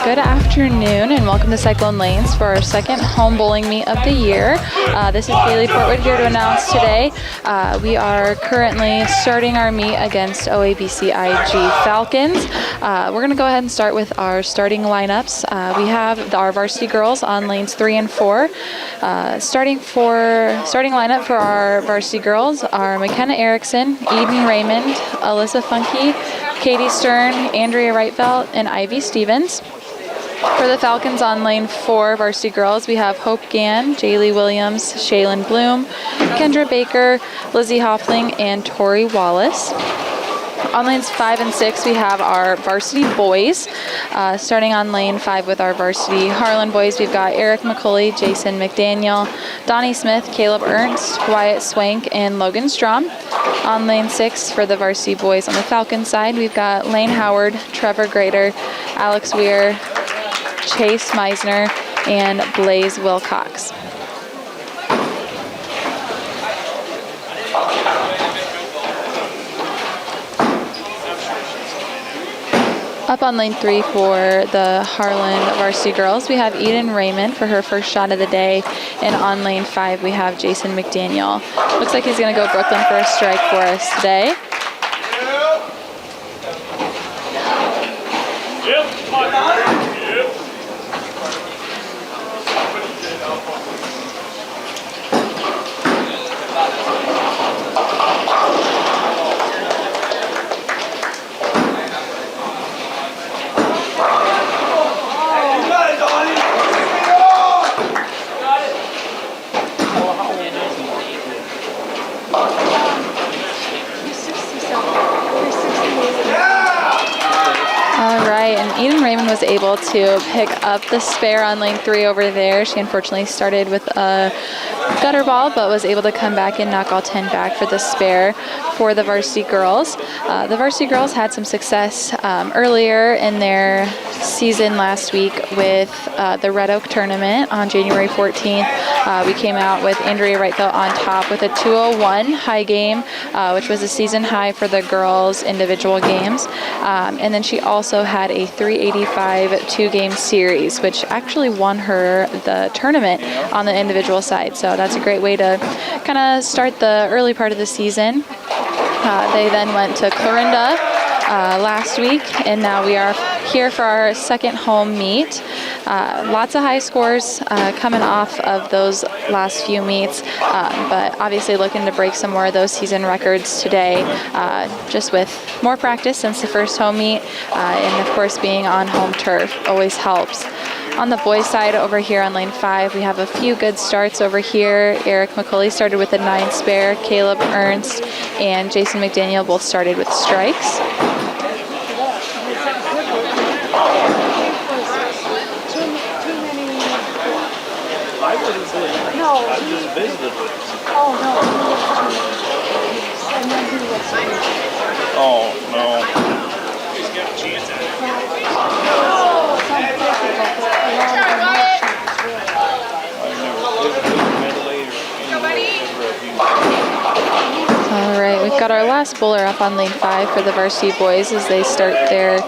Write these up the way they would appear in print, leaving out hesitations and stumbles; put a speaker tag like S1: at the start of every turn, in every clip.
S1: Good afternoon and welcome to Cyclone Lanes for our second home bowling meet of the year. This is Bailey Portwood here to announce today. We are currently starting our meet against OABCIG Falcons. We're going to go ahead and start with our starting lineups. We have our varsity girls on lanes 3 and 4. Starting lineup for our varsity girls are McKenna Erickson, Eden Raymond, Alyssa Funke, Katie Stern, Andrea Wrightvelt, and Ivy Stevens. For the Falcons on lane 4 varsity girls, we have Hope Gann, Jaylee Williams, Shaylin Bloom, Kendra Baker, Lizzie Hoffling, and Tori Wallace. On lanes 5 and 6, we have our varsity boys. Starting on lane 5 with our varsity Harlan boys, we've got Eric McCulley, Jason McDaniel, Donnie Smith, Caleb Ernst, Wyatt Swank, and Logan Strom. On lane 6 for the varsity boys on the Falcon side, we've got Lane Howard, Trevor Grader, Alex Weir, Chase Meisner, and Blaze Wilcox. Up on lane 3 for the Harlan varsity girls, we have Eden Raymond for her first shot of the day, and on lane 5 we have Jason McDaniel. Looks like he's going to go Brooklyn for a strike for us today. Eden Raymond was able to pick up the spare on lane 3 over there. She unfortunately started with a gutter ball, but was able to come back and knock all 10 back for the spare for the varsity girls. The varsity girls had some success earlier in their season last week with the Red Oak tournament on January 14th. We came out with Andrea Wrightvelt on top with a 201 high game, which was a season high for the girls' individual games. And then she also had a 385 two-game series, which actually won her the tournament on the individual side. So that's a great way to kind of start the early part of the season. They then went to Clarinda last week, and now we are here for our second home meet. Lots of high scores coming off of those last few meets, but obviously looking to break some more of those season records today, just with more practice since the first home meet, and of course being on home turf always helps. On the boys' side over here on lane 5, we have a few good starts over here. Eric McCulley started with a 9 spare. Caleb Ernst and Jason McDaniel both started with strikes.
S2: No, I just visited with him. Oh, no. And then he was
S3: oh, no.
S2: He's got a chance at it. Oh, some people, but a lot of them have
S1: All right, we've got our last bowler up on lane 5 for the varsity boys as they start their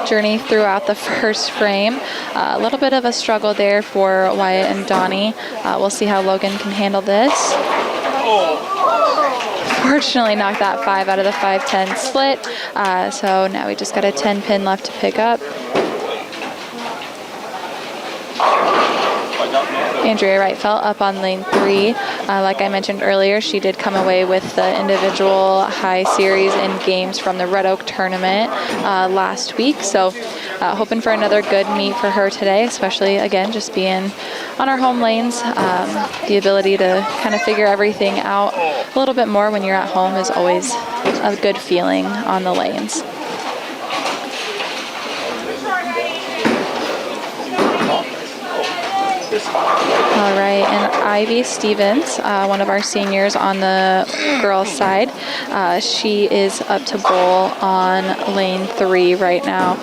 S1: journey throughout the first frame. A little bit of a struggle there for Wyatt and Donnie. We'll see how Logan can handle this. Fortunately knocked that 5 out of the 5-10 split. So now we just got a 10 pin left to pick up. Andrea Wrightvelt up on lane 3. Like I mentioned earlier, she did come away with the individual high series in games from the Red Oak tournament last week. So hoping for another good meet for her today, especially, again, just being on our home lanes. The ability to kind of figure everything out a little bit more when you're at home is always a good feeling on the lanes. All right, and Ivy Stevens, one of our seniors on the girls' side, she is up to bowl on lane 3 right now.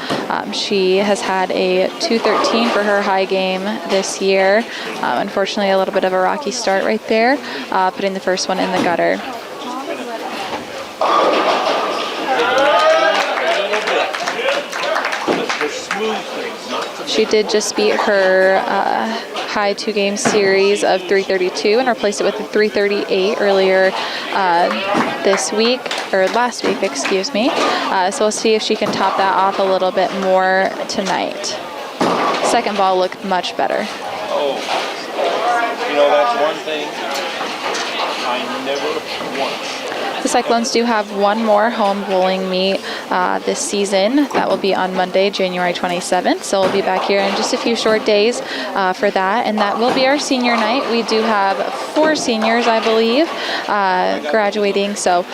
S1: She has had a 213 for her high game this year. Unfortunately, a little bit of a rocky start right there, putting the first one in the gutter.
S3: Smooth things, not
S1: She did just beat her high 2-game series of 332 and replaced it with a 338 earlier this week, or last week, excuse me. So we'll see if she can top that off a little bit more tonight. Second ball looked much better.
S3: Oh, you know, that's one thing I never once.
S1: The Cyclones do have one more home bowling meet this season. That will be on Monday, January 27th. So we'll be back here in just a few short days for that. And that will be our senior night. We do have 4 seniors, I believe, graduating. So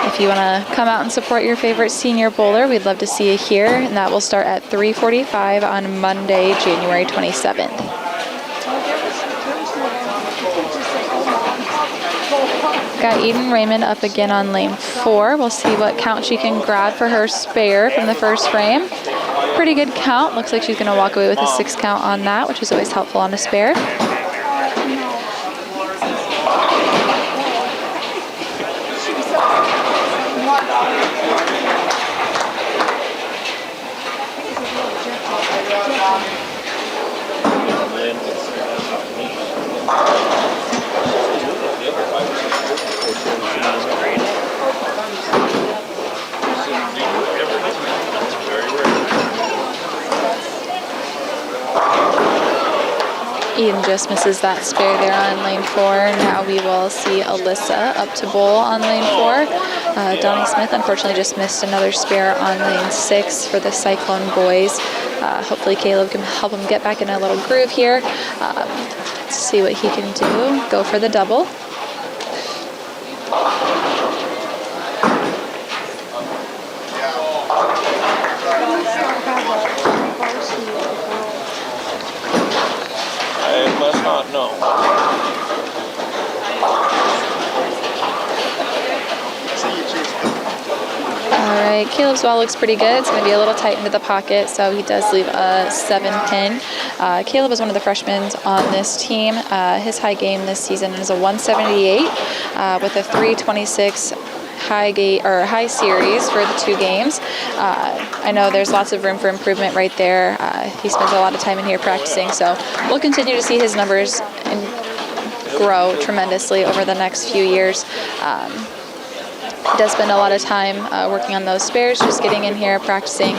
S1: if you want to come out and support your favorite senior bowler, we'd love to see you here. And that will start at 3:45 on Monday, January 27th. Got Eden Raymond up again on lane 4. We'll see what count she can grab for her spare from the first frame. Pretty good count. Looks like she's going to walk away with a 6 count on that, which is always helpful on a spare. Eden just misses that spare there on lane 4. Now we will see Alyssa up to bowl on lane 4. Donnie Smith unfortunately just missed another spare on lane 6 for the Cyclone boys. Hopefully Caleb can help him get back in a little groove here. Let's see what he can do. Go for the double.
S3: I must not know.
S1: All right, Caleb's ball looks pretty good. It's going to be a little tight into the pocket, so he does leave a 7 pin. Caleb is one of the freshmen on this team. His high game this season is a 178 with a 326 high series for the 2 games. I know there's lots of room for improvement right there. He spends a lot of time in here practicing, so we'll continue to see his numbers grow tremendously over the next few years. He does spend a lot of time working on those spares, just getting in here, practicing.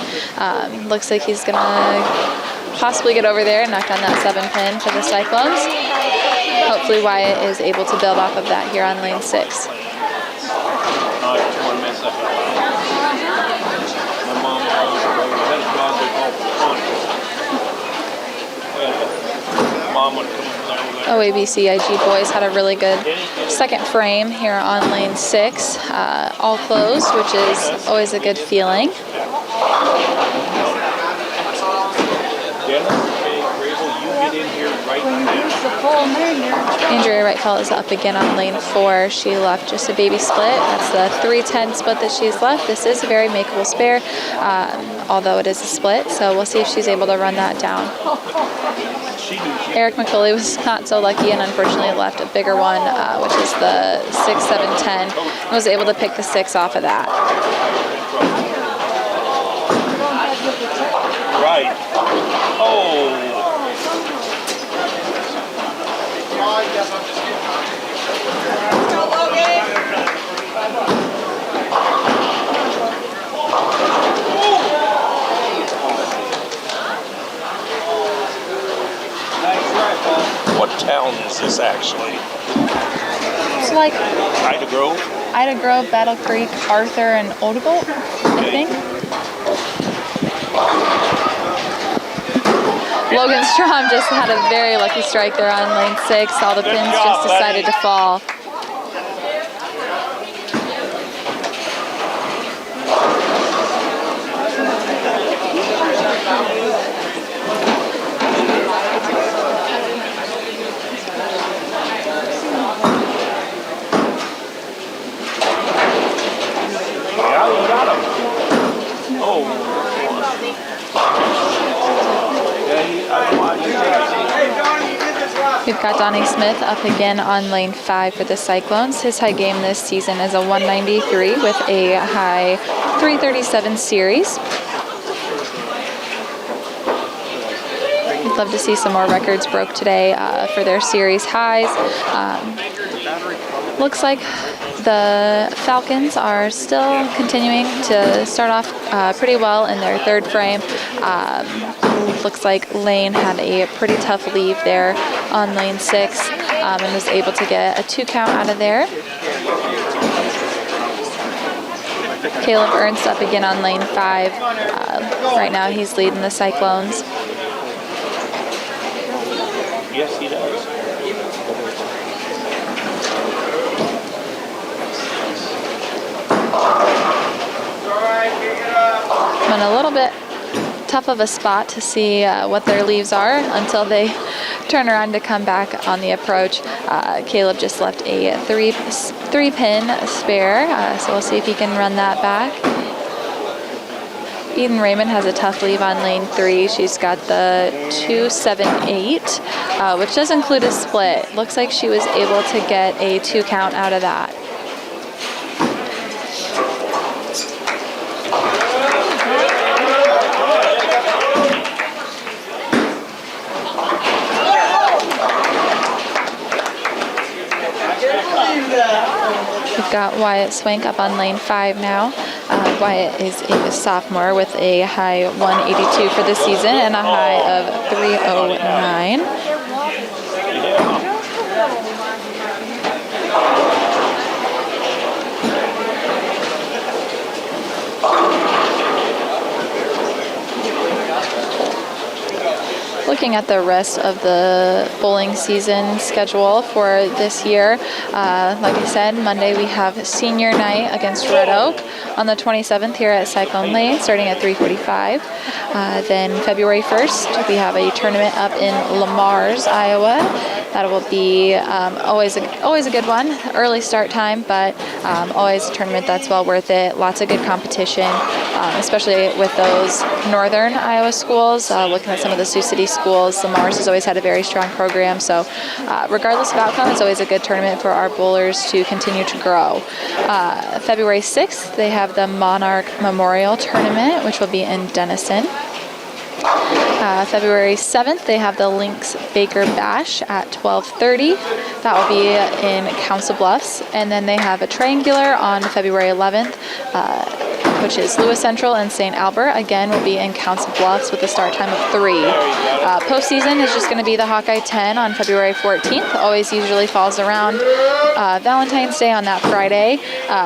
S1: Looks like he's going to possibly get over there and knock down that 7 pin for the Cyclones. Hopefully Wyatt is able to build off of that here on lane 6. OABCIG boys had a really good second frame here on lane 6, all closed, which is always a good feeling. Andrea Wright-Fell is up again on lane 4. She left just a baby split. That's the 310 split that she's left. This is a very makeable spare, although it is a split, so we'll see if she's able to run that down. Eric McCulley was not so lucky and unfortunately left a bigger one, which is the 6, 7, 10, and was able to pick the 6 off of that.
S3: Right. Oh. What town is this actually?
S1: It's like
S3: Ida Grove?
S1: Ida Grove, Battle Creek, Arthur, and Odebolt, I think. Logan Strom just had a very lucky strike there on lane 6. All the pins just decided to fall. We've got Donnie Smith up again on lane 5 for the Cyclones. His high game this season is a 193 with a high 337 series. love to see some more records broke today for their series highs. Looks like the Falcons are still continuing to start off pretty well in their third frame. Looks like Lane had a pretty tough leave there on lane 6 and was able to get a 2 count out of there. Caleb Ernst up again on lane 5. Right now he's leading the Cyclones.
S3: Yes, he does.
S1: I'm in a little bit tough of a spot to see what their leaves are until they turn around to come back on the approach. Caleb just left a three pin spare, so we'll see if he can run that back. Eden Raymond has a tough leave on lane 3. She's got the 278, which does include a split. Looks like she was able to get a 2 count out of that. We've got Wyatt Swank up on lane 5 now. Wyatt is a sophomore with a high 182 for the season and a high of 309. Looking at the rest of the bowling season schedule for this year, like I said, Monday we have senior night against Red Oak on the 27th here at Cyclone Lane, starting at 3:45. Then February 1st, we have a tournament up in Lamar's, Iowa. That will be always a good one. Early start time, but always a tournament that's well worth it. Lots of good competition, especially with those northern Iowa schools. Looking at some of the Sioux City schools, Lamar's has always had a very strong program. So regardless of outcome, it's always a good tournament for our bowlers to continue to grow. February 6th, they have the Monarch Memorial Tournament, which will be in Denison. February 7th, they have the Lynx Baker Bash at 12:30. That will be in Council Bluffs. And then they have a triangular on February 11th, which is Lewis Central and St. Albert. Again, will be in Council Bluffs with a start time of 3. Postseason is just going to be the Hawkeye 10 on February 14th. Always usually falls around Valentine's Day on that Friday,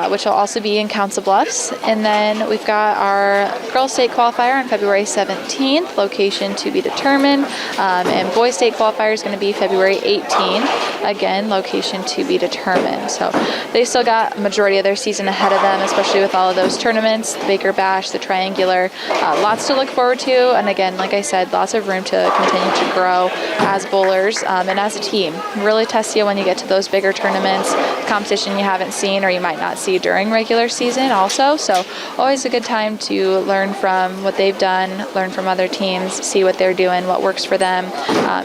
S1: which will also be in Council Bluffs. And then we've got our Girls State Qualifier on February 17th, location to be determined. And Boys State Qualifier is going to be February 18th. Again, location to be determined. So they still got a majority of their season ahead of them, especially with all of those tournaments, the Baker Bash, the Triangular. Lots to look forward to. And again, like I said, lots of room to continue to grow as bowlers and as a team. Really test you when you get to those bigger tournaments, competition you haven't seen or you might not see during regular season also. So always a good time to learn from what they've done, learn from other teams, see what they're doing, what works for them,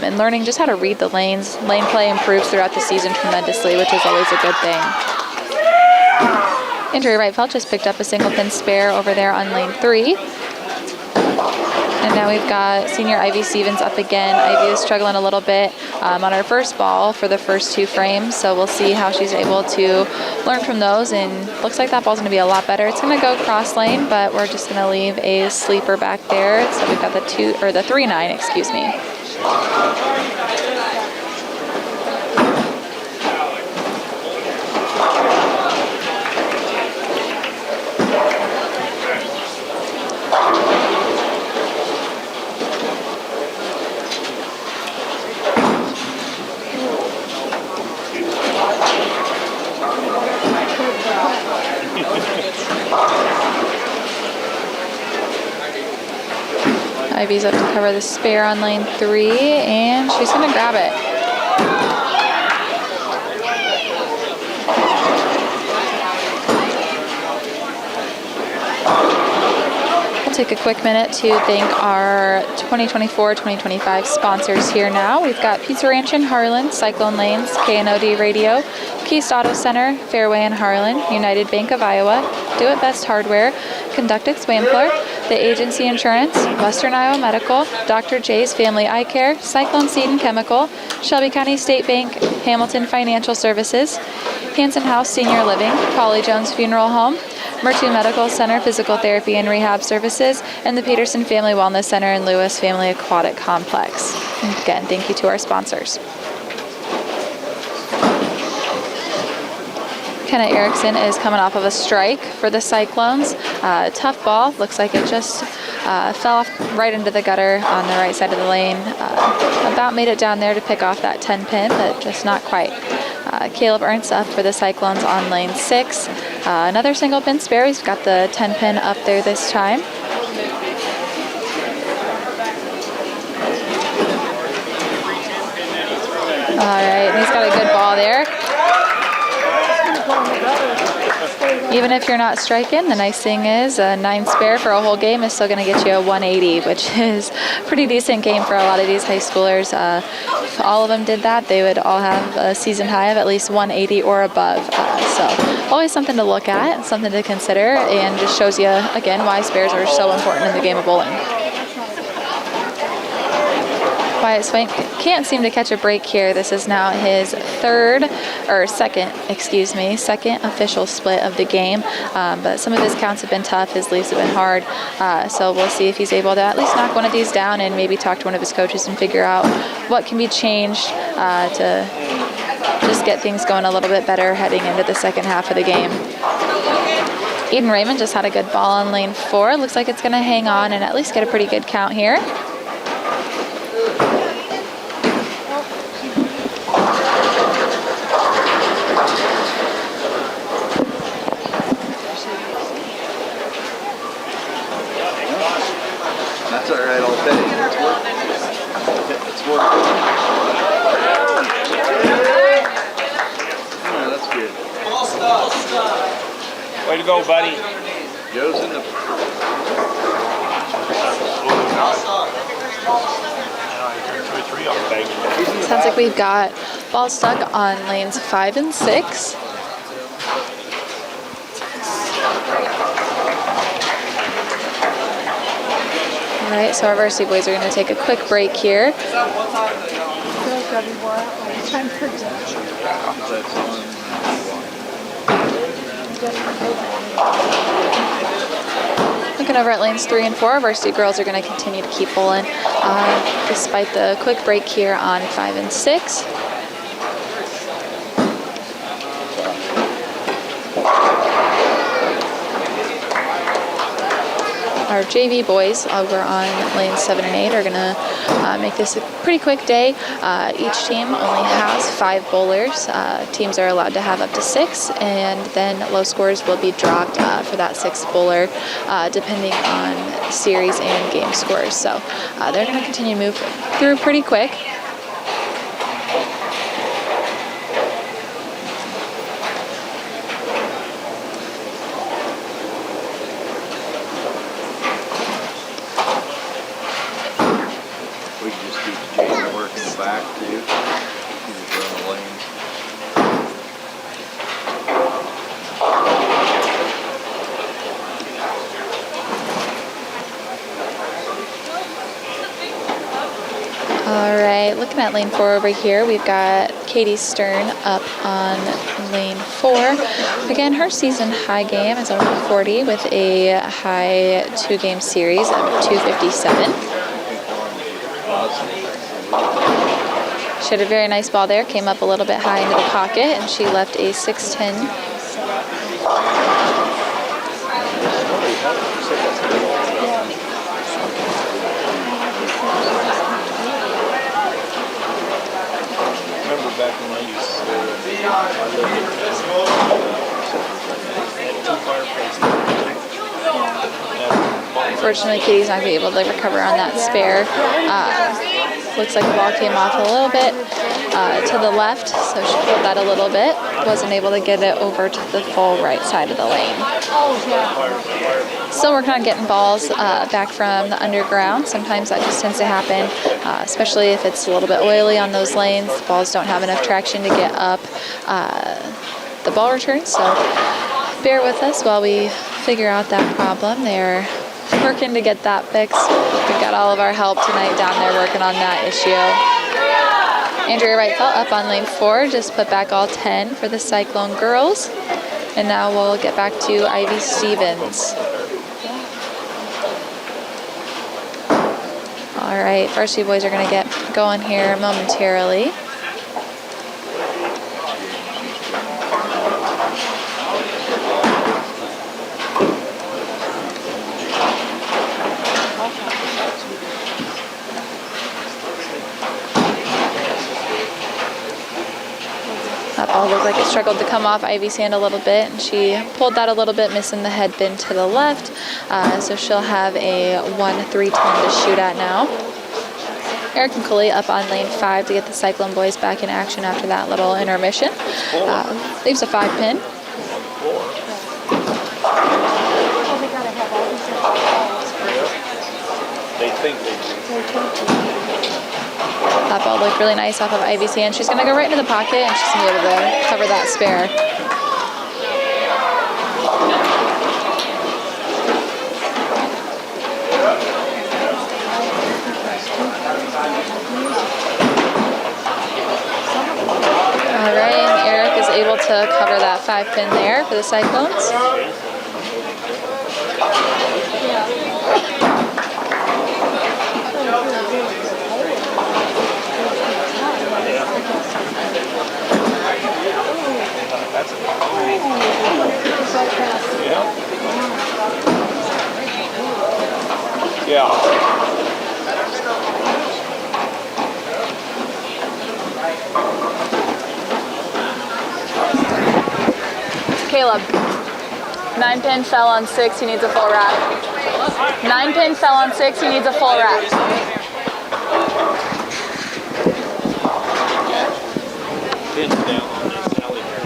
S1: and learning just how to read the lanes. Lane play improves throughout the season tremendously, which is always a good thing. Andrea Wright-Felt just picked up a single pin spare over there on lane 3. And now we've got senior Ivy Stevens up again. Ivy is struggling a little bit on her first ball for the first 2 frames, so we'll see how she's able to learn from those, and looks like that ball's going to be a lot better. It's going to go cross lane, but we're just going to leave a sleeper back there. So we've got the 3-9, excuse me. Ivy's up to cover the spare on lane 3, and she's going to grab it. We'll take a quick minute to thank our 2024-2025 sponsors here now. We've got Pizza Ranch in Harlan, Cyclone Lanes, KNOD Radio, Keast Auto Center, Fairway in Harlan, United Bank of Iowa, Do It Best Hardware, Conductix Wampler, The Agency Insurance, Western Iowa Medical, Dr. J's Family Eye Care, Cyclone Seed and Chemical, Shelby County State Bank, Hamilton Financial Services, Hanson House Senior Living, Polly Jones Funeral Home, Mertu Medical Center Physical Therapy and Rehab Services, and the Peterson Family Wellness Center and Lewis Family Aquatic Complex. And again, thank you to our sponsors. Kenna Erickson is coming off of a strike for the Cyclones. Tough ball. Looks like it just fell off right into the gutter on the right side of the lane. About made it down there to pick off that 10 pin, but just not quite. Caleb Ernst up for the Cyclones on lane 6. Another single pin spare. He's got the 10 pin up there this time. All right, and he's got a good ball there. Even if you're not striking, the nice thing is a 9 spare for a whole game is still going to get you a 180, which is a pretty decent game for a lot of these high schoolers. If all of them did that, they would all have a season high of at least 180 or above. So always something to look at, something to consider, and just shows you, again, why spares are so important in the game of bowling. Wyatt Swank can't seem to catch a break here. This is now his second official split of the game. But some of his counts have been tough. His leaves have been hard. So we'll see if he's able to at least knock one of these down and maybe talk to one of his coaches and figure out what can be changed to just get things going a little bit better heading into the second half of the game. Eden Raymond just had a good ball on lane 4. Looks like it's going to hang on and at least get a pretty good count here.
S4: That's all right, I'll bet it. It's working. Oh, that's good.
S3: Way to go, buddy.
S4: Joe's in the...
S1: Sounds like we've got ball stuck on lanes 5 and 6. All right, so our varsity boys are going to take a quick break here. Looking over at lanes 3 and 4, our varsity girls are going to continue to keep bowling despite the quick break here on 5 and 6. Our JV boys over on lanes 7 and 8 are going to make this a pretty quick day. Each team only has 5 bowlers. Teams are allowed to have up to 6, and then low scores will be dropped for that 6th bowler depending on series and game scores. So they're going to continue to move through pretty quick.
S4: We can just keep Jaden work in the back too. Just run the lanes.
S1: All right, looking at lane 4 over here, we've got Katie Stern up on lane 4. Again, her season high game is over 40 with a high 2-game series of 257. She had a very nice ball there, came up a little bit high into the pocket, and she left a 610.
S3: Remember back when I used to go, I lived in two fireplaces.
S1: Unfortunately, Katie's not going to be able to recover on that spare. Looks like the ball came off a little bit to the left, so she pulled that a little bit. Wasn't able to get it over to the full right side of the lane. Still working on getting balls back from the underground. Sometimes that just tends to happen, especially if it's a little bit oily on those lanes. The balls don't have enough traction to get up the ball return, so bear with us while we figure out that problem. They're working to get that fixed. We've got all of our help tonight down there working on that issue. Andrea Wrightfeld up on lane 4, just put back all 10 for the Cyclone girls. And now we'll get back to Ivy Stevens. All right, varsity boys are gonna get going here momentarily. That ball looked like it struggled to come off Ivy's hand a little bit, and she pulled that a little bit, missing the head bin to the left. So she'll have a 1-3-10 to shoot at now. Eric and Cooley up on lane 5 to get the Cyclone boys back in action after that little intermission. Leaves a 5-pin.
S3: They think they do.
S1: That ball looked really nice off of Ivy's hand. She's going to go right into the pocket, and she's going to be able to cover that spare. All right, and Eric is able to cover that 5-pin there for the Cyclones.
S3: Yeah.
S1: Caleb, 9-pin fell on 6, he needs a full wrap. 9-pin fell on 6, he needs a full wrap.
S3: Pins down on this alley here.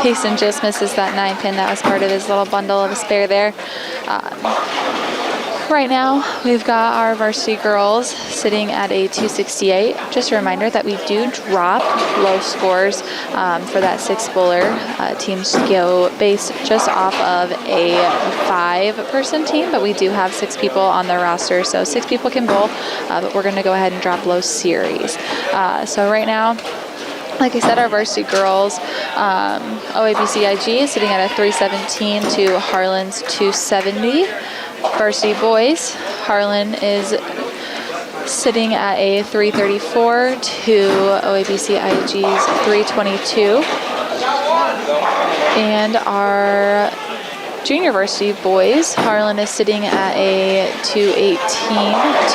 S1: Jason just misses that 9-pin. That was part of his little bundle of a spare there. Right now, we've got our varsity girls sitting at a 268. Just a reminder that we do drop low scores for that 6-bowler. Teams go based just off of a 5-person team, but we do have 6 people on the roster, so 6 people can bowl, but we're going to go ahead and drop low series. So right now, like I said, our varsity girls, OABCIG is sitting at a 317 to Harlan's 270. Varsity boys, Harlan is sitting at a 334 to OABCIG's 322. And our junior varsity boys, Harlan is sitting at a 218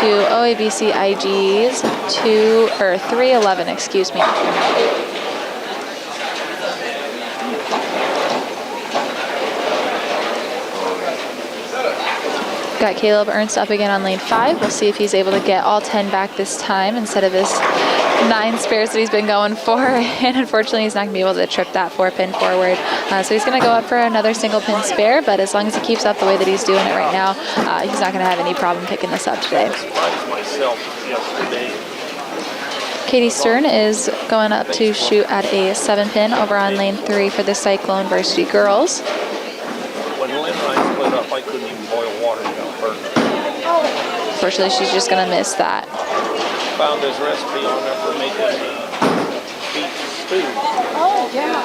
S1: to OABCIG's 311, excuse me. Got Caleb Ernst up again on lane 5. We'll see if he's able to get all 10 back this time instead of his 9 spares that he's been going for. And unfortunately, he's not going to be able to trip that 4-pin forward. So he's going to go up for another single-pin spare, but as long as he keeps up the way that he's doing it right now, he's not going to have any problem picking this up today. Katie Stern is going up to shoot at a 7-pin over on lane 3 for the Cyclone varsity girls.
S3: When Lynn and I split up, I couldn't even boil water without burning.
S1: Unfortunately, she's just going to miss that.
S3: Found this recipe on there for making beef stew.
S2: Oh, yeah.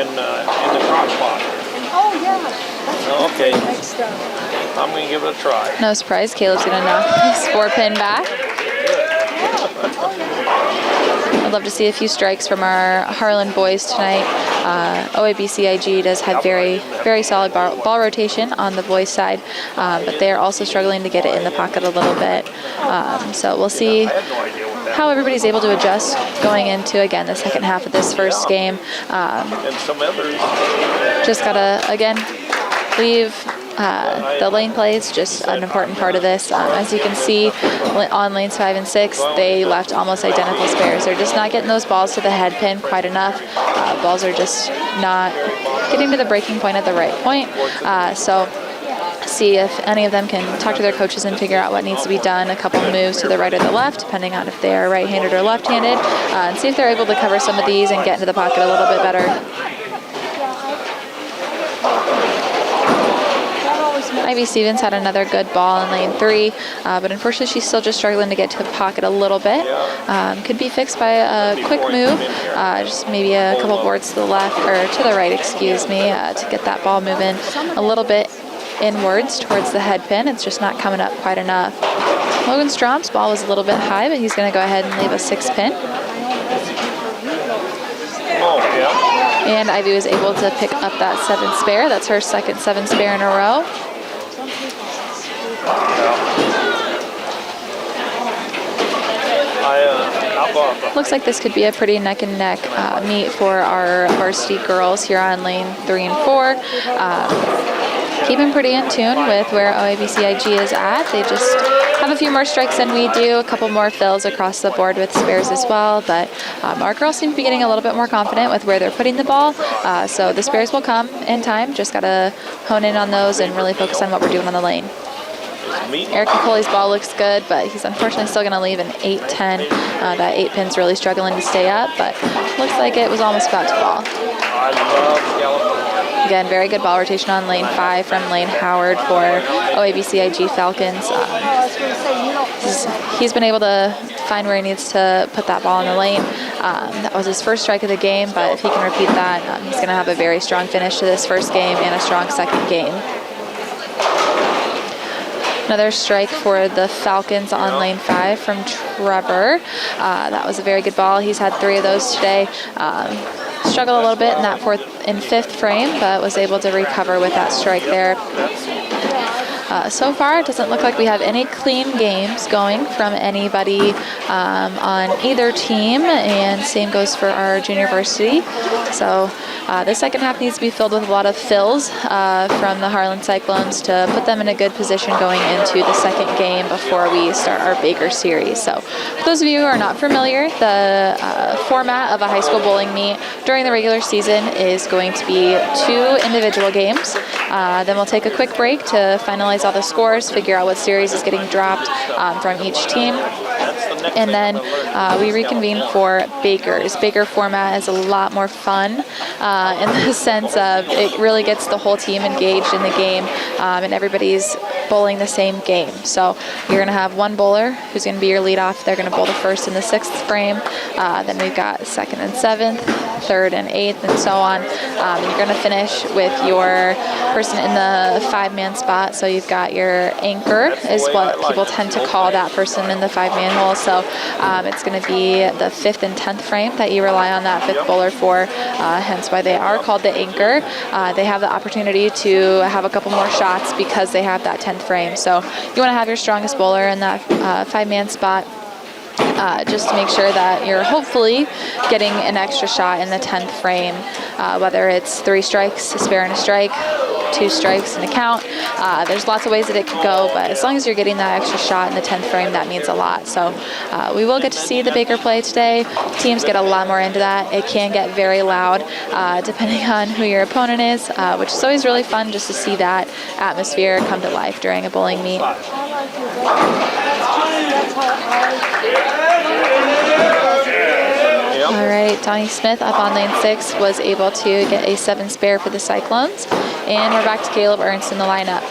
S3: In the crock pot.
S2: Oh, yeah.
S3: Okay,
S2: Great stuff.
S3: I'm going to give it a try.
S1: No surprise, Caleb's going to knock his 4-pin back. I'd love to see a few strikes from our Harlan boys tonight. OABCIG does have very, very solid ball rotation on the boys' side, but they're also struggling to get it in the pocket a little bit. So we'll see how everybody's able to adjust going into, again, the second half of this first game.
S3: And some others.
S1: Just got to, again, leave the lane play is just an important part of this. As you can see on lanes 5 and 6, they left almost identical spares. They're just not getting those balls to the head pin quite enough. Balls are just not getting to the breaking point at the right point. So see if any of them can talk to their coaches and figure out what needs to be done, a couple moves to the right or the left, depending on if they are right-handed or left-handed, and see if they're able to cover some of these and get into the pocket a little bit better. Ivy Stevens had another good ball in lane 3, but unfortunately she's still just struggling to get to the pocket a little bit. Could be fixed by a quick move, just maybe a couple boards to the left, or to the right, excuse me, to get that ball moving a little bit inwards towards the head pin. It's just not coming up quite enough. Logan Strom's ball was a little bit high, but he's going to go ahead and leave a 6 pin. And Ivy was able to pick up that 7 spare. That's her second 7 spare in a row. Looks like this could be a pretty neck and neck meet for our varsity girls here on lane 3 and 4. Keeping pretty in tune with where OABCIG is at. They just have a few more strikes than we do, a couple more fills across the board with spares as well, but our girls seem to be getting a little bit more confident with where they're putting the ball, so the spares will come in time. Just got to hone in on those and really focus on what we're doing on the lane. Eric Coley's ball looks good, but he's unfortunately still going to leave an 8-10. That 8 pin's really struggling to stay up, but looks like it was almost about to fall. Again, very good ball rotation on lane 5 from Lane Howard for OABCIG Falcons. He's been able to find where he needs to put that ball in the lane. That was his first strike of the game, but if he can repeat that, he's going to have a very strong finish to this first game and a strong second game. Another strike for the Falcons on lane 5 from Trevor. That was a very good ball. He's had 3 of those today. Struggled a little bit in that 4th and 5th frame, but was able to recover with that strike there. So far, it doesn't look like we have any clean games going from anybody on either team, and same goes for our junior varsity. So the second half needs to be filled with a lot of fills from the Harlan Cyclones to put them in a good position going into the second game before we start our Baker series. So for those of you who are not familiar, the format of a high school bowling meet during the regular season is going to be 2 individual games. Then we'll take a quick break to finalize all the scores, figure out what series is getting dropped from each team. And then we reconvene for Bakers. Baker format is a lot more fun in the sense of it really gets the whole team engaged in the game, and everybody's bowling the same game. So you're going to have one bowler who's going to be your leadoff. They're going to bowl the 1st and the 6th frame. Then we've got 2nd and 7th, 3rd and 8th, and so on. You're going to finish with your person in the 5-man spot. So you've got your anchor is what people tend to call that person in the 5-man hole. So it's going to be the 5th and 10th frame that you rely on that 5th bowler for, hence why they are called the anchor. They have the opportunity to have a couple more shots because they have that 10th frame. So you want to have your strongest bowler in that 5-man spot. Just to make sure that you're hopefully getting an extra shot in the 10th frame, whether it's 3 strikes, a spare and a strike, 2 strikes and a count. There's lots of ways that it could go, but as long as you're getting that extra shot in the 10th frame, that means a lot. So we will get to see the Baker play today. Teams get a lot more into that. It can get very loud depending on who your opponent is, which is always really fun just to see that atmosphere come to life during a bowling meet. All right, Donnie Smith up on lane 6 was able to get a 7 spare for the Cyclones. And we're back to Caleb Ernst in the lineup.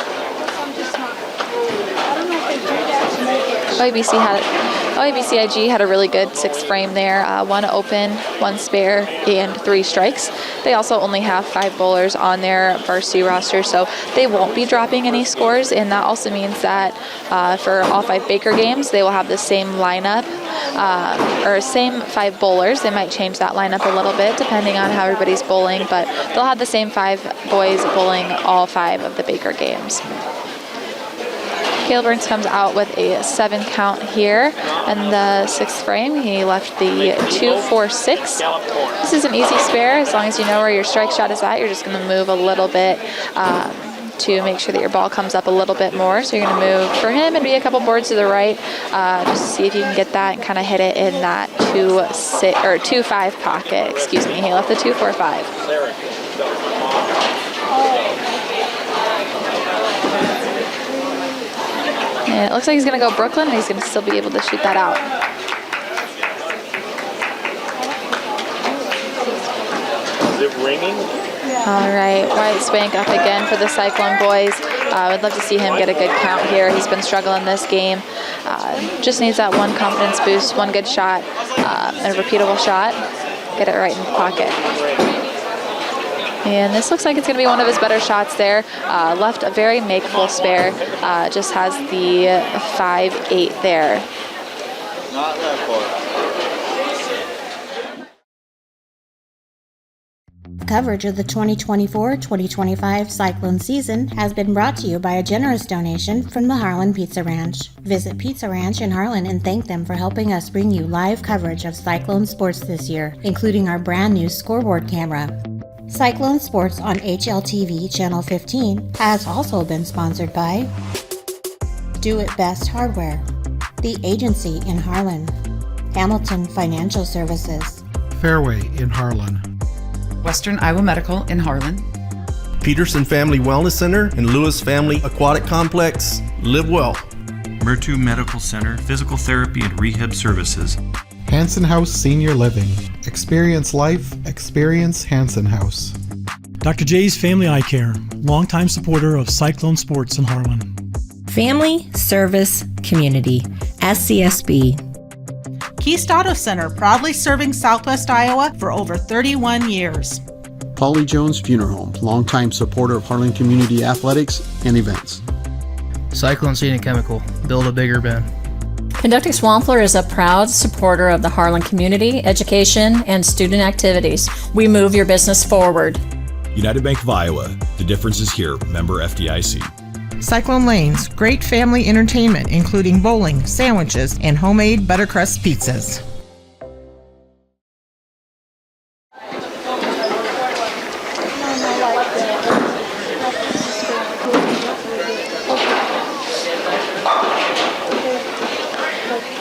S1: OABCIG had a really good 6th frame there. 1 open, 1 spare, and 3 strikes. They also only have 5 bowlers on their varsity roster, so they won't be dropping any scores, and that also means that for all 5 Baker games, they will have the same lineup, or same 5 bowlers. They might change that lineup a little bit depending on how everybody's bowling, but they'll have the same 5 boys bowling all 5 of the Baker games. Caleb Ernst comes out with a 7 count here in the 6th frame. He left the 2-4-6. This is an easy spare. As long as you know where your strike shot is at, you're just going to move a little bit to make sure that your ball comes up a little bit more. So you're going to move for him and be a couple boards to the right, just to see if you can get that and kind of hit it in that 2-5 pocket. Excuse me, he left the 2-4-5. And it looks like he's going to go Brooklyn, and he's going to still be able to shoot that out.
S3: Is it ringing?
S1: All right, Wyatt Swank up again for the Cyclone boys. Would love to see him get a good count here. He's been struggling this game. Just needs that one confidence boost, one good shot, and a repeatable shot. Get it right in the pocket. And this looks like it's going to be one of his better shots there. Left a very makeable spare. Just has the 5-8 there.
S4: Not that far.
S5: Coverage of the 2024-2025 Cyclone season has been brought to you by a generous donation from the Harlan Pizza Ranch. Visit Pizza Ranch in Harlan and thank them for helping us bring you live coverage of Cyclone sports this year, including our brand new scoreboard camera. Cyclone Sports on HLTV Channel 15 has also been sponsored by Do It Best Hardware, The Agency in Harlan, Hamilton Financial Services,
S6: Fairway in Harlan,
S7: Western Iowa Medical in Harlan,
S8: Peterson Family Wellness Center and Lewis Family Aquatic Complex. Live well.
S9: Murtu Medical Center, Physical Therapy and Rehab Services.
S6: Hanson House Senior Living. Experience life, experience Hanson House.
S10: Dr. J's Family Eye Care, longtime supporter of Cyclone Sports in Harlan.
S11: Family Service Community, SCSB.
S12: Keast Auto Center, proudly serving Southwest Iowa for over 31 years.
S13: Polly Jones Funeral Home, longtime supporter of Harlan Community Athletics and events.
S14: Cyclone Seed and Chemical, build a bigger bin.
S15: Conducting Swampler is a proud supporter of the Harlan community, education, and student activities. We move your business forward.
S16: United Bank of Iowa, the difference is here, member FDIC.
S12: Cyclone Lanes, great family entertainment, including bowling, sandwiches, and homemade buttercrust pizzas.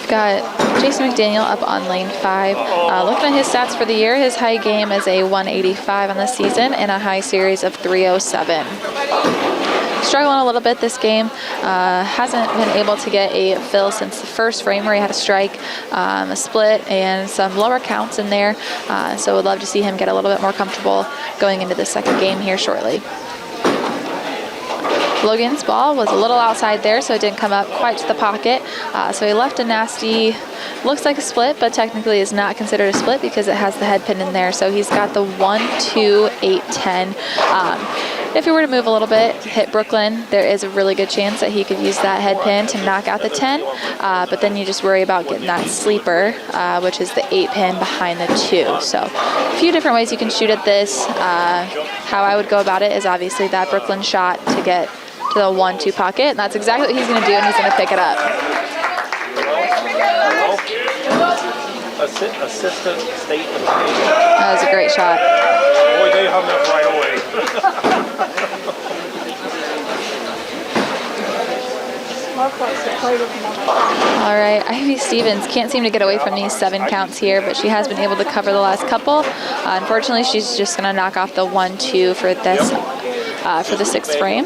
S1: Got Jason McDaniel up on lane 5. Looking at his stats for the year, his high game is a 185 on the season and a high series of 307. Struggling a little bit this game. Hasn't been able to get a fill since the first frame where he had a strike, a split, and some lower counts in there. So would love to see him get a little bit more comfortable going into the second game here shortly. Logan's ball was a little outside there, so it didn't come up quite to the pocket. So he left a nasty, looks like a split, but technically is not considered a split because it has the head pin in there. So he's got the 1-2-8-10. If he were to move a little bit, hit Brooklyn, there is a really good chance that he could use that head pin to knock out the 10. But then you just worry about getting that sleeper, which is the 8 pin behind the 2. So a few different ways you can shoot at this. How I would go about it is obviously that Brooklyn shot to get to the 1-2 pocket, and that's exactly what he's going to do, and he's going to pick it up.
S3: Assistant State.
S1: That was a great shot.
S3: Boy, they hung up right away.
S1: All right, Ivy Stevens can't seem to get away from these 7 counts here, but she has been able to cover the last couple. Unfortunately, she's just going to knock off the 1-2 for this. For the 6th frame.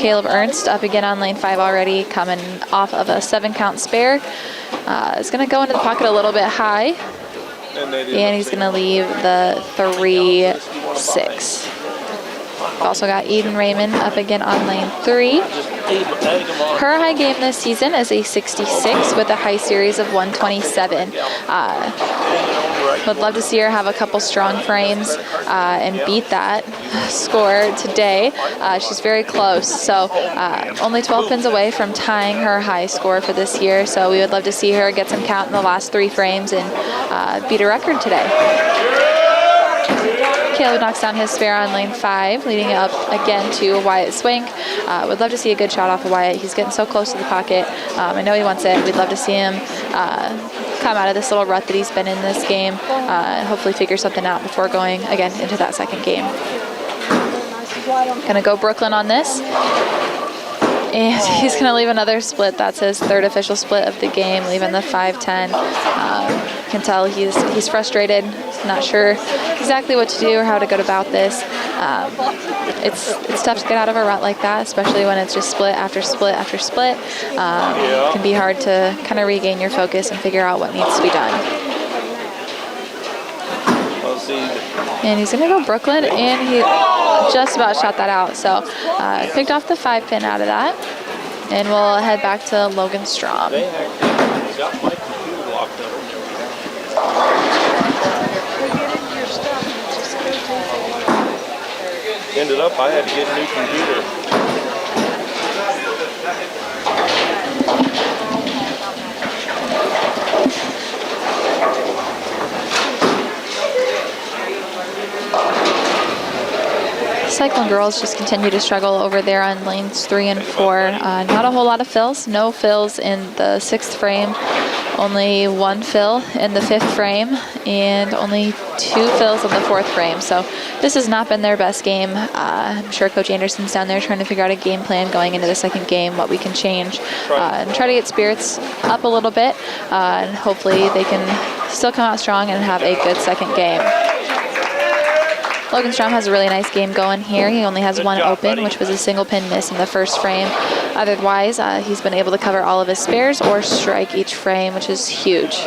S1: Caleb Ernst up again on lane 5 already, coming off of a 7-count spare. Is going to go into the pocket a little bit high, and he's going to leave the 3-6. Also got Eden Raymond up again on lane 3. Her high game this season is a 66 with a high series of 127. Would love to see her have a couple strong frames and beat that score today. She's very close, so only 12 pins away from tying her high score for this year. So we would love to see her get some count in the last 3 frames and beat a record today. Caleb knocks down his spare on lane 5, leading it up again to Wyatt Swank. Would love to see a good shot off of Wyatt. He's getting so close to the pocket. I know he wants it. We'd love to see him come out of this little rut that he's been in this game and hopefully figure something out before going again into that second game. Gonna go Brooklyn on this. And he's going to leave another split. That's his 3rd official split of the game, leaving the 5-10. Can tell he's frustrated. not sure exactly what to do or how to go about this. It's tough to get out of a rut like that, especially when it's just split after split after split. It can be hard to kind of regain your focus and figure out what needs to be done. And he's going to go Brooklyn, and he just about shot that out. So picked off the 5-pin out of that, and we'll head back to Logan Strom.
S3: Ended up, I had to get a new computer.
S1: Cyclone girls just continue to struggle over there on lanes 3 and 4. Not a whole lot of fills. No fills in the 6th frame. Only 1 fill in the 5th frame, and only 2 fills in the 4th frame. So this has not been their best game. I'm sure Coach Anderson's down there trying to figure out a game plan going into the 2nd game, what we can change, and try to get spirits up a little bit, and hopefully they can still come out strong and have a good 2nd game. Logan Strom has a really nice game going here. He only has 1 open, which was a single pin miss in the 1st frame. Otherwise, he's been able to cover all of his spares or strike each frame, which is huge.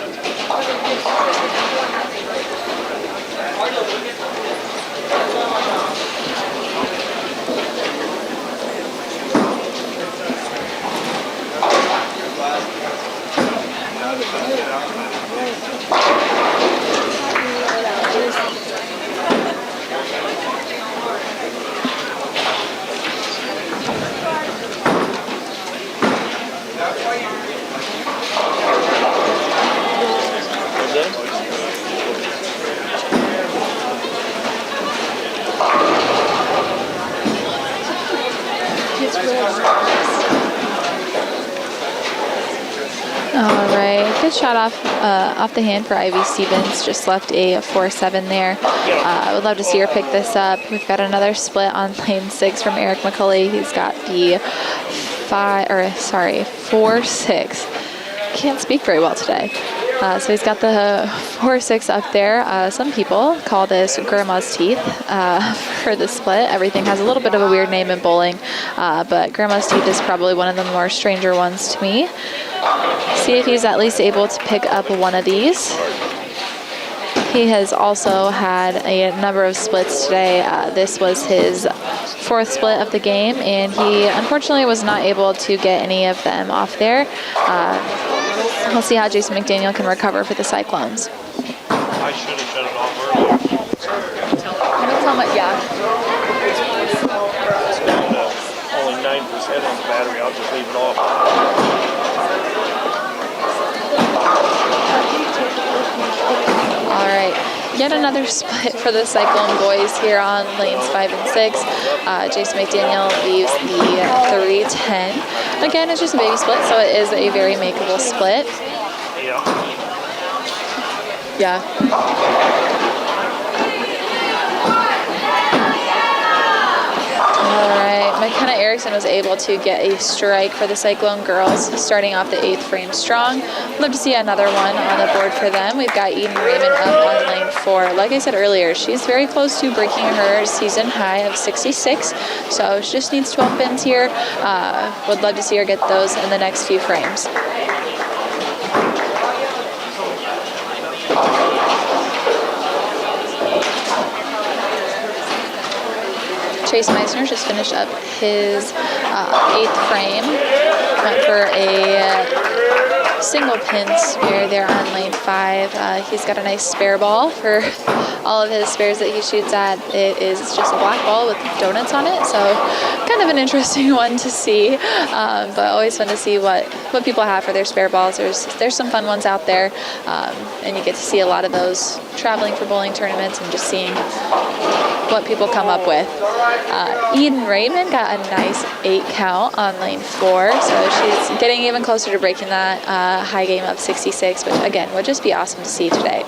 S1: All right, good shot off the hand for Ivy Stevens. Just left a 4-7 there. I would love to see her pick this up. We've got another split on lane 6 from Eric McCulley. He's got the 4-6. Can't speak very well today. So he's got the 4-6 up there. Some people call this Grandma's Teeth for the split. Everything has a little bit of a weird name in bowling, but Grandma's Teeth is probably one of the more stranger ones to me. See if he's at least able to pick up one of these. He has also had a number of splits today. This was his 4th split of the game, and he unfortunately was not able to get any of them off there. We'll see how Jason McDaniel can recover for the Cyclones.
S3: I should have shut it off earlier.
S1: Yeah.
S3: It's down to only 9% on the battery. I'll just leave it off.
S1: All right. Yet another split for the Cyclone boys here on lanes 5 and 6. Jason McDaniel leaves the 3-10. Again, it's just a baby split, so it is a very makeable split. Yeah. All right, McKenna Erickson was able to get a strike for the Cyclone girls, starting off the 8th frame strong. Love to see another one on the board for them. We've got Eden Raymond up on lane 4. Like I said earlier, she's very close to breaking her season high of 66, so she just needs 12 pins here. Would love to see her get those in the next few frames. Chase Meisner just finished up his 8th frame. Went for a single pin spare there on lane 5. He's got a nice spare ball for all of his spares that he shoots at. It is just a black ball with donuts on it, so kind of an interesting one to see, but always fun to see what people have for their spare balls. There's some fun ones out there, and you get to see a lot of those traveling for bowling tournaments and just seeing what people come up with. Eden Raymond got a nice 8 count on lane 4, so she's getting even closer to breaking that high game of 66, which again would just be awesome to see today.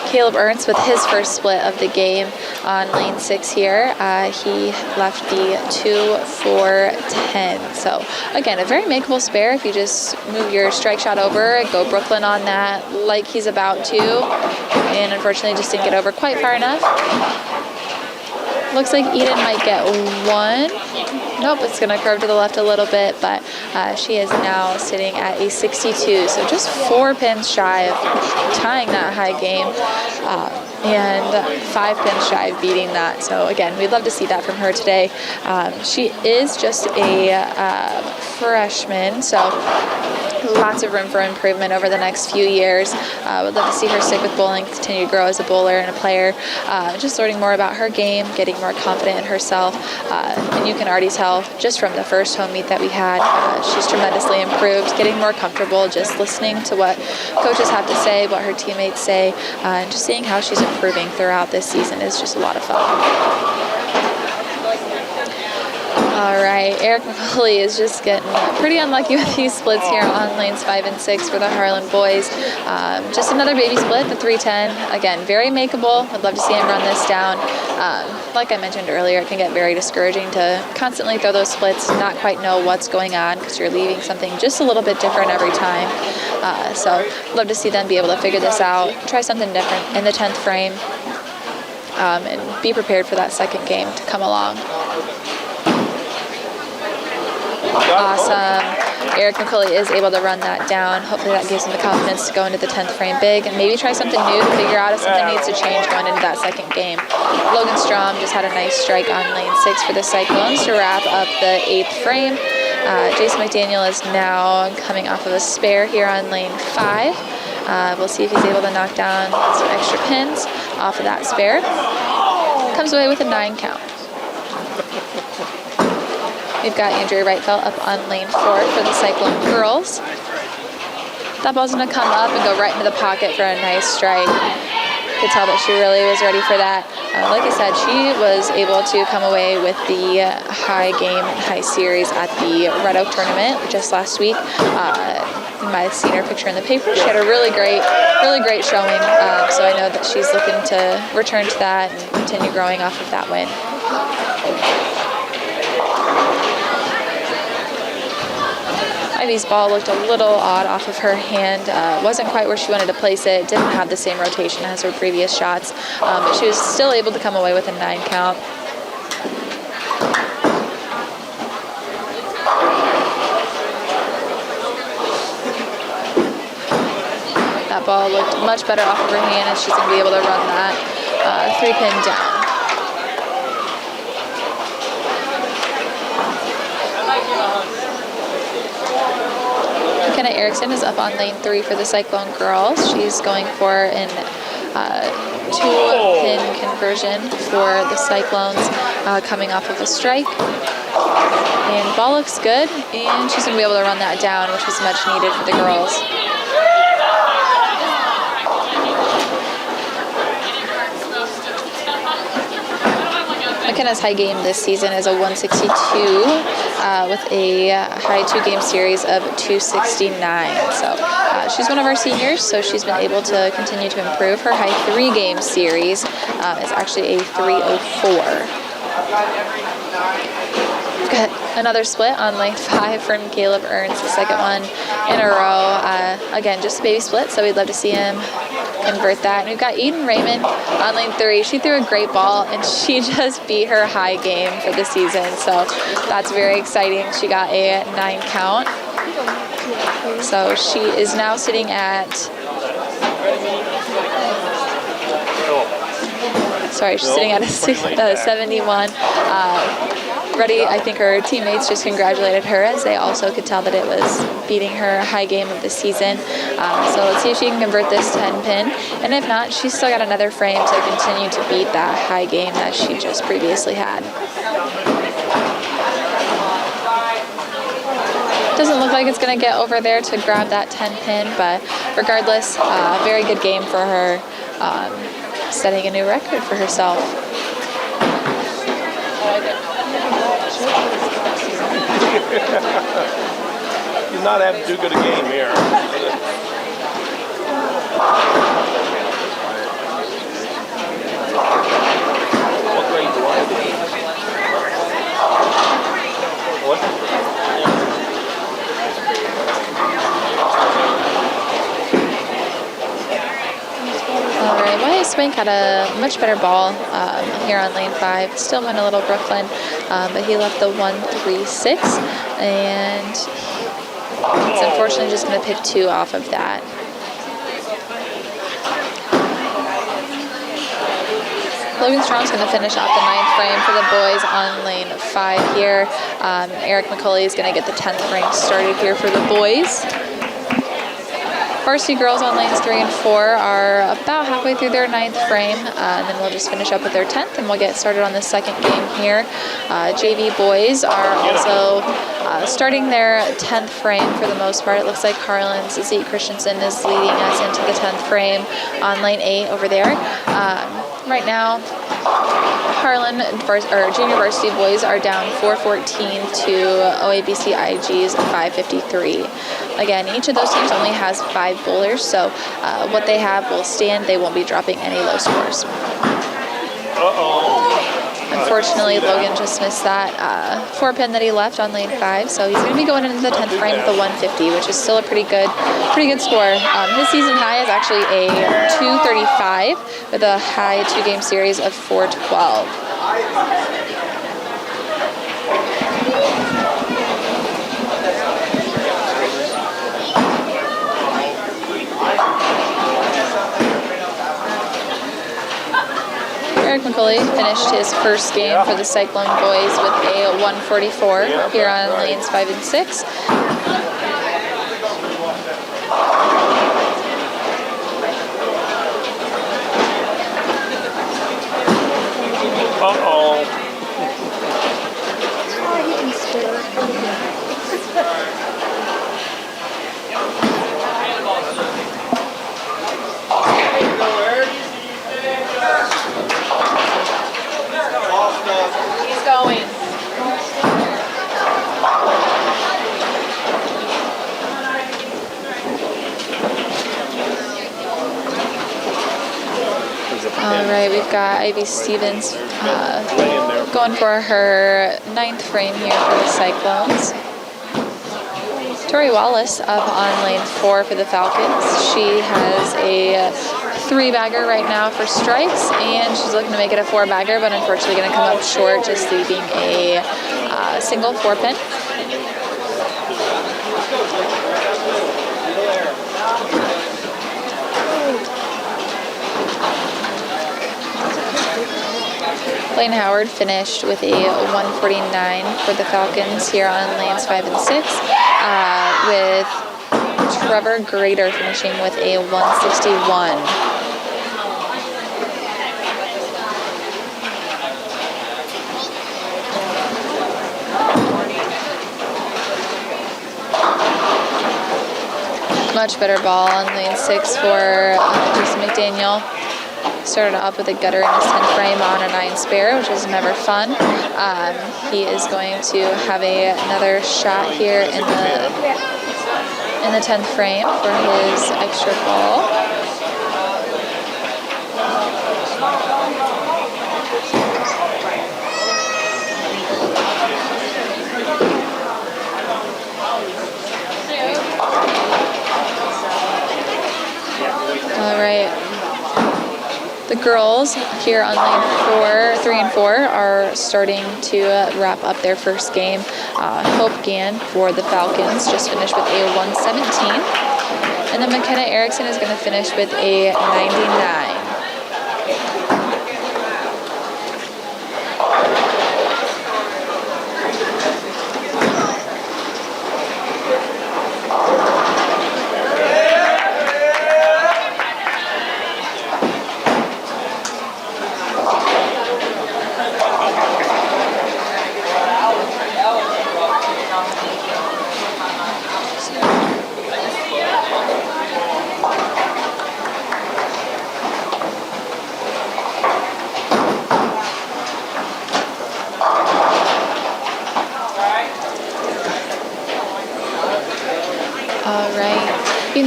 S1: Caleb Ernst with his first split of the game on lane 6 here. He left the 2-4-10. So again, a very makeable spare if you just move your strike shot over, go Brooklyn on that like he's about to. And unfortunately just didn't get over quite far enough. Looks like Eden might get one. Nope, it's going to curve to the left a little bit, but she is now sitting at a 62. So just 4 pins shy of tying that high game and 5 pins shy of beating that. So again, we'd love to see that from her today. She is just a freshman, so lots of room for improvement over the next few years. Would love to see her stick with bowling, continue to grow as a bowler and a player, just learning more about her game, getting more confident in herself, and you can already tell just from the first home meet that we had, she's tremendously improved, getting more comfortable, just listening to what coaches have to say, what her teammates say, and just seeing how she's improving throughout this season is just a lot of fun. All right, Eric McCauley is just getting pretty unlucky with these splits here on lanes 5 and 6 for the Harlan boys. Just another baby split, the 310. Again, very makeable. I'd love to see him run this down. Like I mentioned earlier, it can get very discouraging to constantly throw those splits, not quite know what's going on because you're leaving something just a little bit different every time. So love to see them be able to figure this out, try something different in the 10th frame, and be prepared for that second game to come along. Awesome. Eric McCauley is able to run that down. Hopefully that gives him the confidence to go into the 10th frame big and maybe try something new to figure out if something needs to change going into that second game. Logan Strom just had a nice strike on lane 6 for the Cyclones to wrap up the 8th frame. Jason McDaniel is now coming off of a spare here on lane 5. We'll see if he's able to knock down some extra pins off of that spare. Comes away with a 9 count. We've got Andrea Wrightfeld up on lane 4 for the Cyclone girls. That ball's going to come up and go right into the pocket for a nice strike. Could tell that she really was ready for that. Like I said, she was able to come away with the high game and high series at the Red Oak tournament just last week. You might have seen her picture in the paper. She had a really great showing. So I know that she's looking to return to that and continue growing off of that win. Ivy's ball looked a little odd off of her hand. Wasn't quite where she wanted to place it. Didn't have the same rotation as her previous shots. But she was still able to come away with a 9 count. That ball looked much better off of her hand, and she's going to be able to run that 3-pin down. McKenna Erickson is up on lane 3 for the Cyclone girls. She's going for an 2-pin conversion for the Cyclones, coming off of a strike. And the ball looks good, and she's going to be able to run that down, which was much needed for the girls. McKenna's high game this season is a 162 with a high 2-game series of 269. So she's one of our seniors, so she's been able to continue to improve. Her high 3-game series is actually a 304. We've got another split on lane 5 from Caleb Ernst, the second one in a row. Again, just a baby split, so we'd love to see him convert that. And we've got Eden Raymond on lane 3. She threw a great ball, and she just beat her high game for the season, so that's very exciting. She got a 9 count. So she is now sitting at... Sorry, she's sitting at a 71. Ready, I think her teammates just congratulated her, as they also could tell that it was beating her high game of the season. So let's see if she can convert this 10-pin. And if not, she's still got another frame to continue to beat that high game that she just previously had. Doesn't look like it's going to get over there to grab that 10-pin, but regardless, very good game for her, setting a new record for herself.
S3: He's not having too good a game here.
S1: Swank had a much better ball here on lane 5. Still went a little Brooklyn, but he left the 1-3-6, and it's unfortunately just going to pick 2 off of that. Logan Strong's going to finish off the 9th frame for the boys on lane 5 here. Eric McCulley is going to get the 10th frame started here for the boys. Varsity girls on lanes 3 and 4 are about halfway through their 9th frame, and then we'll just finish up with their 10th, and we'll get started on the second game here. JV boys are also starting their 10th frame for the most part. It looks like Harlan's Zeke Christensen is leading us into the 10th frame on lane 8 over there. Right now, Harlan junior varsity boys are down 414 to OABCIG's 553. Again, each of those teams only has 5 bowlers, so what they have will stand. They won't be dropping any low scores. Unfortunately, Logan just missed that 4-pin that he left on lane 5, so he's going to be going into the 10th frame with a 150, which is still a pretty good score. His season high is actually a 235 with a high 2-game series of 412. Eric McCulley finished his first game for the Cyclone boys with a 144 here on lanes 5 and 6.
S2: He's going.
S1: All right, we've got Ivy Stevens going for her 9th frame here for the Cyclones. Tori Wallace up on lane 4 for the Falcons. She has a 3-bagger right now for strikes, and she's looking to make it a 4-bagger, but unfortunately going to come up short, just leaving a single 4-pin. Blaine Howard finished with a 149 for the Falcons here on lanes 5 and 6, with Trevor Grader finishing with a 161. Much better ball on lane 6 for Jason McDaniel. Started off with a gutter in his 10th frame on a 9 spare, which is never fun. He is going to have another shot here in the 10th frame for his extra ball. All right. The girls here on lane 3 and 4 are starting to wrap up their first game. Hope Gann for the Falcons just finished with a 117. And then McKenna Erickson is going to finish with a 99.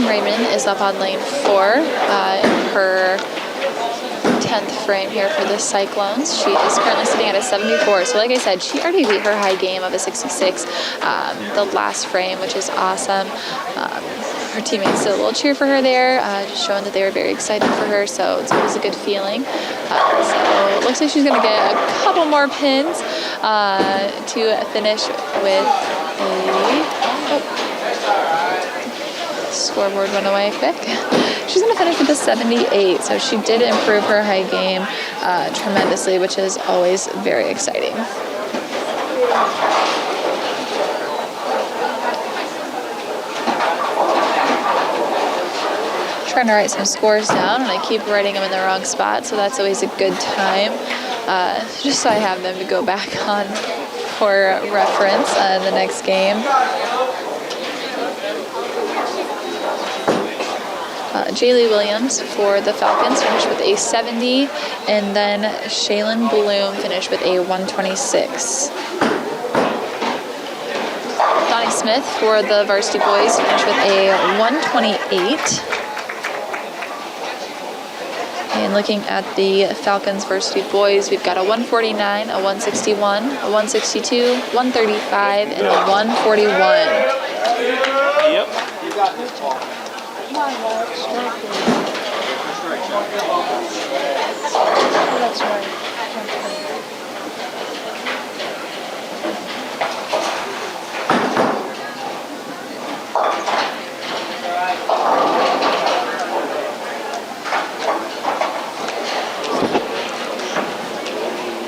S1: Raymond is up on lane 4 in her 10th frame here for the Cyclones. She is currently sitting at a 74. So like I said, she already beat her high game of a 66 the last frame, which is awesome. her teammates did a little cheer for her there, just showing that they were very excited for her, so it's always a good feeling. So it looks like she's going to get a couple more pins to finish with scoreboard went away quick. She's going to finish with a 78, so she did improve her high game tremendously, which is always very exciting. Trying to write some scores down, and I keep writing them in the wrong spot, so that's always a good time, just so I have them to go back on for reference in the next game. Jaylee Williams for the Falcons finished with a 70, and then Shaylin Bloom finished with a 126. Donnie Smith for the varsity boys finished with a 128. And looking at the Falcons varsity boys, we've got a 149, a 161, a 162, 135, and a 141.
S3: Yep. You got this ball.
S2: Come on, Mark. That's right.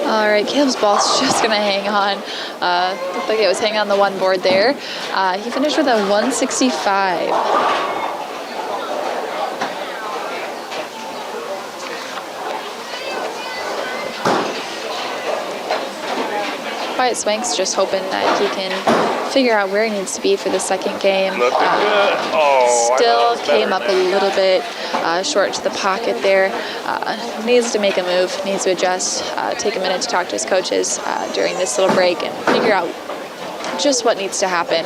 S1: All right, Caleb's ball's just going to hang on. Looked like it was hanging on the one board there. He finished with a 165. Wyatt Swanks just hoping that he can figure out where he needs to be for the second game. Still came up a little bit short to the pocket there. Needs to make a move, needs to adjust, take a minute to talk to his coaches during this little break and figure out just what needs to happen.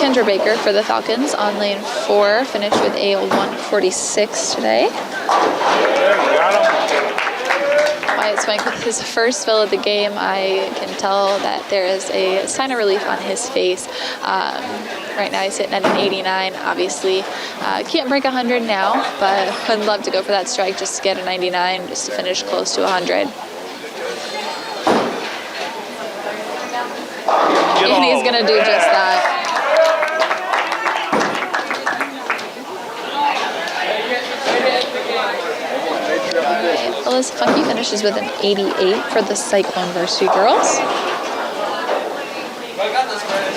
S1: Kendra Baker for the Falcons on lane 4 finished with a 146 today. Wyatt Swank with his first fill of the game. I can tell that there is a sign of relief on his face. Right now he's sitting at an 89. Obviously can't break 100 now, but would love to go for that strike just to get a 99, just to finish close to 100. And he's going to do just that. Alyssa Funky finishes with an 88 for the Cyclone varsity girls.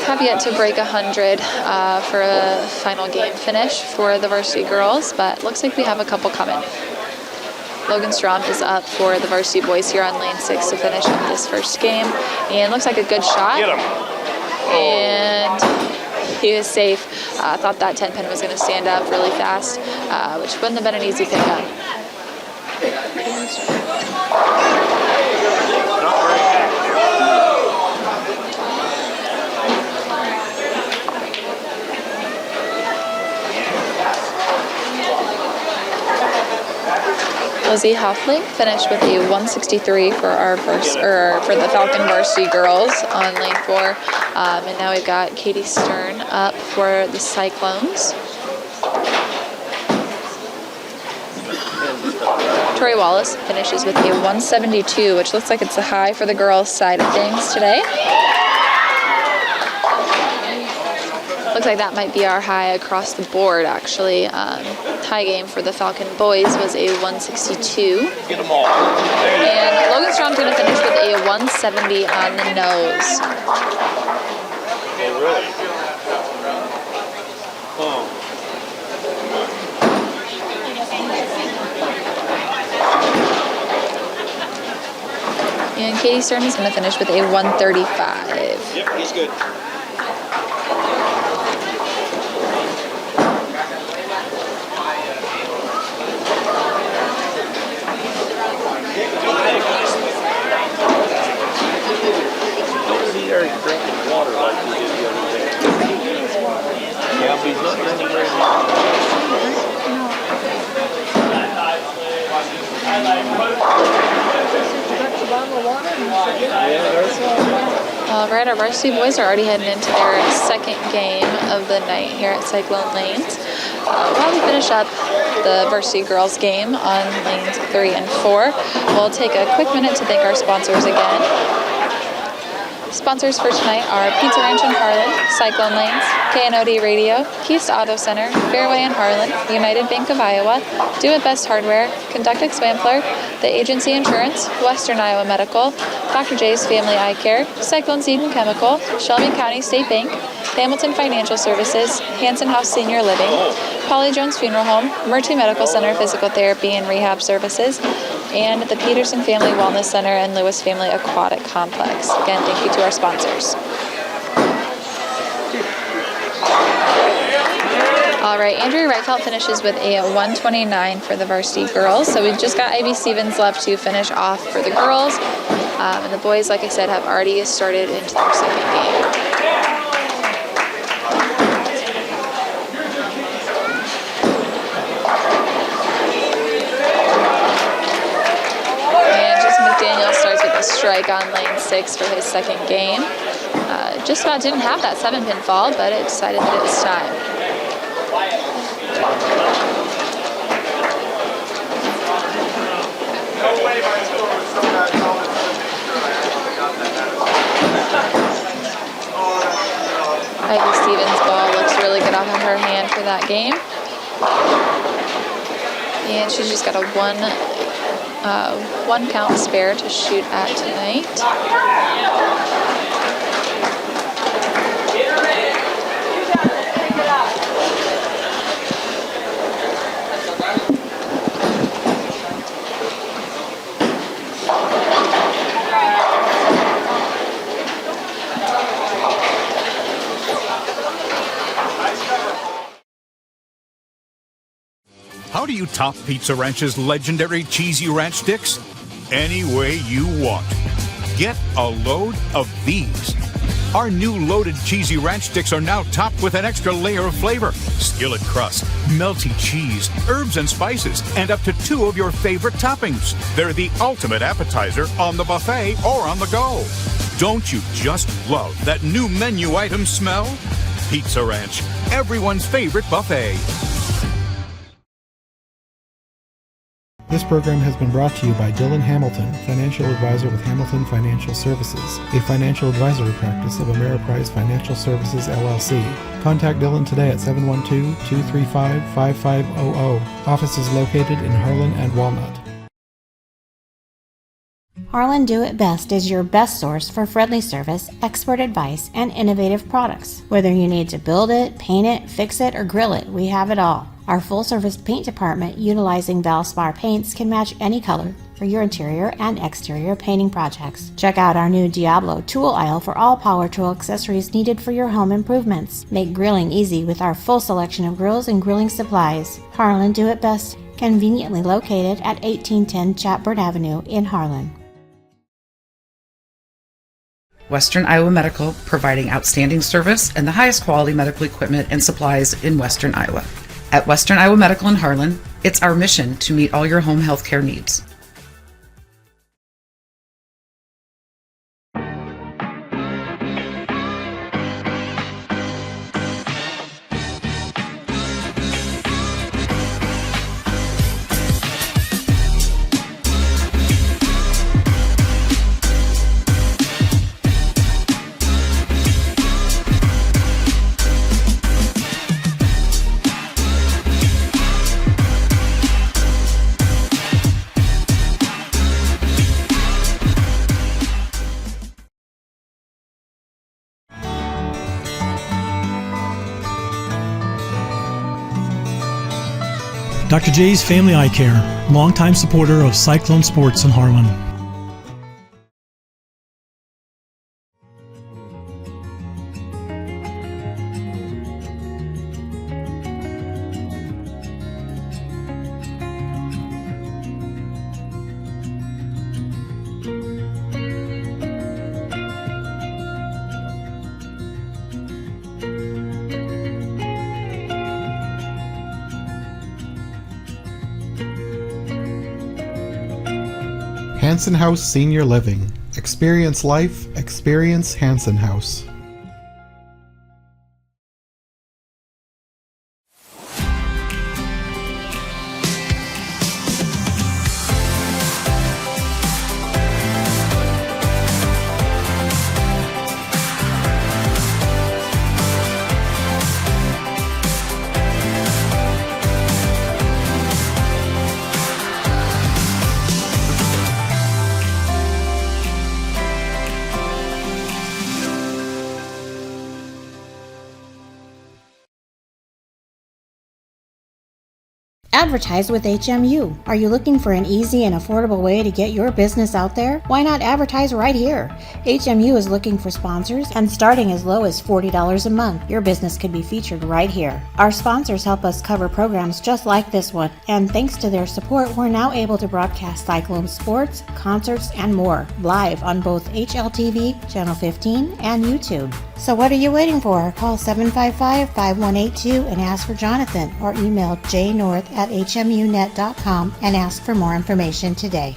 S1: Have yet to break 100 for a final game finish for the varsity girls, but looks like we have a couple coming. Logan Strom is up for the varsity boys here on lane 6 to finish up this first game, and looks like a good shot.
S3: Get him.
S1: And he was safe. Thought that 10 pin was going to stand up really fast, which wouldn't have been an easy pickup. Lizzie Hoffling finished with a 163 for for the Falcon varsity girls on lane 4, and now we've got Katie Stern up for the Cyclones. Tori Wallace finishes with a 172, which looks like it's a high for the girls' side of things today. Looks like that might be our high across the board, actually. High game for the Falcon boys was a 162.
S3: Get them all.
S1: And Logan Strom's going to finish with a 170 on the nose.
S3: Oh, really? Oh.
S1: And Katie Stern is going to finish with a 135.
S3: Yep, he's good. Don't see Eric drinking water like he did the other day. Yeah, but he's not drinking very much.
S2: Bottle of water?
S3: Yeah, there's
S1: All right, our varsity boys are already heading into their second game of the night here at Cyclone Lanes. While we finish up the varsity girls game on lanes 3 and 4, we'll take a quick minute to thank our sponsors again. Sponsors for tonight are Pizza Ranch in Harlan, Cyclone Lanes, KNOD Radio, Keys Auto Center, Fairway in Harlan, United Bank of Iowa, Do It Best Hardware, Conductix Wampler, The Agency Insurance, Western Iowa Medical, Dr. J's Family Eye Care, Cyclone Seed and Chemical, Shelby County State Bank, Hamilton Financial Services, Hanson House Senior Living, Polly Jones Funeral Home, Murty Medical Center Physical Therapy and Rehab Services, and the Peterson Family Wellness Center and Lewis Family Aquatic Complex. Again, thank you to our sponsors. All right, Andrea Reitfeld finishes with a 129 for the varsity girls. So we've just got Ivy Stevens left to finish off for the girls. And the boys, like I said, have already started into their second game. McDaniel starts with a strike on lane 6 for his second game. Just about didn't have that 7-pin fall, but it decided that it was time. Ivy Stevens' ball looks really good off of her hand for that game. And she's just got a one count spare to shoot at tonight.
S17: How do you top Pizza Ranch's legendary cheesy ranch sticks? Any way you want. Get a load of these. Our new loaded cheesy ranch sticks are now topped with an extra layer of flavor. Skillet crust, melty cheese, herbs and spices, and up to 2 of your favorite toppings. They're the ultimate appetizer on the buffet or on the go. Don't you just love that new menu item smell? Pizza Ranch, everyone's favorite buffet.
S6: This program has been brought to you by Dylan Hamilton, financial advisor with Hamilton Financial Services, a financial advisory practice of Ameriprise Financial Services, LLC. Contact Dylan today at 712-235-5500. Office is located in Harlan and Walnut.
S5: Harlan Do It Best is your best source for friendly service, expert advice, and innovative products. Whether you need to build it, paint it, fix it, or grill it, we have it all. Our full-service paint department, utilizing Valspar paints, can match any color for your interior and exterior painting projects. Check out our new Diablo tool aisle for all power tool accessories needed for your home improvements. Make grilling easy with our full selection of grills and grilling supplies. Harlan Do It Best, conveniently located at 1810 Chatbird Avenue in Harlan.
S7: Western Iowa Medical, providing outstanding service and the highest quality medical equipment and supplies in Western Iowa. At Western Iowa Medical in Harlan, it's our mission to meet all your home health care needs.
S10: Dr. J's Family Eye Care, longtime supporter of Cyclone Sports in Harlan.
S6: Hanson House Senior Living, Experience life, experience Hansen House.
S5: Advertise with HMU. Are you looking for an easy and affordable way to get your business out there? Why not advertise right here? HMU is looking for sponsors, and starting as low as $40 a month, your business could be featured right here. Our sponsors help us cover programs just like this one, and thanks to their support, we're now able to broadcast Cyclone sports, concerts, and more live on both HLTV, Channel 15, and YouTube. So what are you waiting for? Call 755-5182 and ask for Jonathan, or email jnorth@hmunet.com and ask for more information today.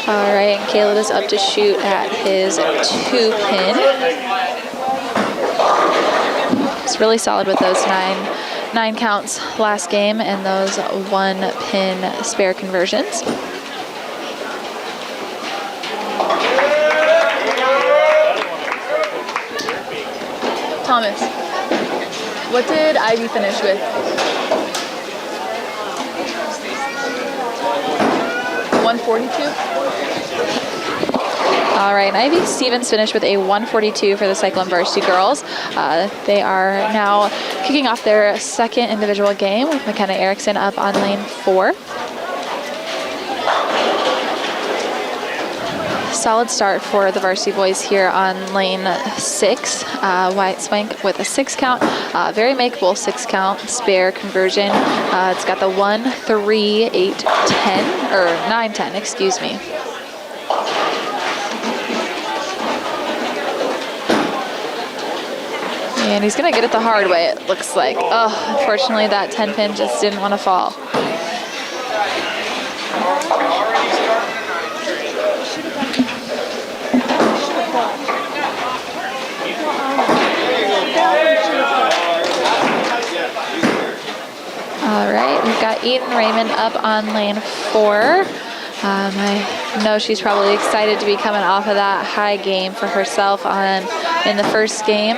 S1: All right, and Caleb is up to shoot at his 2-pin. It's really solid with those nine counts last game and those 1-pin spare conversions. Thomas, what did Ivy finish with? 142? All right, and Ivy Stevens finished with a 142 for the Cyclone Varsity girls. They are now kicking off their second individual game with McKenna Erickson up on lane 4. Solid start for the varsity boys here on lane 6. White Swank with a 6 count, very makeable 6 count spare conversion. It's got the 1, 3, 8, 10, or 9, 10, excuse me. And he's gonna get it the hard way, it looks like. Oh, unfortunately that 10 pin just didn't want to fall. All right, we've got Eden Raymond up on lane 4. I know she's probably excited to be coming off of that high game for herself in the first game.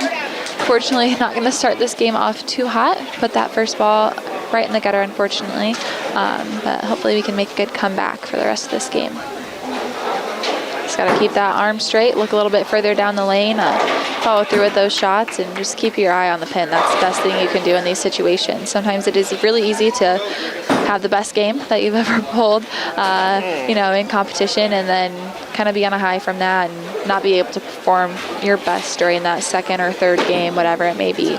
S1: Fortunately, not going to start this game off too hot. Put that first ball right in the gutter, unfortunately. But hopefully we can make a good comeback for the rest of this game. Just got to keep that arm straight, look a little bit further down the lane, follow through with those shots, and just keep your eye on the pin. That's the best thing you can do in these situations. Sometimes it is really easy to have the best game that you've ever pulled, in competition, and then kind of be on a high from that and not be able to perform your best during that second or third game, whatever it may be.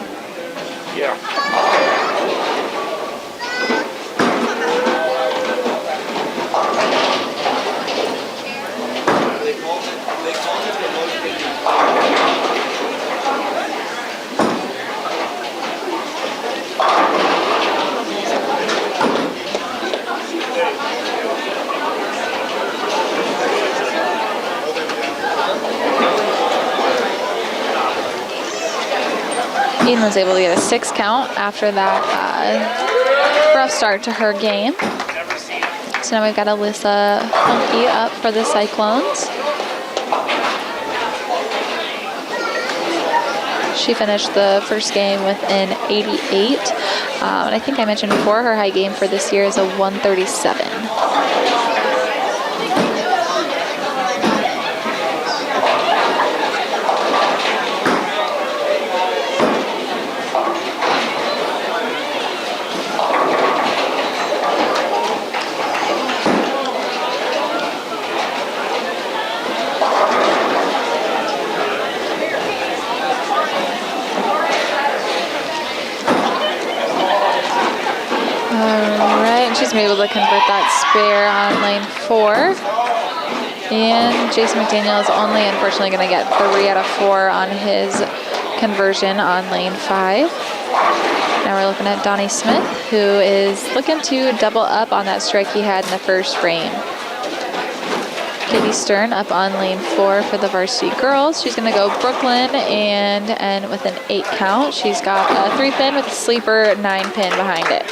S3: Yeah.
S1: Eden was able to get a 6 count after that rough start to her game. So now we've got Alyssa Funky up for the Cyclones. She finished the first game with an 88. And I think I mentioned before, her high game for this year is a 137. She's been able to convert that spare on lane 4. And Jason McDaniel is only unfortunately going to get 3 out of 4 on his conversion on lane 5. Now we're looking at Donnie Smith, who is looking to double up on that strike he had in the first frame. Katie Stern up on lane 4 for the varsity girls. She's going to go Brooklyn and end with an 8 count. She's got a 3-pin with a sleeper 9-pin behind it.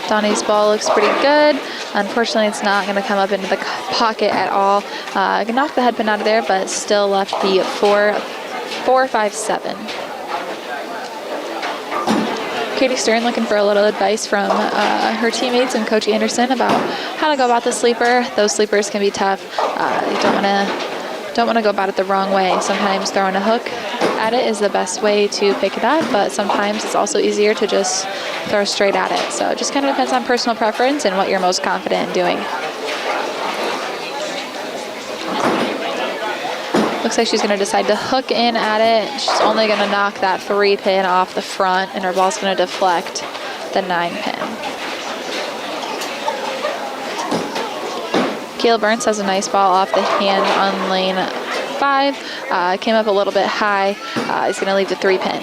S1: Donnie's ball looks pretty good. Unfortunately, it's not going to come up into the pocket at all. I can knock the head pin out of there, but still left the 4-5-7. Katie Stern looking for a little advice from her teammates and Coach Anderson about how to go about the sleeper. Those sleepers can be tough. You don't want to go about it the wrong way. Sometimes throwing a hook at it is the best way to pick it up, but sometimes it's also easier to just throw straight at it. So it just kind of depends on personal preference and what you're most confident in doing. Looks like she's going to decide to hook in at it. She's only going to knock that 3-pin off the front, and her ball's going to deflect the 9-pin. Caleb Ernst has a nice ball off the hand on lane 5. Came up a little bit high. He's going to leave the 3-pin.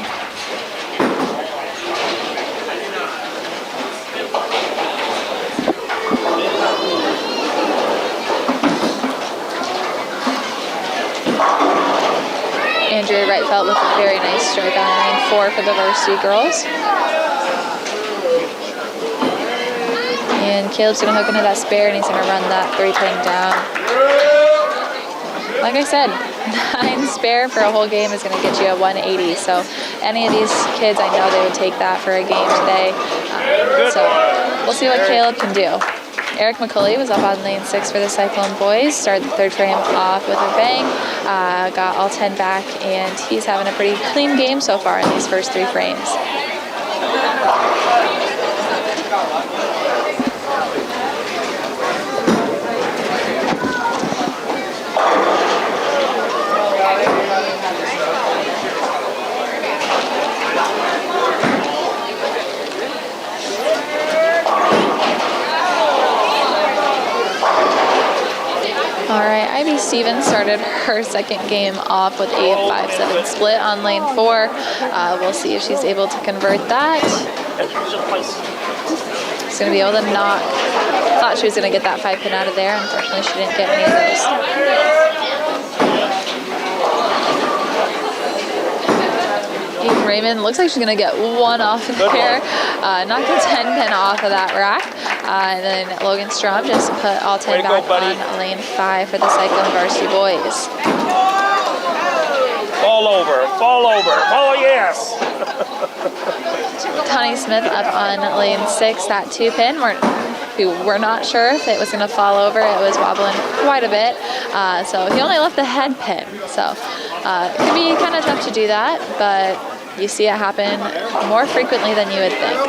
S1: Andrea Reitfeld with a very nice strike on lane 4 for the varsity girls. And Caleb's going to hook into that spare, and he's going to run that 3-pin down. Like I said, 9 spare for a whole game is going to get you a 180. So any of these kids, I know they would take that for a game today. So we'll see what Caleb can do. Eric McCulley was up on lane 6 for the Cyclone boys. Started the 3rd frame off with a bang. Got all 10 back, and he's having a pretty clean game so far in these first 3 frames. All right, Ivy Stevens started her second game off with a 5-7 split on lane 4. We'll see if she's able to convert that. She's going to be able to knock. Thought she was going to get that 5-pin out of there. Unfortunately, she didn't get any of those. Eve Raymond looks like she's going to get one off of there. Knocked the 10-pin off of that rack. And then Logan Strom just put all 10 back on lane 5 for the Cyclone varsity boys.
S3: Fall over, oh yes!
S1: Donnie Smith up on lane 6, that 2-pin. We're not sure if it was going to fall over. It was wobbling quite a bit. So he only left the head pin. So it can be kind of tough to do that, but you see it happen more frequently than you would think.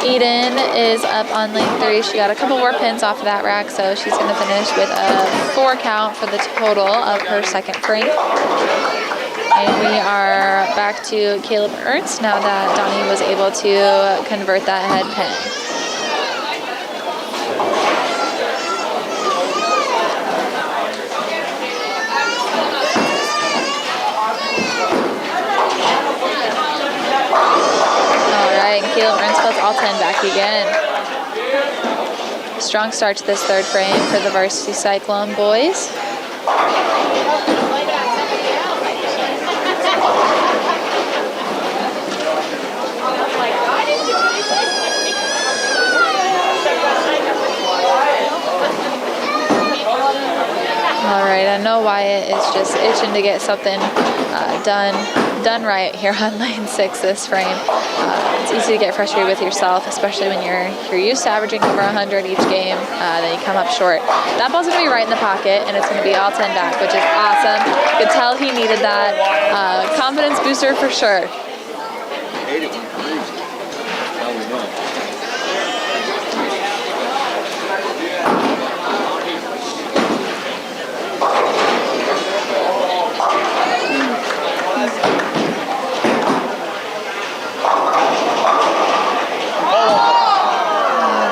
S1: Eden is up on lane 3. She got a couple more pins off of that rack, so she's going to finish with a 4 count for the total of her second frame. And we are back to Caleb Ernst now that Donnie was able to convert that head pin. Caleb Ernst puts all 10 back again. Strong start to this 3rd frame for the varsity Cyclone boys. All right, I know Wyatt is just itching to get something done right here on lane 6 this frame. It's easy to get frustrated with yourself, especially when you're used to averaging over 100 each game, then you come up short. That ball's going to be right in the pocket, and it's going to be all 10 back, which is awesome. You could tell he needed that. Confidence booster for sure.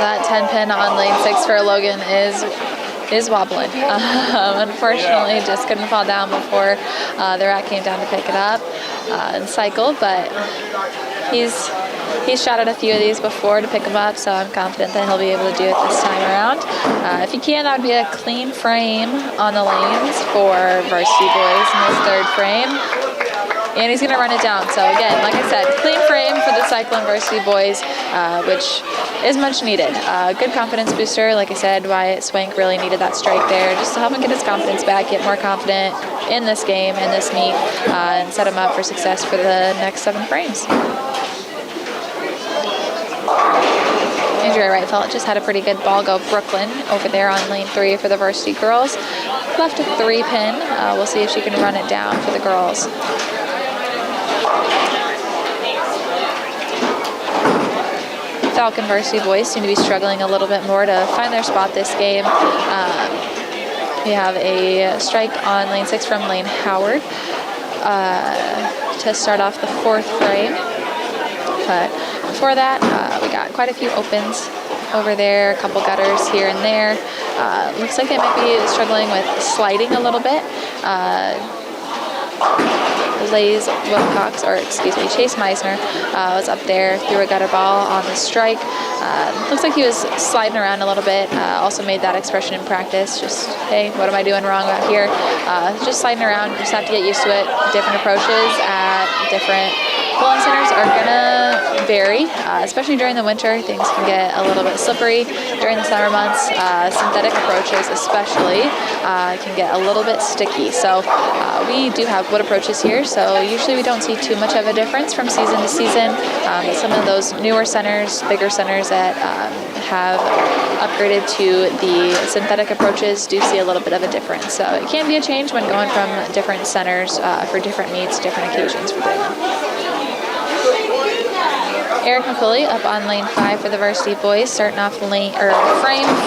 S1: That 10-pin on lane 6 for Logan is is wobbling. Unfortunately, just couldn't fall down before the rat came down to pick it up and cycle, but he's shot at a few of these before to pick them up, so I'm confident that he'll be able to do it this time around. If he can, that would be a clean frame on the lanes for varsity boys in this third frame. And he's going to run it down. So again, like I said, clean frame for the Cyclone varsity boys, which is much needed. Good confidence booster. Like I said, Wyatt Swank really needed that strike there just to help him get his confidence back, get more confident in this game, in this meet, and set him up for success for the next 7 frames. Andrea Wright-Felt just had a pretty good ball go Brooklyn over there on lane 3 for the varsity girls. Left a 3-pin. We'll see if she can run it down for the girls. Falcon varsity boys seem to be struggling a little bit more to find their spot this game. We have a strike on lane 6 from Lane Howard to start off the 4th frame. But before that, we got quite a few opens over there, a couple gutters here and there. Looks like they might be struggling with sliding a little bit. Chase Meisner was up there, threw a gutter ball on the strike. Looks like he was sliding around a little bit. Also made that expression in practice. Just, hey, what am I doing wrong out here? Just sliding around. You just have to get used to it. Different approaches at different bowling centers are gonna vary, especially during the winter. Things can get a little bit slippery. During the summer months, synthetic approaches especially can get a little bit sticky. So we do have wood approaches here, so usually we don't see too much of a difference from season to season. But some of those newer centers, bigger centers that have upgraded to the synthetic approaches do see a little bit of a difference. So it can be a change when going from different centers for different meets, different occasions for bowling. Eric McCulley up on lane 5 for the varsity boys, starting off frame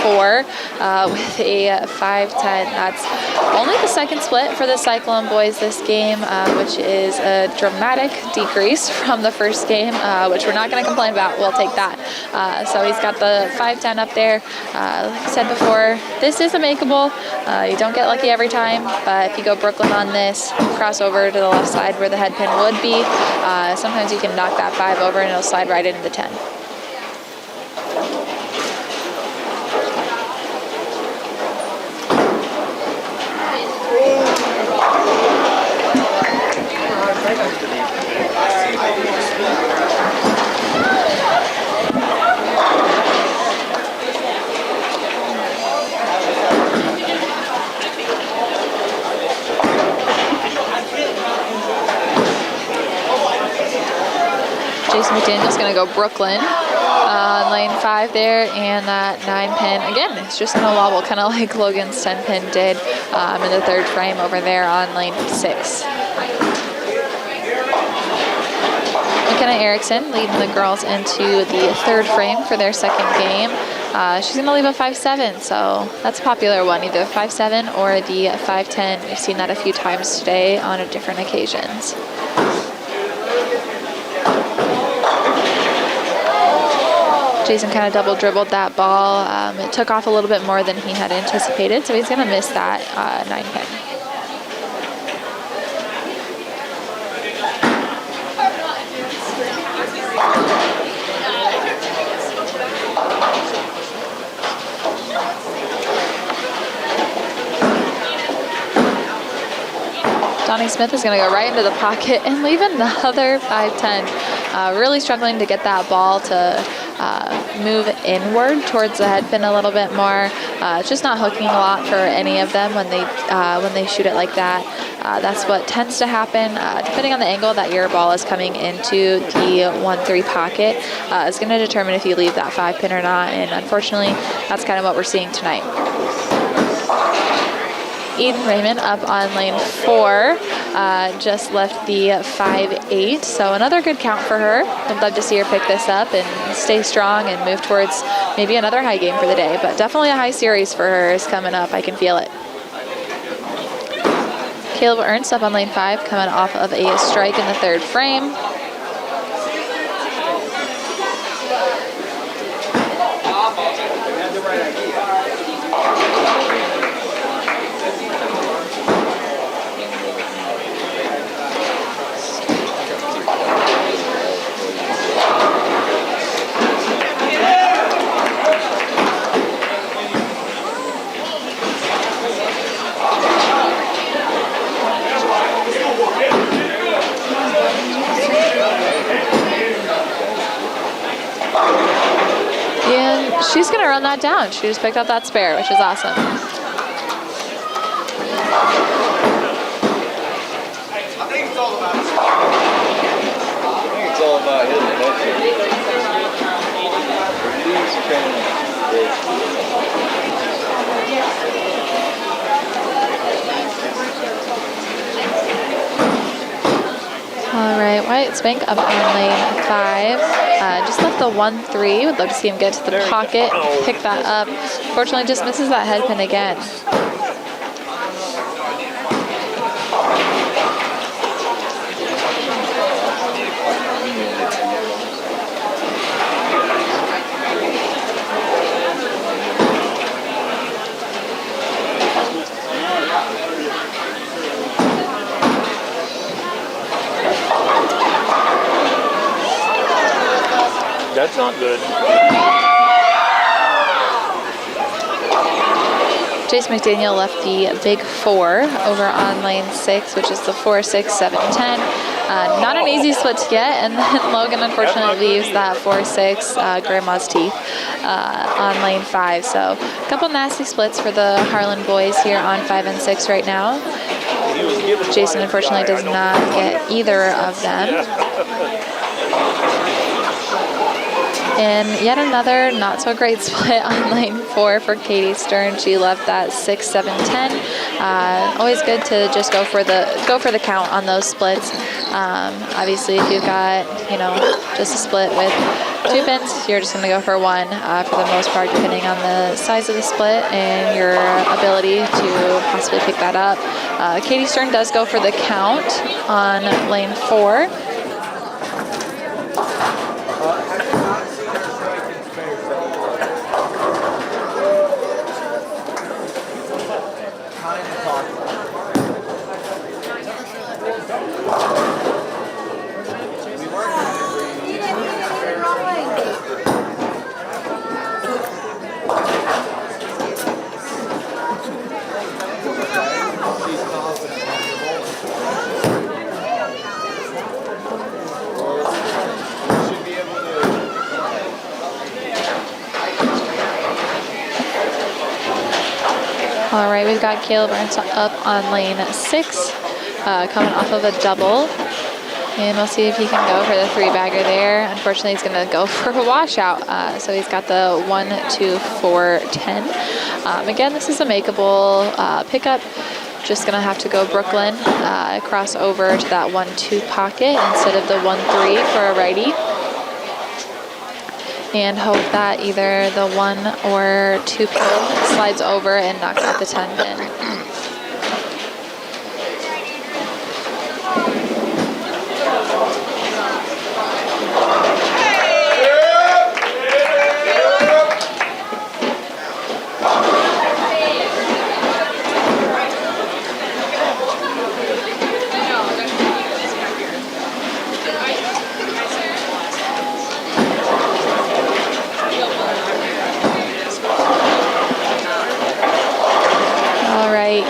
S1: 4 with a 5-10. That's only the second split for the Cyclone boys this game, which is a dramatic decrease from the first game, which we're not going to complain about. We'll take that. So he's got the 5-10 up there. Like I said before, this is a makeable. You don't get lucky every time, but if you go Brooklyn on this, cross over to the left side where the head pin would be, sometimes you can knock that 5 over and it'll slide right into the 10. Jason McDaniel's going to go Brooklyn on lane 5 there, and that 9-pin, again, it's just going to wobble, kind of like Logan's 10-pin did in the 3rd frame over there on lane 6. McKenna Erickson leading the girls into the 3rd frame for their 2nd game. She's going to leave a 5-7, so that's a popular one, either the 5-7 or the 5-10. We've seen that a few times today on different occasions. Jason kind of double dribbled that ball. It took off a little bit more than he had anticipated, so he's going to miss that 9-pin. Donnie Smith is going to go right into the pocket and leave another 5-10. Really struggling to get that ball to move inward towards the head pin a little bit more. It's just not hooking a lot for any of them when they shoot it like that. That's what tends to happen. Depending on the angle that your ball is coming into the 1-3 pocket, is going to determine if you leave that 5-pin or not. And unfortunately, that's kind of what we're seeing tonight. Eden Raymond up on lane 4, just left the 5-8, so another good count for her. I'd love to see her pick this up and stay strong and move towards maybe another high game for the day, but definitely a high series for her is coming up. I can feel it. Caleb Ernst up on lane 5, coming off of a strike in the 3rd frame. she's going to run that down. She just picked up that spare, which is awesome.
S4: I think it's all about hitting the head kick. Release
S1: All right, Wyatt Spank up on lane 5. Just left the 1-3. Would love to see him get to the pocket, pick that up. Fortunately, just misses that head pin again.
S3: That's not good.
S1: Jace McDaniel left the big 4 over on lane 6, which is the 4, 6, 7, 10. Not an easy split to get, and then Logan unfortunately leaves that 4, 6 grandma's teeth on lane 5. So a couple nasty splits for the Harlan boys here on 5 and 6 right now. Jason unfortunately does not get either of them. And yet another not so great split on lane 4 for Katie Stern. She left that 6, 7, 10. Always good to just go for the count on those splits. Obviously, if you've got just a split with 2 pins, you're just going to go for 1 for the most part, depending on the size of the split and your ability to possibly pick that up. Katie Stern does go for the count on lane 4. All right, we've got Caleb Ernst up on lane 6, coming off of a double. And we'll see if he can go for the 3-bagger there. Unfortunately, he's going to go for a washout. So he's got the 1, 2, 4, 10. Again, this is a makeable pickup. Just going to have to go Brooklyn, cross over to that 1, 2 pocket instead of the 1, 3 for a righty. And hope that either the 1 or 2 pin slides over and knocks out the 10 pin.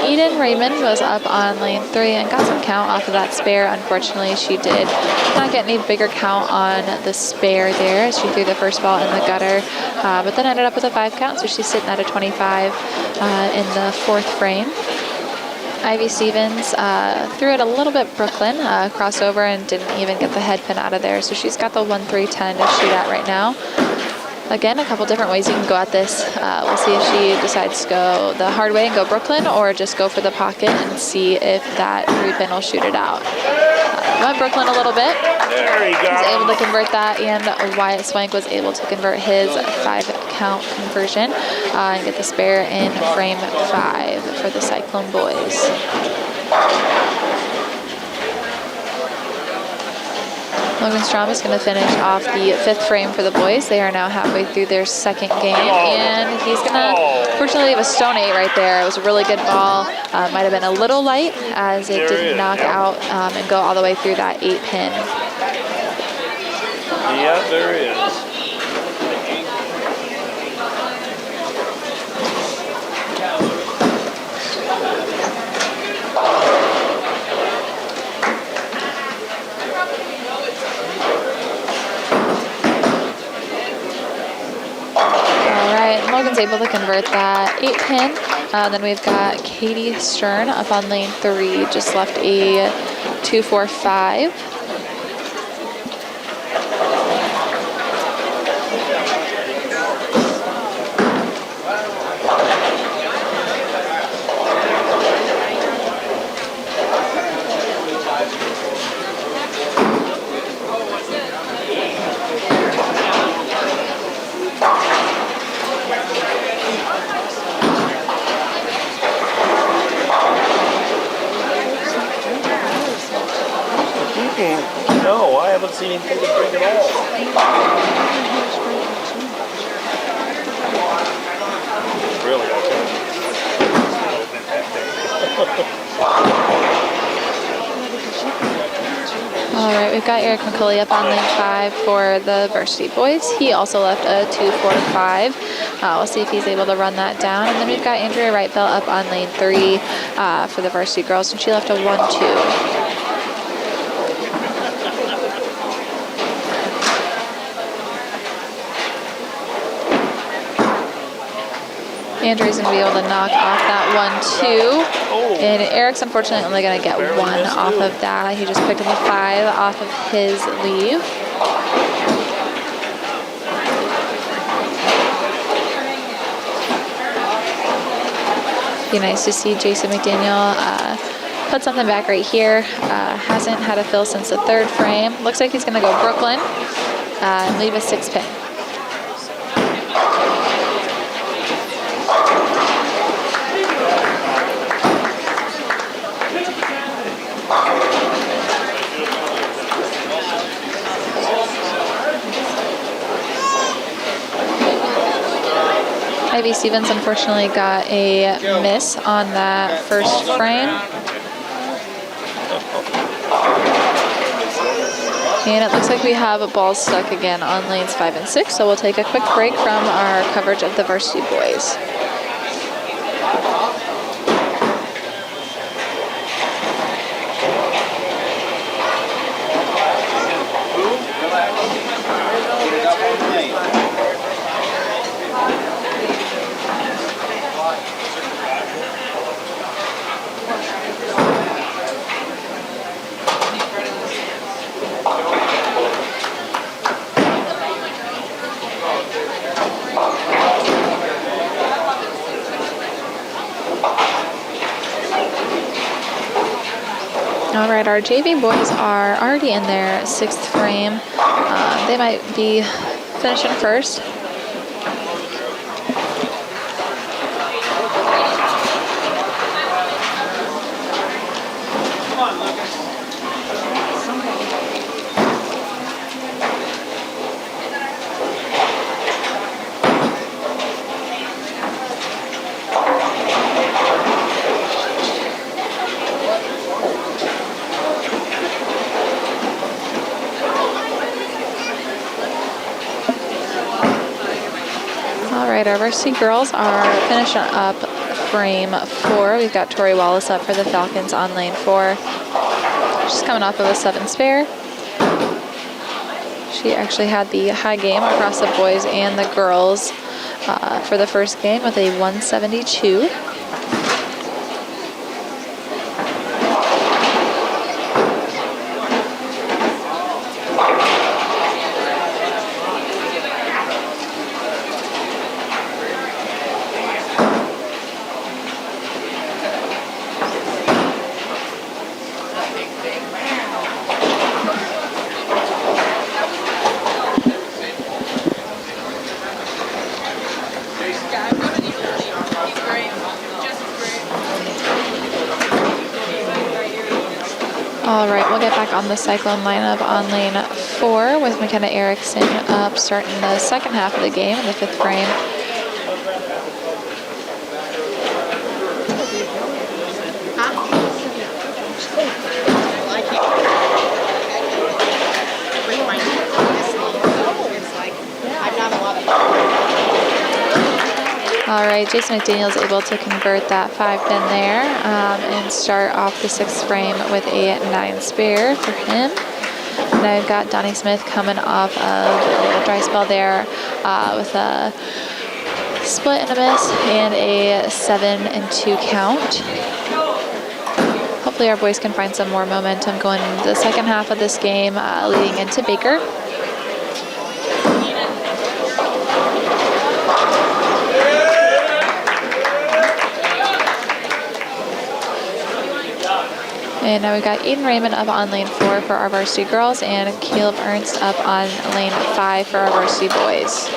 S1: Eden Raymond was up on lane 3 and got some count off of that spare. Unfortunately, she did not get any bigger count on the spare there as she threw the first ball in the gutter, but then ended up with a 5 count, so she's sitting at a 25 in the 4th frame. Ivy Stevens threw it a little bit Brooklyn, crossover, and didn't even get the head pin out of there, so she's got the 1, 3, 10 to shoot at right now. Again, a couple different ways you can go at this. We'll see if she decides to go the hard way and go Brooklyn, or just go for the pocket and see if that 3-pin will shoot it out. Went Brooklyn a little bit.
S3: There you go.
S1: Was able to convert that, and Wyatt Swank was able to convert his 5-count conversion and get the spare in frame 5 for the Cyclone boys. Logan Strom is going to finish off the 5th frame for the boys. They are now halfway through their 2nd game, and he's going to fortunately have a stone 8 right there. It was a really good ball. Might have been a little light as it didn't knock out and go all the way through that 8 pin.
S3: Yeah, there is.
S1: Harlan's able to convert that 8-pin. Then we've got Katie Stern up on lane 3, just left a 2-4-5.
S3: No, I haven't seen him take a drink at all. Really,
S1: All right, we've got Eric McCulley up on lane 5 for the varsity boys. He also left a 2-4-5. We'll see if he's able to run that down. And then we've got Andrea Wright-Bell up on lane 3 for the varsity girls, and she left a 1-2. Andrea's going to be able to knock off that 1-2. And Eric's unfortunately only going to get 1 off of that. He just picked up a 5 off of his leave. Be nice to see Jason McDaniel put something back right here. Hasn't had a fill since the 3rd frame. Looks like he's going to go Brooklyn and leave a 6-pin. Ivy Stevens unfortunately got a miss on that first frame. And it looks like we have a ball stuck again on lanes 5 and 6, so we'll take a quick break from our coverage of the varsity boys. All right, our JV boys are already in their 6th frame. They might be finishing first. Our varsity girls are finishing up frame 4. We've got Tori Wallace up for the Falcons on lane 4. She's coming off of a 7 spare. She actually had the high game across the boys and the girls for the first game with a 172. All right, we'll get back on the Cyclone lineup on lane 4 with McKenna Erickson up starting the second half of the game in the 5th frame. All right, Jason McDaniel is able to convert that 5-pin there and start off the 6th frame with a 9 spare for him. Now we've got Donnie Smith coming off of a dry spell there with a split and a miss, and a 7-2 count. Hopefully our boys can find some more momentum going into the second half of this game, leading into Baker. And now we've got Eden Raymond up on lane 4 for our varsity girls, and Caleb Ernst up on lane 5 for our varsity boys.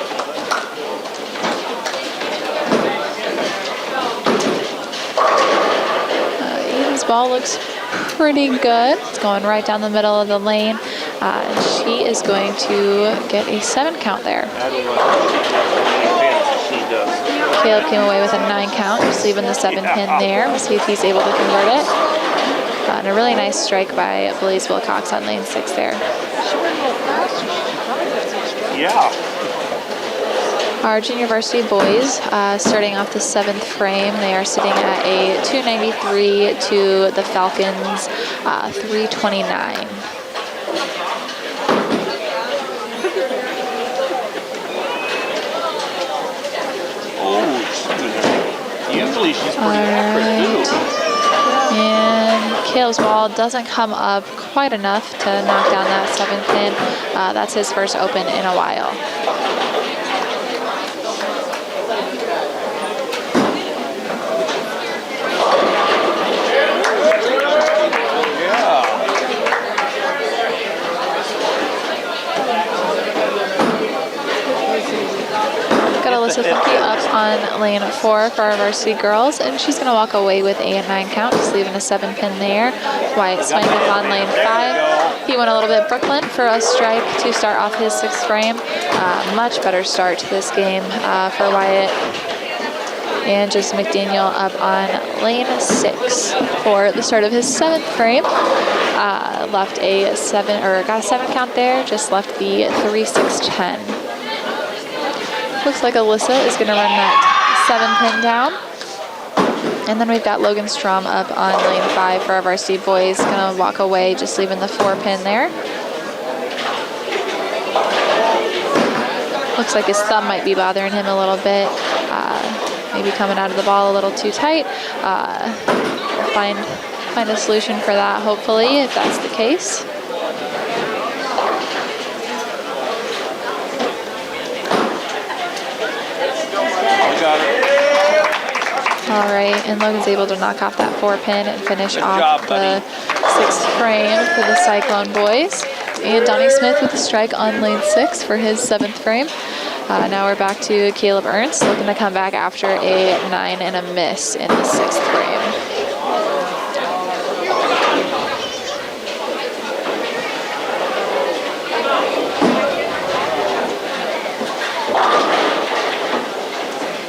S1: Eden's ball looks pretty good. It's going right down the middle of the lane. And she is going to get a 7 count there. Caleb came away with a 9 count, just leaving the 7 pin there. We'll see if he's able to convert it. And a really nice strike by Blaze Wilcox on lane 6 there.
S3: Yeah.
S1: Our junior varsity boys, starting off the 7th frame, they are sitting at a 293 to the Falcons 329.
S3: Oh, usually she's pretty accurate too.
S1: And Caleb's ball doesn't come up quite enough to knock down that 7th pin. That's his first open in a while. Got Alyssa Funky up on lane 4 for our varsity girls, and she's going to walk away with a 9 count, just leaving a 7 pin there. Wyatt Swank up on lane 5. He went a little bit Brooklyn for a strike to start off his 6th frame. Much better start to this game for Wyatt. And just McDaniel up on lane 6 for the start of his 7th frame. Left a 7, or got a 7 count there, just left the 3-6-10. Looks like Alyssa is going to run that 7 pin down. And then we've got Logan Strom up on lane 5 for our varsity boys. Going to walk away, just leaving the 4 pin there. Looks like his thumb might be bothering him a little bit. Maybe coming out of the ball a little too tight. Find a solution for that, hopefully, if that's the case. All right, and Logan's able to knock off that 4 pin and finish off the 6th frame for the Cyclone boys. And Donnie Smith with a strike on lane 6 for his 7th frame. Now we're back to Caleb Ernst, looking to come back after a 9 and a miss in the 6th frame.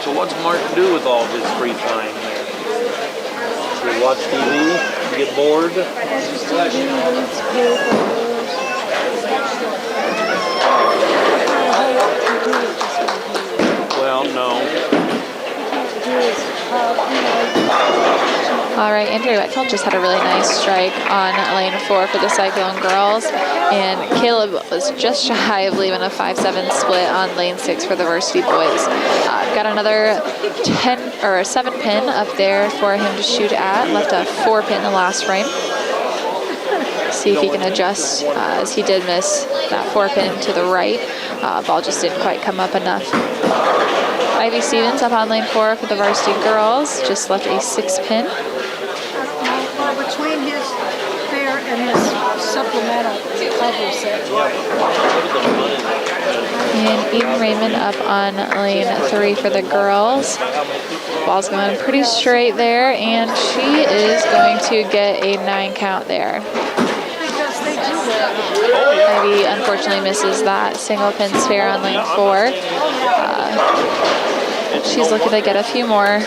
S3: So what's Mark do with all his free time there? Does he watch TV? Get bored? Well, no.
S1: All right, Andrea Whitfield just had a really nice strike on lane 4 for the Cyclone girls, and Caleb was just shy of leaving a 5-7 split on lane 6 for the varsity boys. Got another 10 or 7 pin up there for him to shoot at. Left a 4 pin in the last frame. See if he can adjust, as he did miss that 4 pin to the right. Ball just didn't quite come up enough. Ivy Stevens up on lane 4 for the varsity girls. Just left a 6 pin.
S2: Between his fair and his supplemental cover set.
S1: And Eden Raymond up on lane 3 for the girls. Ball's going pretty straight there, and she is going to get a 9 count there. Ivy unfortunately misses that single pin spare on lane 4. She's looking to get a few more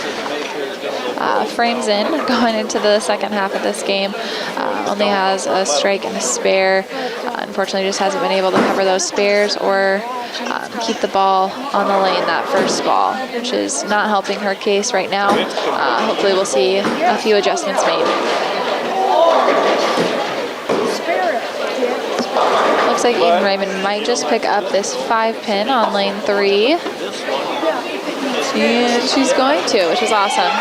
S1: frames in going into the second half of this game. Only has a strike and a spare. Unfortunately just hasn't been able to cover those spares or keep the ball on the lane that first ball, which is not helping her case right now. Hopefully we'll see a few adjustments made. Looks like Eden Raymond might just pick up this 5 pin on lane 3. She's going to, which is awesome.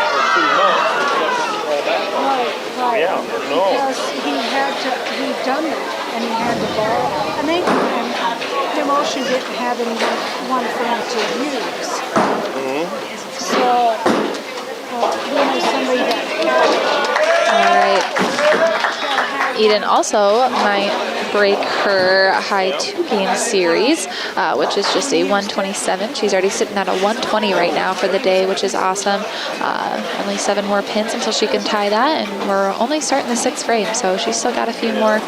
S2: Right.
S3: Yeah, no.
S2: Because he'd done that, and he had the ball. And the emotion didn't have anyone for him to use. So, somebody that
S1: All right. Eden also might break her high 2-game series, which is just a 127. She's already sitting at a 120 right now for the day, which is awesome. Only 7 more pins until she can tie that, and we're only starting the 6th frame, so she's still got a few more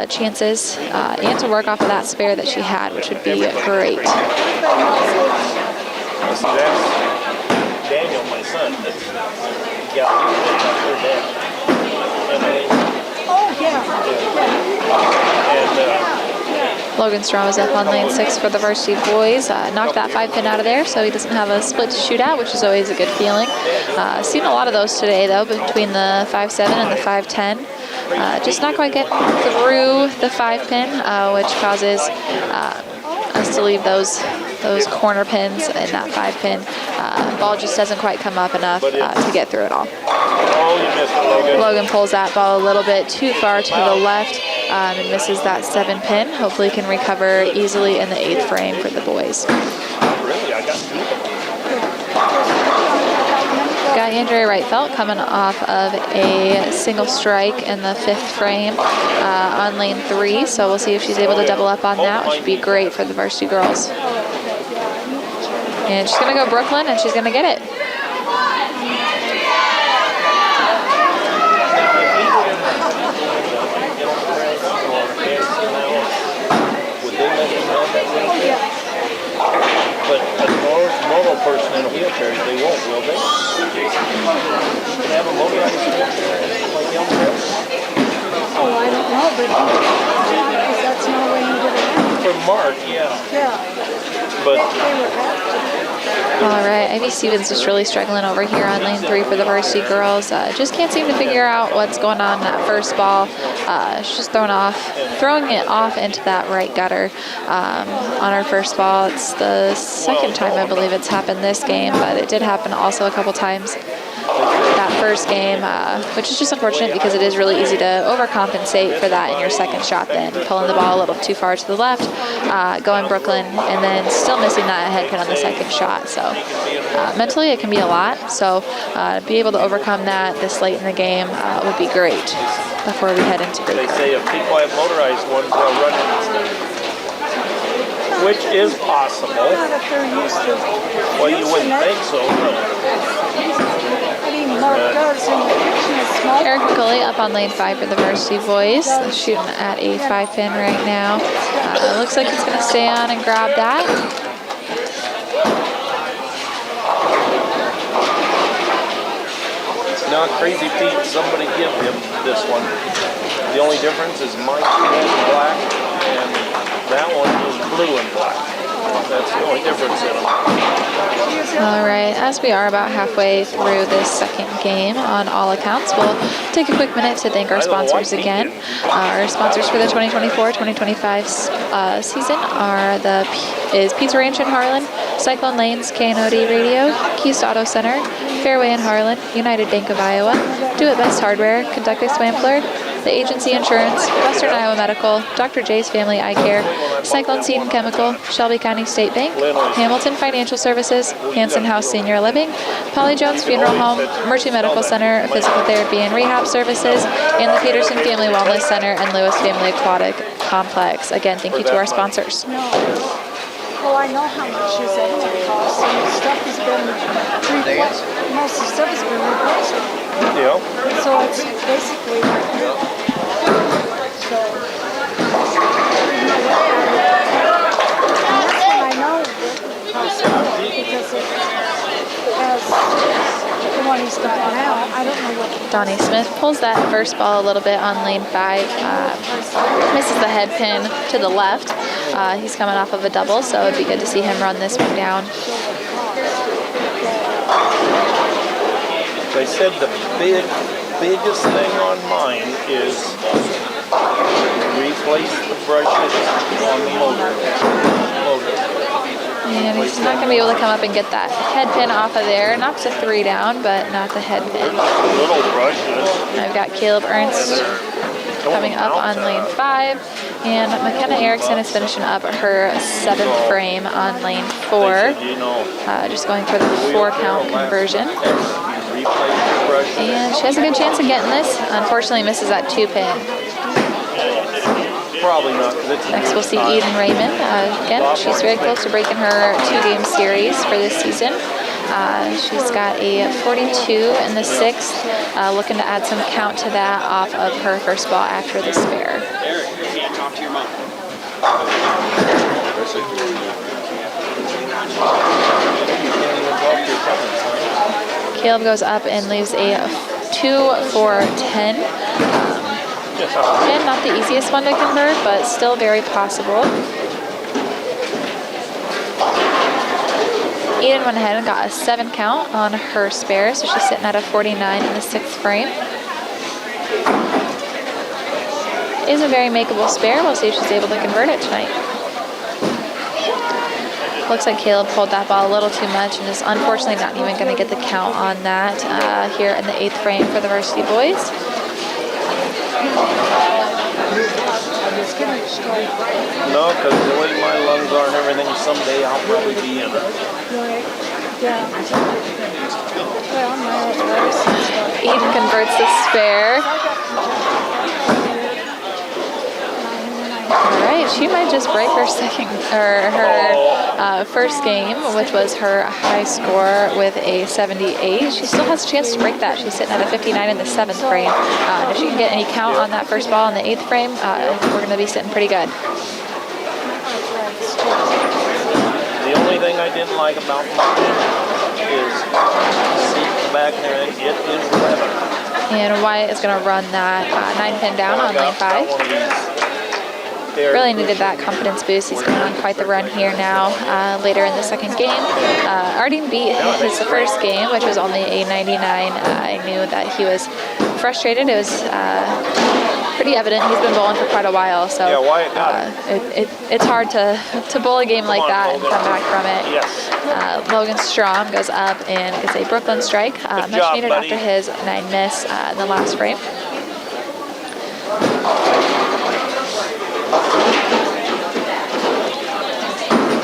S1: chances and to work off of that spare that she had, which would be great.
S3: See, that's Daniel, my son. That's her dad.
S2: Oh, yeah.
S1: Logan Strom is up on lane 6 for the varsity boys. Knocked that 5-pin out of there, so he doesn't have a split to shoot at, which is always a good feeling. Seen a lot of those today, though, between the 5-7 and the 5-10. Just not quite getting through the 5-pin, which causes us to leave those corner pins in that 5-pin. Ball just doesn't quite come up enough to get through it all.
S3: Oh, you missed it, Logan.
S1: Logan pulls that ball a little bit too far to the left and misses that 7-pin. Hopefully can recover easily in the 8th frame for the boys.
S3: Really, I got
S1: Got Andrea Wright-Felt coming off of a single strike in the 5th frame on lane 3, so we'll see if she's able to double up on that, which would be great for the varsity girls. And she's going to go Brooklyn, and she's going to get it.
S3: But a normal person in a wheelchair, they won't, will they? You can have a motorized wheelchair like young girls.
S2: Oh, I don't know, but because that's no way you did it.
S3: For Mark, yeah.
S2: Yeah.
S3: But
S2: they would have to.
S1: All right, Ivy Stevens just really struggling over here on lane 3 for the varsity girls. Just can't seem to figure out what's going on that first ball. She's just throwing it off into that right gutter on her first ball. It's the 2nd time I believe it's happened this game, but it did happen also a couple times that first game, which is just unfortunate because it is really easy to overcompensate for that in your second shot then. Pulling the ball a little too far to the left, going Brooklyn, and then still missing that head pin on the second shot. So mentally it can be a lot, so be able to overcome that this late in the game would be great before we head into break.
S3: they say if people have motorized ones, they'll run into which is possible.
S2: Not if they're used to
S3: Well, you wouldn't think so.
S2: I mean, Mark does, and the kitchen is small.
S1: Eric McCulley up on lane 5 for the varsity boys, shooting at a 5-pin right now. Looks like he's going to stay on and grab that.
S3: Now, Crazy Pete, somebody give him this one. The only difference is mine's red and black, and that one is blue and black. That's the only difference in them.
S1: All right, as we are about halfway through this second game on all accounts, we'll take a quick minute to thank our sponsors again. Our sponsors for the 2024-2025 season is Pizza Ranch in Harlan, Cyclone Lanes, KNOD Radio, Keys Auto Center, Fairway in Harlan, United Bank of Iowa, Do It Best Hardware, Kentucky Swampler, The Agency Insurance, Western Iowa Medical, Dr. J's Family Eye Care, Cyclone Seed and Chemical, Shelby County State Bank, Hamilton Financial Services, Hanson House Senior Living, Polly Jones Funeral Home, Mercy Medical Center, Physical Therapy and Rehab Services, and the Peterson Family Wellness Center and Lewis Family Aquatic Complex. Again, thank you to our sponsors.
S2: Well, I know how much his engine costs, and the stuff has been replaced. Most of the stuff has been replaced.
S3: Yeah.
S2: So it's basically like new. So, in a way, and that's when I know it costs more, because it has the one he's got now. I don't know what.
S1: Donnie Smith pulls that first ball a little bit on lane 5, misses the head pin to the left. He's coming off of a double, so it'd be good to see him run this one down.
S3: They said the biggest thing on mine is replace the brushes on the motor.
S1: And he's not going to be able to come up and get that head pin off of there. Knocks a 3 down, but not the head pin.
S3: Little brushes.
S1: I've got Caleb Ernst coming up on lane 5. And McKenna Erickson is finishing up her 7th frame on lane 4. Just going for the 4-count conversion. And she has a good chance of getting this. Unfortunately misses that 2-pin.
S3: Probably not.
S1: Next we'll see Eden Raymond. Again, she's very close to breaking her 2-game series for this season. She's got a 42 in the 6th, looking to add some count to that off of her first ball after the spare.
S4: Talk to your mom.
S1: Caleb goes up and leaves a 2 for 10. Again, not the easiest one to convert, but still very possible. Eden went ahead and got a 7 count on her spare, so she's sitting at a 49 in the 6th frame. Is a very makeable spare. We'll see if she's able to convert it tonight. Looks like Caleb pulled that ball a little too much and is unfortunately not even going to get the count on that here in the 8th frame for the varsity boys.
S3: No, because the way my lungs are and everything, someday I'll probably be in it.
S1: Eden converts the spare. All right, she might just break her first game, which was her high score with a 78. She still has a chance to break that. She's sitting at a 59 in the 7th frame. And if she can get any count on that first ball in the 8th frame, we're going to be sitting pretty good.
S3: The only thing I didn't like about mine is the seat in the back there. It is leather.
S1: And Wyatt is going to run that 9-pin down on lane 5. Really needed that confidence boost. He's going on quite the run here now, later in the 2nd game. Already beat his first game, which was only a 99. I knew that he was frustrated. It was pretty evident. He's been bowling for quite a while, so it's hard to bowl a game like that and come back from it. Logan Strom goes up and gets a Brooklyn strike, much needed after his 9 miss in the last frame.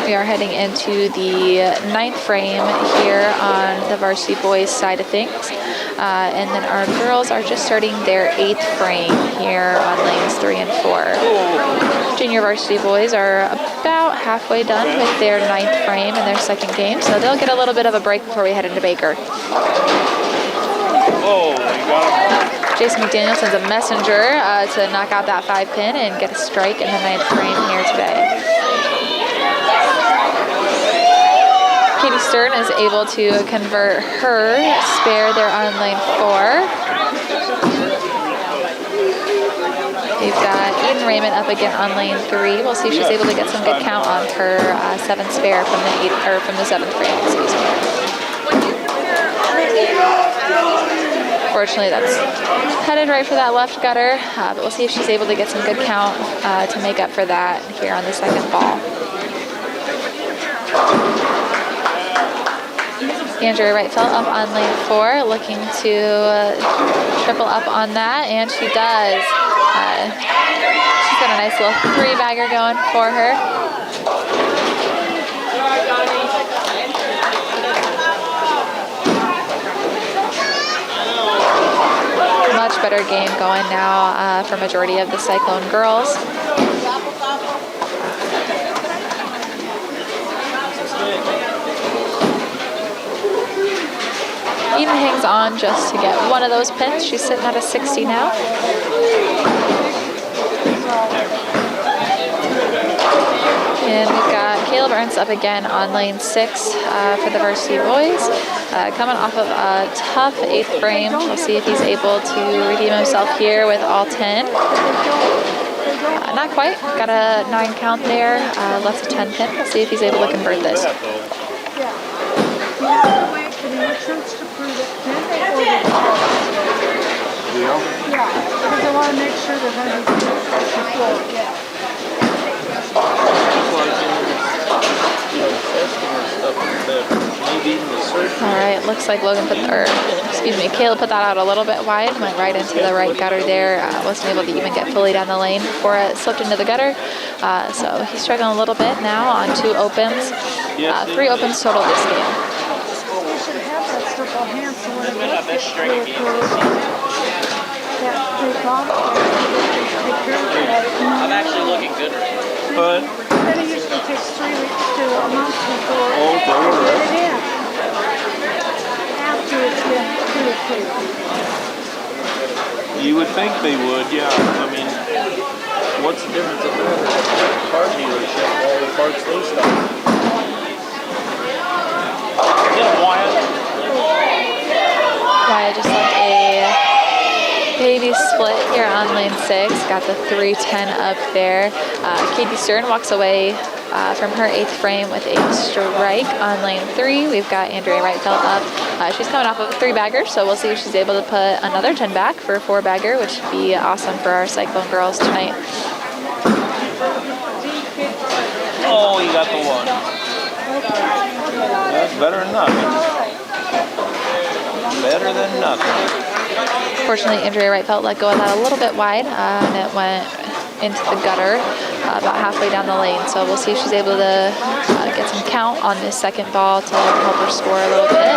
S1: We are heading into the 9th frame here on the varsity boys side of things. And then our girls are just starting their 8th frame here on lanes 3 and 4. Junior varsity boys are about halfway done with their 9th frame and their 2nd game, so they'll get a little bit of a break before we head into Baker. Jason McDaniel sends a messenger to knock out that 5-pin and get a strike in the 9th frame here today. Katie Stern is able to convert her spare there on lane 4. We've got Eden Raymond up again on lane 3. We'll see if she's able to get some good count on her 7th spare from the 7th frame. Excuse me. Fortunately, that's headed right for that left gutter, but we'll see if she's able to get some good count to make up for that here on the 2nd ball. Andrea Wright-Felt up on lane 4, looking to triple up on that, and she does. She's got a nice little 3-bagger going for her. Much better game going now for majority of the Cyclone girls. Eden hangs on just to get one of those pins. She's sitting at a 60 now. And we've got Caleb Ernst up again on lane 6 for the varsity boys. Coming off of a tough 8th frame. We'll see if he's able to redeem himself here with all 10. Not quite. Got a 9 count there. Left a 10 pin. We'll see if he's able to convert this.
S2: Yeah, because I want to make sure that everything is before.
S3: testing and stuff, that maybe even the surgery.
S1: All right, looks like Caleb put that out a little bit wide, went right into the right gutter there. Wasn't able to even get fully down the lane before it slipped into the gutter. So he's struggling a little bit now on 2 opens. 3 opens total this game.
S2: You should have that stuff on hand so when it does get really cold, that take off, take care of that.
S3: I'm actually looking good right now. But
S2: Then it usually takes 3 weeks to a month before
S3: Oh,
S2: you
S3: don't
S2: get
S3: worry.
S2: it in. After it's been pretty quick.
S3: you would think they would, yeah. I mean, what's the difference in that? Car dealership, all the parts they stock. Yeah,
S1: Wyatt just left a baby split here on lane 6. Got the 310 up there. Katie Stern walks away from her 8th frame with a strike on lane 3. We've got Andrea Wrightfeld up. She's coming off of a 3-bagger, so we'll see if she's able to put another 10 back for a 4-bagger, which would be awesome for our Cyclone girls tonight.
S3: Oh, you got the 1. That's better than nothing. Better than nothing.
S1: Fortunately, Andrea Wrightfeld let go of that a little bit wide, and it went into the gutter about halfway down the lane. So we'll see if she's able to get some count on this second ball to help her score a little bit.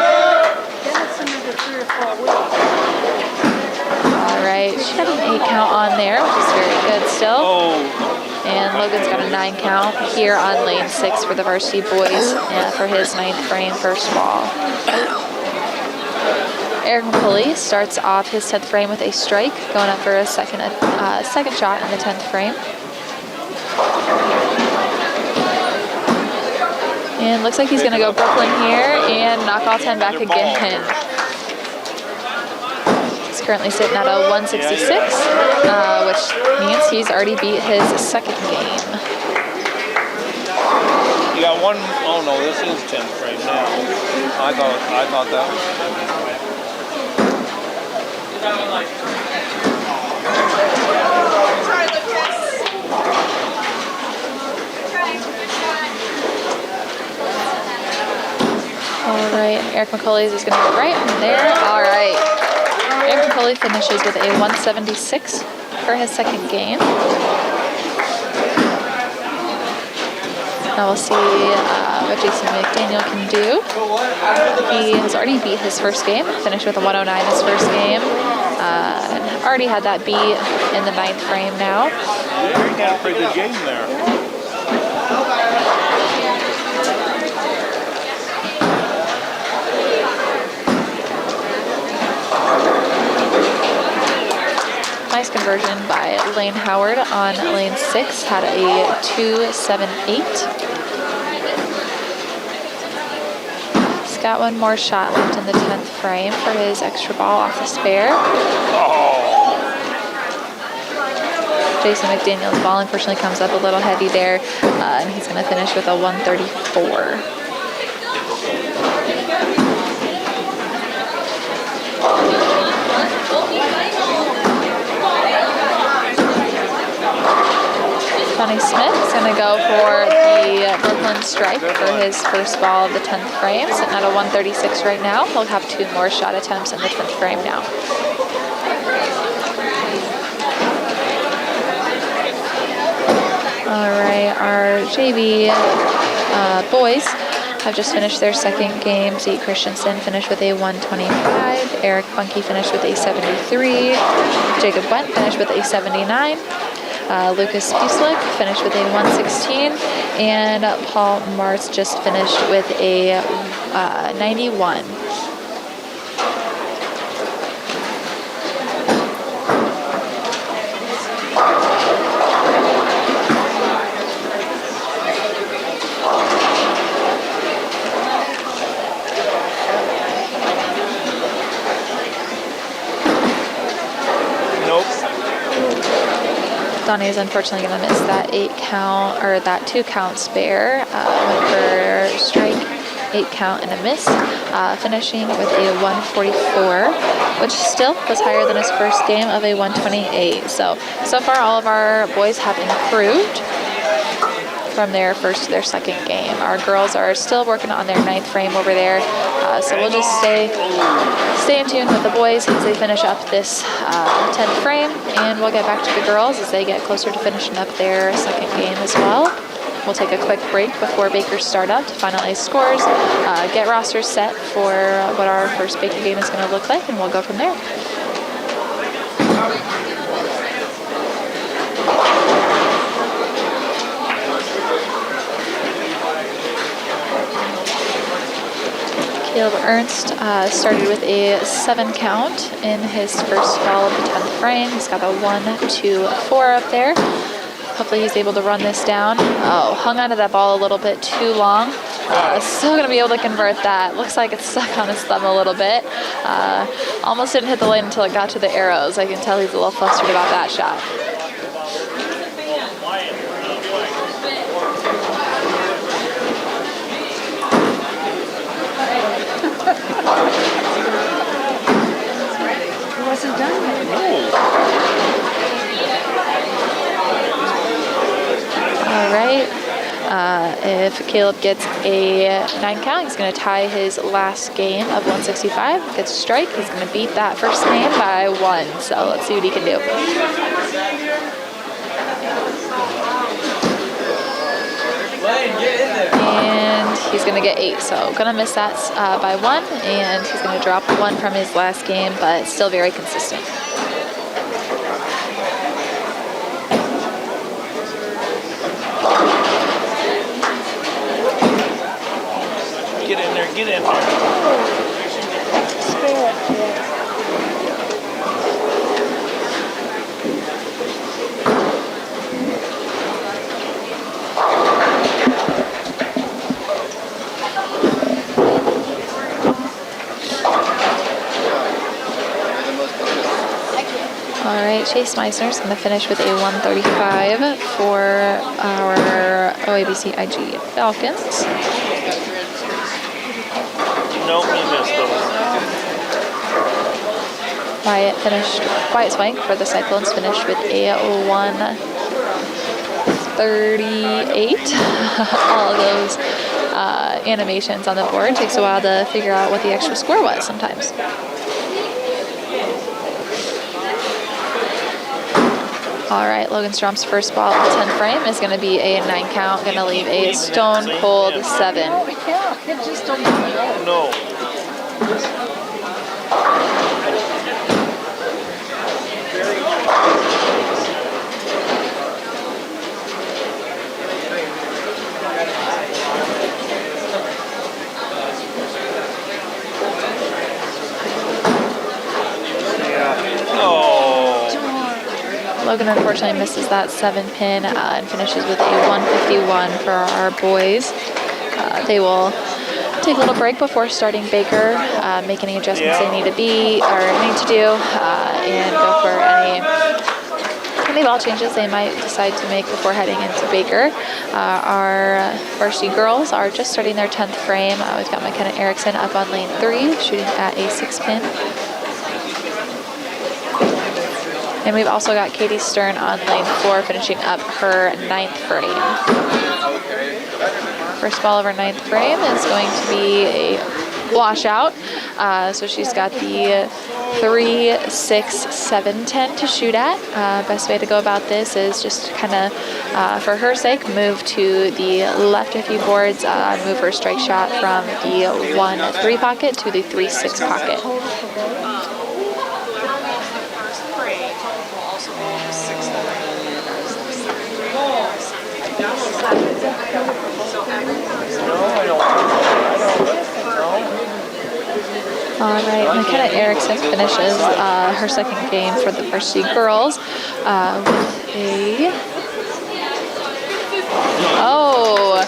S1: All right, she got an 8 count on there, which is very good still. And Logan's got a 9 count here on lane 6 for the varsity boys for his 9th frame first ball. Eric McCulley starts off his 10th frame with a strike, going up for a second shot in the 10th frame. And looks like he's going to go Brooklyn here and knock all 10 back again. He's currently sitting at a 166, which means he's already beat his 2nd game.
S3: You got 1, oh no, this is 10th frame now. I thought that was 10th.
S1: All right, Eric McCulley's is going to go right from there. All right, Eric McCulley finishes with a 176 for his 2nd game. Now we'll see what Jason McDaniel can do. He has already beat his 1st game, finished with a 109 his 1st game, and already had that beat in the 9th frame now.
S3: Yeah, you got a pretty good game there.
S1: Nice conversion by Lane Howard on lane 6, had a 2.78. He's got 1 more shot left in the 10th frame for his extra ball off the spare. Jason McDaniel's ball unfortunately comes up a little heavy there, and he's going to finish with a 134. Sonny Smith is going to go for the Brooklyn strike for his first ball of the 10th frame, sitting at a 136 right now. He'll have 2 more shot attempts in the 10th frame now. All right, our JV boys have just finished their 2nd game. Zeke Christensen finished with a 125. Eric Funke finished with a 73. Jacob Went finished with a 79. Lucas Pueslick finished with a 116, and Paul Martz just finished with a 91. Donnie is unfortunately going to miss that 8 count, or that 2 count spare. Went for strike, 8 count and a miss, finishing with a 144, which still was higher than his first game of a 128. So far all of our boys have improved. from their first to their second game. Our girls are still working on their 9th frame over there, so we'll just stay in tune with the boys as they finish up this 10th frame, and we'll get back to the girls as they get closer to finishing up their second game as well. We'll take a quick break before Baker's start up to finalize scores, get rosters set for what our first Baker game is going to look like, and we'll go from there. Caleb Ernst started with a 7 count in his first ball of the 10th frame. He's got a 1, 2, 4 up there. Hopefully he's able to run this down. Oh, hung onto that ball a little bit too long. Still going to be able to convert that. Looks like it's stuck on his thumb a little bit. Almost didn't hit the lane until it got to the arrows. I can tell he's a little flustered about that shot.
S2: It wasn't done yet.
S1: All right. If Caleb gets a 9 count, he's going to tie his last game of 165. Gets a strike. He's going to beat that first game by 1. So let's see what he can do. And he's going to get 8. So going to miss that by 1. And he's going to drop 1 from his last game, but still very consistent.
S3: Get in there, get in there.
S1: All right, Chase Meisner's going to finish with a 135 for our OABCIG Falcons.
S3: Nope, he missed those.
S1: Wyatt Swank for the Cyclones finished with a 138. All of those animations on the board. Takes a while to figure out what the extra score was sometimes. All right, Logan Strom's first ball of the 10th frame is going to be a 9 count, going to leave a stone cold 7.
S3: No.
S1: Logan unfortunately misses that 7 pin and finishes with a 151 for our boys. They will take a little break before starting Baker, make any adjustments they need to do, and go for any ball changes they might decide to make before heading into Baker. Our varsity girls are just starting their 10th frame. We've got McKenna Erickson up on lane 3, shooting at a 6 pin. And we've also got Katie Stern on lane 4, finishing up her 9th frame. First ball of her 9th frame is going to be a washout. So she's got the 3, 6, 7, 10 to shoot at. Best way to go about this is just kind of, for her sake, move to the left a few boards, move her strike shot from the 1, 3 pocket to the 3, 6 pocket. All right, McKenna Erickson finishes her second game for the varsity girls with a... Oh,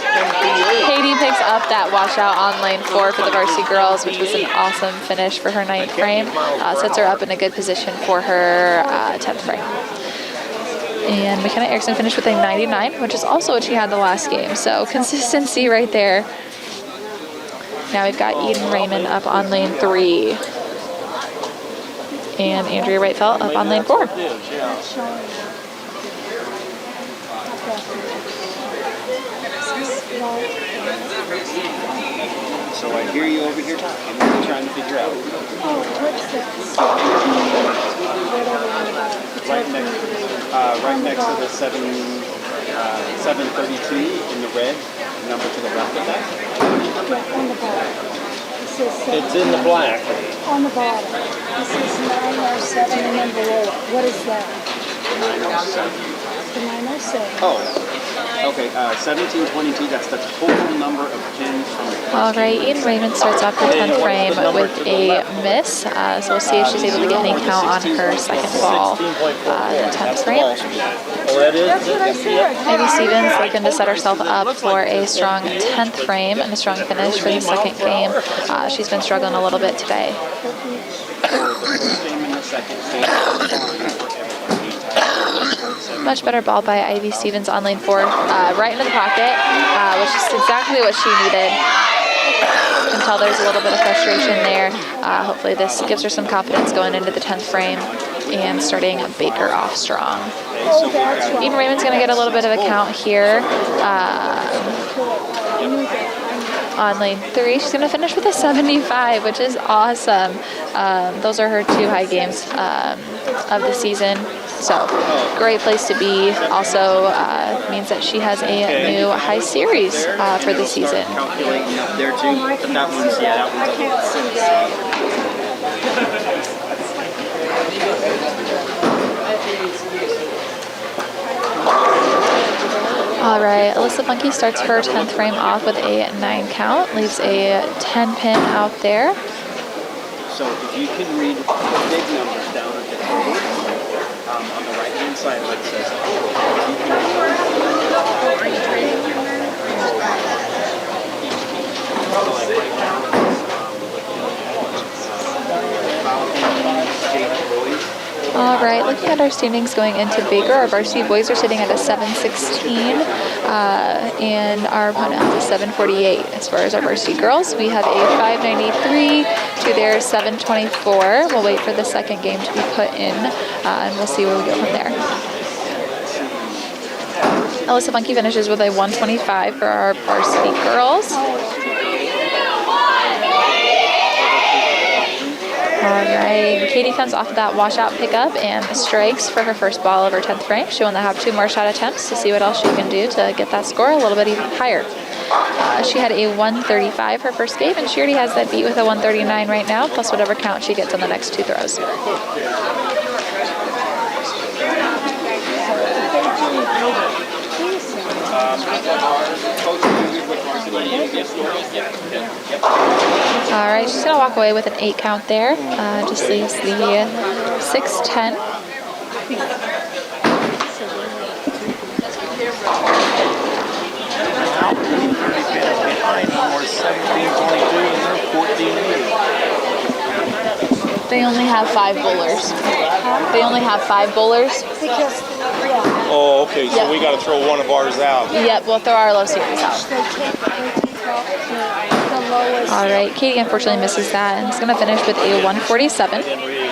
S1: Katie picks up that washout on lane 4 for the varsity girls, which was an awesome finish for her 9th frame. Sets her up in a good position for her 10th frame. And McKenna Erickson finished with a 99, which is also what she had the last game. So consistency right there. Now we've got Eden Raymond up on lane 3. And Andrea Wrightfeld up on lane 4.
S4: So I hear you over here talking. What are you trying to figure out?
S2: Oh, what's that?
S4: Right next to the 732 in the red number to the left of that.
S2: Yeah, on the bottom. It says
S3: It's in the black.
S2: on the bottom. It says 907 and then below it. What is that?
S4: 907.
S2: The 907.
S4: Oh, okay. 1722. That's the total number of pins from the
S1: All right, Eden Raymond starts off her 10th frame with a miss, so we'll see if she's able to get any count on her second ball in the 10th frame. Ivy Stevens looking to set herself up for a strong 10th frame and a strong finish for the second game. She's been struggling a little bit today. Much better ball by Ivy Stevens on lane 4, right into the pocket, which is exactly what she needed. You can tell there's a little bit of frustration there. Hopefully this gives her some confidence going into the 10th frame and starting Baker off strong. Eden Raymond's going to get a little bit of a count here. On lane 3, she's going to finish with a 75, which is awesome. Those are her 2 high games of the season. So, great place to be. Also means that she has a new high series for the season.
S4: Calculating up there too, but that one's, yeah, that one's. I can't see that.
S1: All right, Alyssa Funky starts her 10th frame off with a 9 count, leaves a 10 pin out there.
S4: So if you can read the big numbers down at the top, on the right-hand side, like it says,
S1: All right, looking at our standings going into Baker, our varsity boys are sitting at a 716, and our opponent has a 748. As far as our varsity girls, we have a 593 to their 724. We'll wait for the second game to be put in, and we'll see where we go from there. Alyssa Funky finishes with a 125 for our varsity girls. All right, Katie comes off of that washout pickup and strikes for her first ball of her 10th frame. She will now have 2 more shot attempts to see what else she can do to get that score a little bit even higher. She had a 135 her first game, and she already has that beat with a 139 right now, plus whatever count she gets on the next 2 throws. All right, she's going to walk away with an 8 count there. Just leaves the 6-10. They only have 5 bowlers. They only have 5 bowlers.
S3: Oh, okay, so we got to throw one of ours out.
S1: Yep, we'll throw our low series out. All right, Katie unfortunately misses that, and it's going to finish with a 147.
S3: I didn't really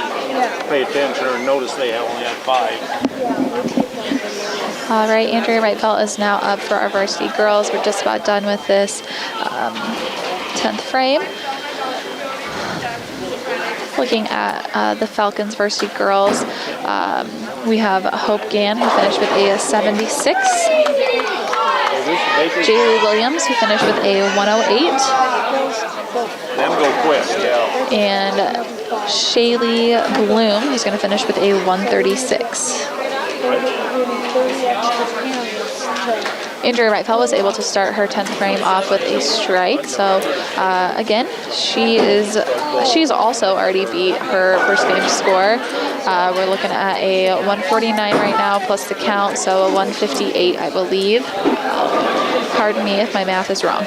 S3: pay attention or notice they only had 5.
S1: All right, Andrea Wrightfeld is now up for our varsity girls. We're just about done with this 10th frame. Looking at the Falcons varsity girls, we have Hope Gann, who finished with a 76. Jaylee Williams, who finished with a 108.
S3: Them go quick, yeah.
S1: And Shaylee Bloom, who's going to finish with a 136. Andrea Wrightfeld was able to start her 10th frame off with a strike. So again, she's also already beat her first game score. We're looking at a 149 right now plus the count, so a 158, I believe. Pardon me if my math is wrong.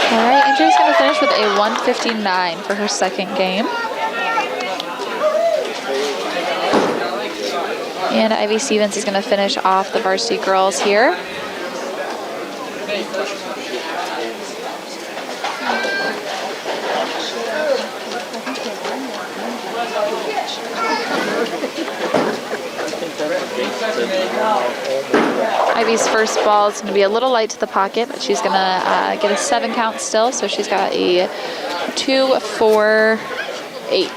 S1: All right, Andrea's going to finish with a 159 for her second game. And Ivy Stevens is going to finish off the varsity girls here. Ivy's first ball is going to be a little light to the pocket, but she's going to get a 7 count still, so she's got a 2, 4, 8.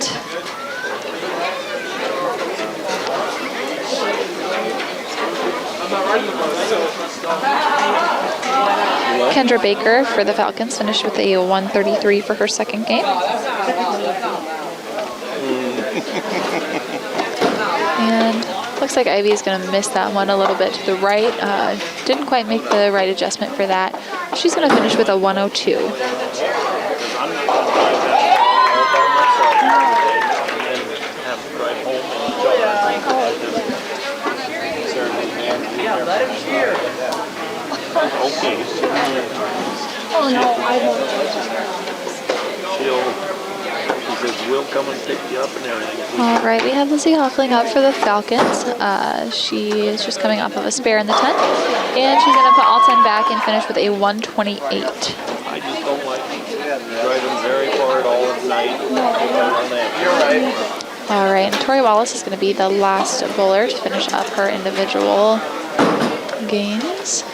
S1: Kendra Baker for the Falcons finished with a 133 for her second game. And looks like Ivy is going to miss that one a little bit to the right. Didn't quite make the right adjustment for that. She's going to finish with a 102.
S2: Oh no, I won't.
S3: He says, we'll come and pick you up and everything.
S1: All right, we have Lizzie Hoffling up for the Falcons. She is just coming off of a spare in the 10th, and she's going to put all 10 back and finish with a 128.
S3: I just don't like driving very far at all at night. You're right.
S1: All right, and Tori Wallace is going to be the last bowler to finish up her individual games.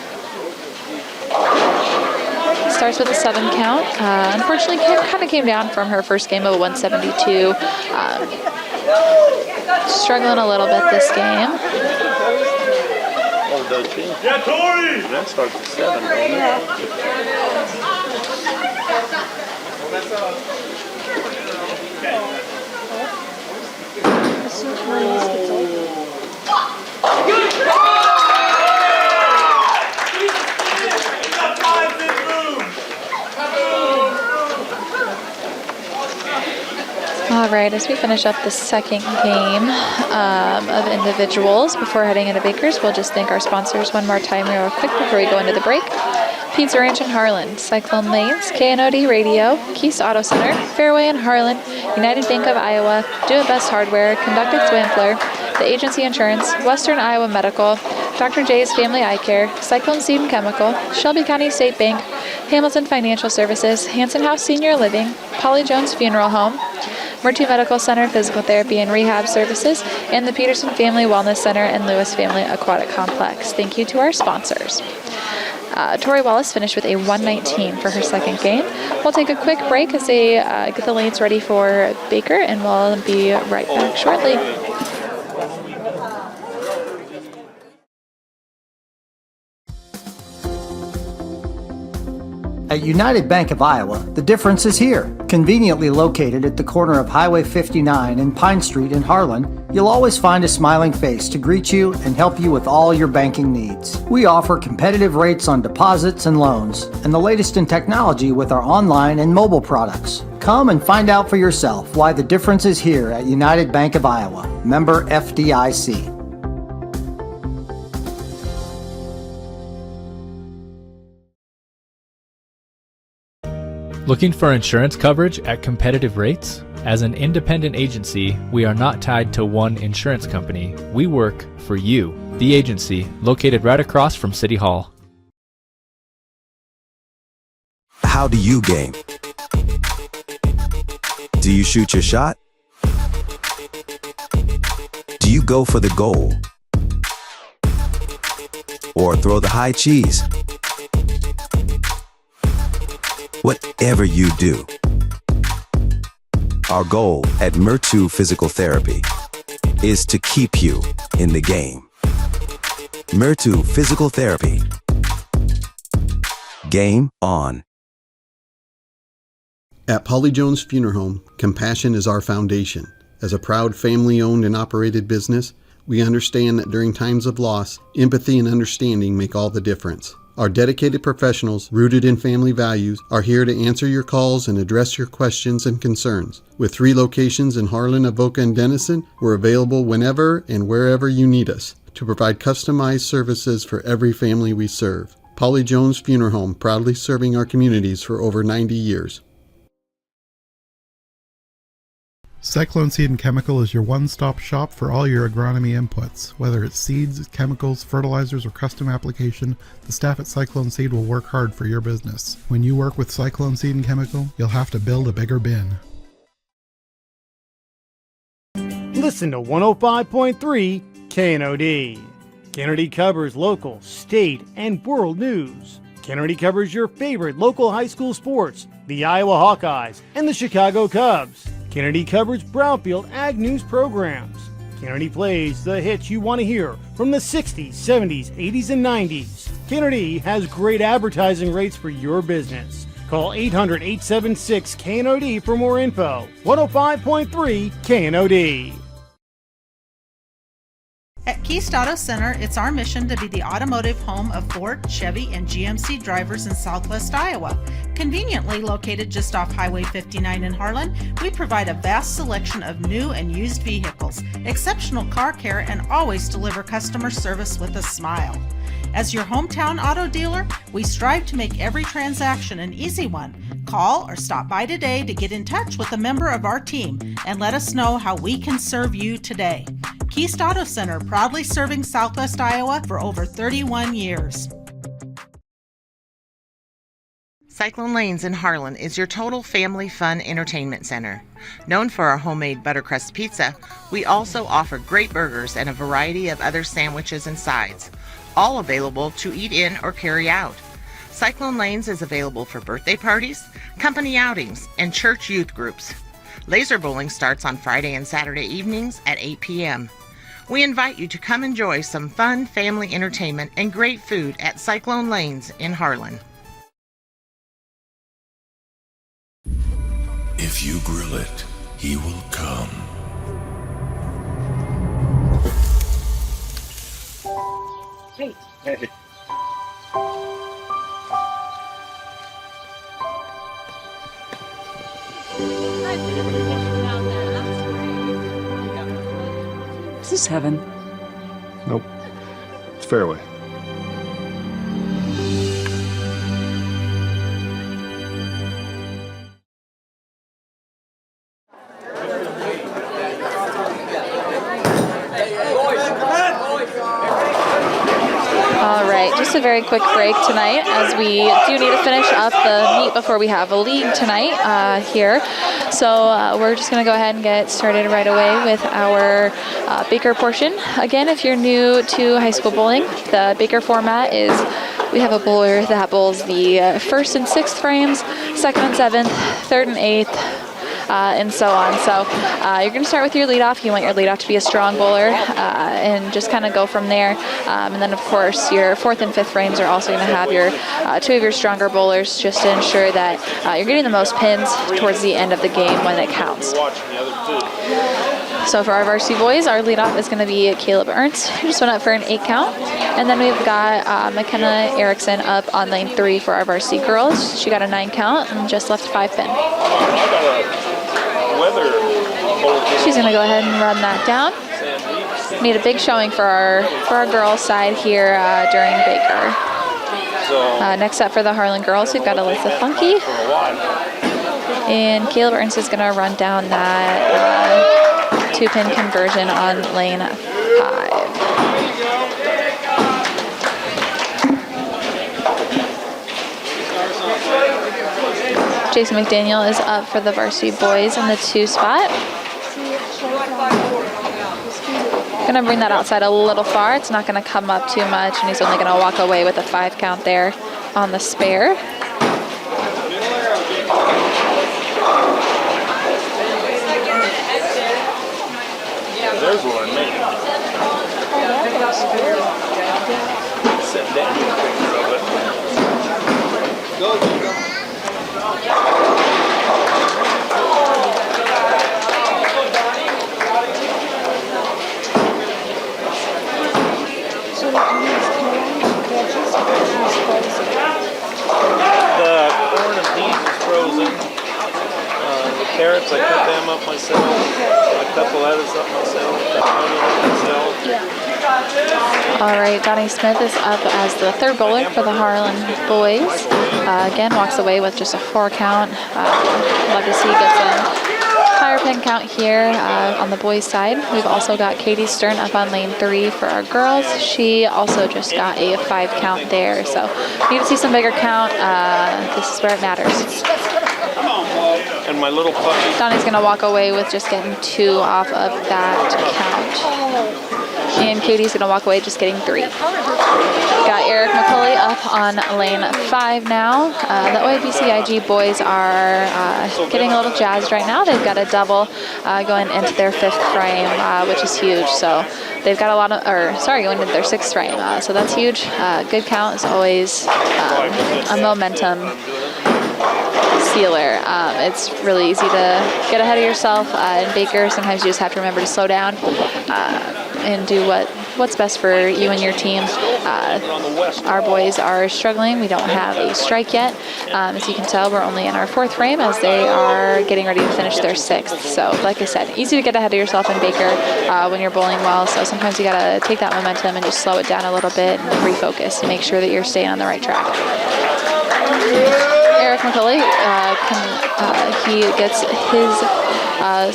S1: Starts with a 7 count. Unfortunately, kind of came down from her first game of a 172. Struggling a little bit this game.
S3: Oh, does she? Yeah, Tori! That starts at 7, doesn't
S1: All right, as we finish up the second game of individuals before heading into Baker's, we'll just thank our sponsors one more time real quick before we go into the break. Pizza Ranch in Harlan, Cyclone Lanes, KNOD Radio, Keys Auto Center, Fairway in Harlan, United Bank of Iowa, Do It Best Hardware, Conducted Swampler, The Agency Insurance, Western Iowa Medical, Dr. J's Family Eye Care, Cyclone Seed and Chemical, Shelby County State Bank, Hamilton Financial Services, Hanson House Senior Living, Polly Jones Funeral Home, Murtu Medical Center Physical Therapy and Rehab Services, and the Peterson Family Wellness Center and Lewis Family Aquatic Complex. Thank you to our sponsors. Tori Wallace finished with a 119 for her second game. We'll take a quick break as they get the lanes ready for Baker, and we'll be right back shortly.
S18: At United Bank of Iowa, the difference is here. Conveniently located at the corner of Highway 59 and Pine Street in Harlan, you'll always find a smiling face to greet you and help you with all your banking needs. We offer competitive rates on deposits and loans, and the latest in technology with our online and mobile products. Come and find out for yourself why the difference is here at United Bank of Iowa. Member FDIC.
S19: Looking for insurance coverage at competitive rates? As an independent agency, we are not tied to one insurance company. We work for you, the agency, located right across from City Hall.
S16: How do you game? Do you shoot your shot? Do you go for the goal? Or throw the high cheese? Whatever you do, our goal at Murtu Physical Therapy is to keep you in the game. Murtu Physical Therapy. Game on.
S13: At Polly Jones Funeral Home, compassion is our foundation. As a proud family-owned and operated business, we understand that during times of loss, empathy and understanding make all the difference. Our dedicated professionals, rooted in family values, are here to answer your calls and address your questions and concerns. With 3 locations in Harlan, Avoca, and Denison, we're available whenever and wherever you need us to provide customized services for every family we serve. Polly Jones Funeral Home, proudly serving our communities for over 90 years.
S6: Cyclone Seed and Chemical is your one-stop shop for all your agronomy inputs. Whether it's seeds, chemicals, fertilizers, or custom application, the staff at Cyclone Seed will work hard for your business. When you work with Cyclone Seed and Chemical, you'll have to build a bigger bin.
S20: Listen to 105.3 KNOD. KNOD covers local, state, and world news. KNOD covers your favorite local high school sports, the Iowa Hawkeyes and the Chicago Cubs. KNOD covers Brownfield Ag News programs. KNOD plays the hits you want to hear from the 60s, 70s, 80s, and 90s. KNOD has great advertising rates for your business. Call 800-876-KNOD for more info. 105.3 KNOD.
S12: At Keist Auto Center, it's our mission to be the automotive home of Ford, Chevy, and GMC drivers in Southwest Iowa. Conveniently located just off Highway 59 in Harlan, we provide a vast selection of new and used vehicles, exceptional car care, and always deliver customer service with a smile. As your hometown auto dealer, we strive to make every transaction an easy one. Call or stop by today to get in touch with a member of our team and let us know how we can serve you today. Keist Auto Center, proudly serving Southwest Iowa for over 31 years. Cyclone Lanes in Harlan is your total family fun entertainment center. Known for our homemade buttercrust pizza, we also offer great burgers and a variety of other sandwiches and sides, all available to eat in or carry out. Cyclone Lanes is available for birthday parties, company outings, and church youth groups. Laser bowling starts on Friday and Saturday evenings at 8 p.m. We invite you to come enjoy some fun family entertainment and great food at Cyclone Lanes in Harlan.
S21: If you grill it, he will come.
S2: Hey.
S3: Hey.
S22: Is this heaven?
S3: Nope. It's fairway.
S1: All right, just a very quick break tonight as we do need to finish up the meet before we have a league tonight here. So we're just going to go ahead and get started right away with our Baker portion. Again, if you're new to high school bowling, the Baker format is we have a bowler that bowls the first and sixth frames, second and seventh, third and eighth, and so on. So you're going to start with your leadoff. You want your leadoff to be a strong bowler and just kind of go from there. And then, of course, your fourth and fifth frames are also going to have your two of your stronger bowlers just to ensure that you're getting the most pins towards the end of the game when it counts. So for our varsity boys, our leadoff is going to be Caleb Ernst, who just went up for an 8 count. And then we've got McKenna Erickson up on lane 3 for our varsity girls. She got a 9 count and just left 5 pin. She's going to go ahead and run that down. Made a big showing for our girls side here during Baker. Next up for the Harlan girls, we've got Alyssa Funky. And Caleb Ernst is going to run down that 2-pin conversion on lane 5. Jason McDaniel is up for the varsity boys in the 2 spot. Gonna bring that outside a little far. It's not gonna come up too much, and he's only gonna walk away with a 5 count there on the spare.
S3: There's one, man. Sit down. Go. The corn and peas is frozen. The carrots, I cut them up myself. I cut the lettuce up myself. Cut the onion up myself.
S1: All right, Donnie Smith is up as the third bowler for the Harlan boys. Again, walks away with just a 4 count. Love to see he gets a higher pin count here on the boys' side. We've also got Katie Stern up on lane 3 for our girls. She also just got a 5 count there. So need to see some bigger count. This is where it matters.
S3: And my little puppy.
S1: Donnie's going to walk away with just getting 2 off of that count. And Katie's going to walk away just getting 3. Got Eric McCulley up on lane 5 now. The OABCIG boys are getting a little jazzed right now. They've got a double going into their 5th frame, which is huge. So they've got a lot of, going into their 6th frame. So that's huge. Good count is always a momentum sealer. It's really easy to get ahead of yourself. In Baker, sometimes you just have to remember to slow down and do what's best for you and your team. Our boys are struggling. We don't have a strike yet. As you can tell, we're only in our 4th frame as they are getting ready to finish their 6th. So like I said, easy to get ahead of yourself in Baker when you're bowling well. So sometimes you gotta take that momentum and just slow it down a little bit and refocus and make sure that you're staying on the right track. Eric McCulley, he gets his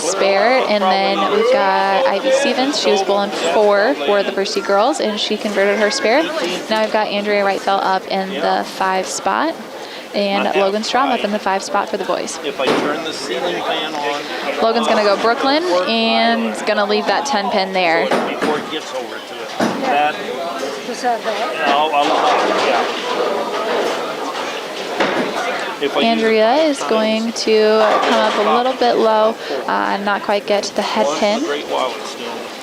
S1: spare, and then we've got Ivy Stevens. She was bowling 4 for the varsity girls, and she converted her spare. Now we've got Andrea Wrightfeld up in the 5 spot, and Logan Strom up in the 5 spot for the boys.
S3: If I turn the ceiling fan on,
S1: Logan's going to go Brooklyn, and going to leave that 10 pin there.
S3: Before it gets over to it. That,
S1: Andrea is going to come up a little bit low and not quite get to the head pin.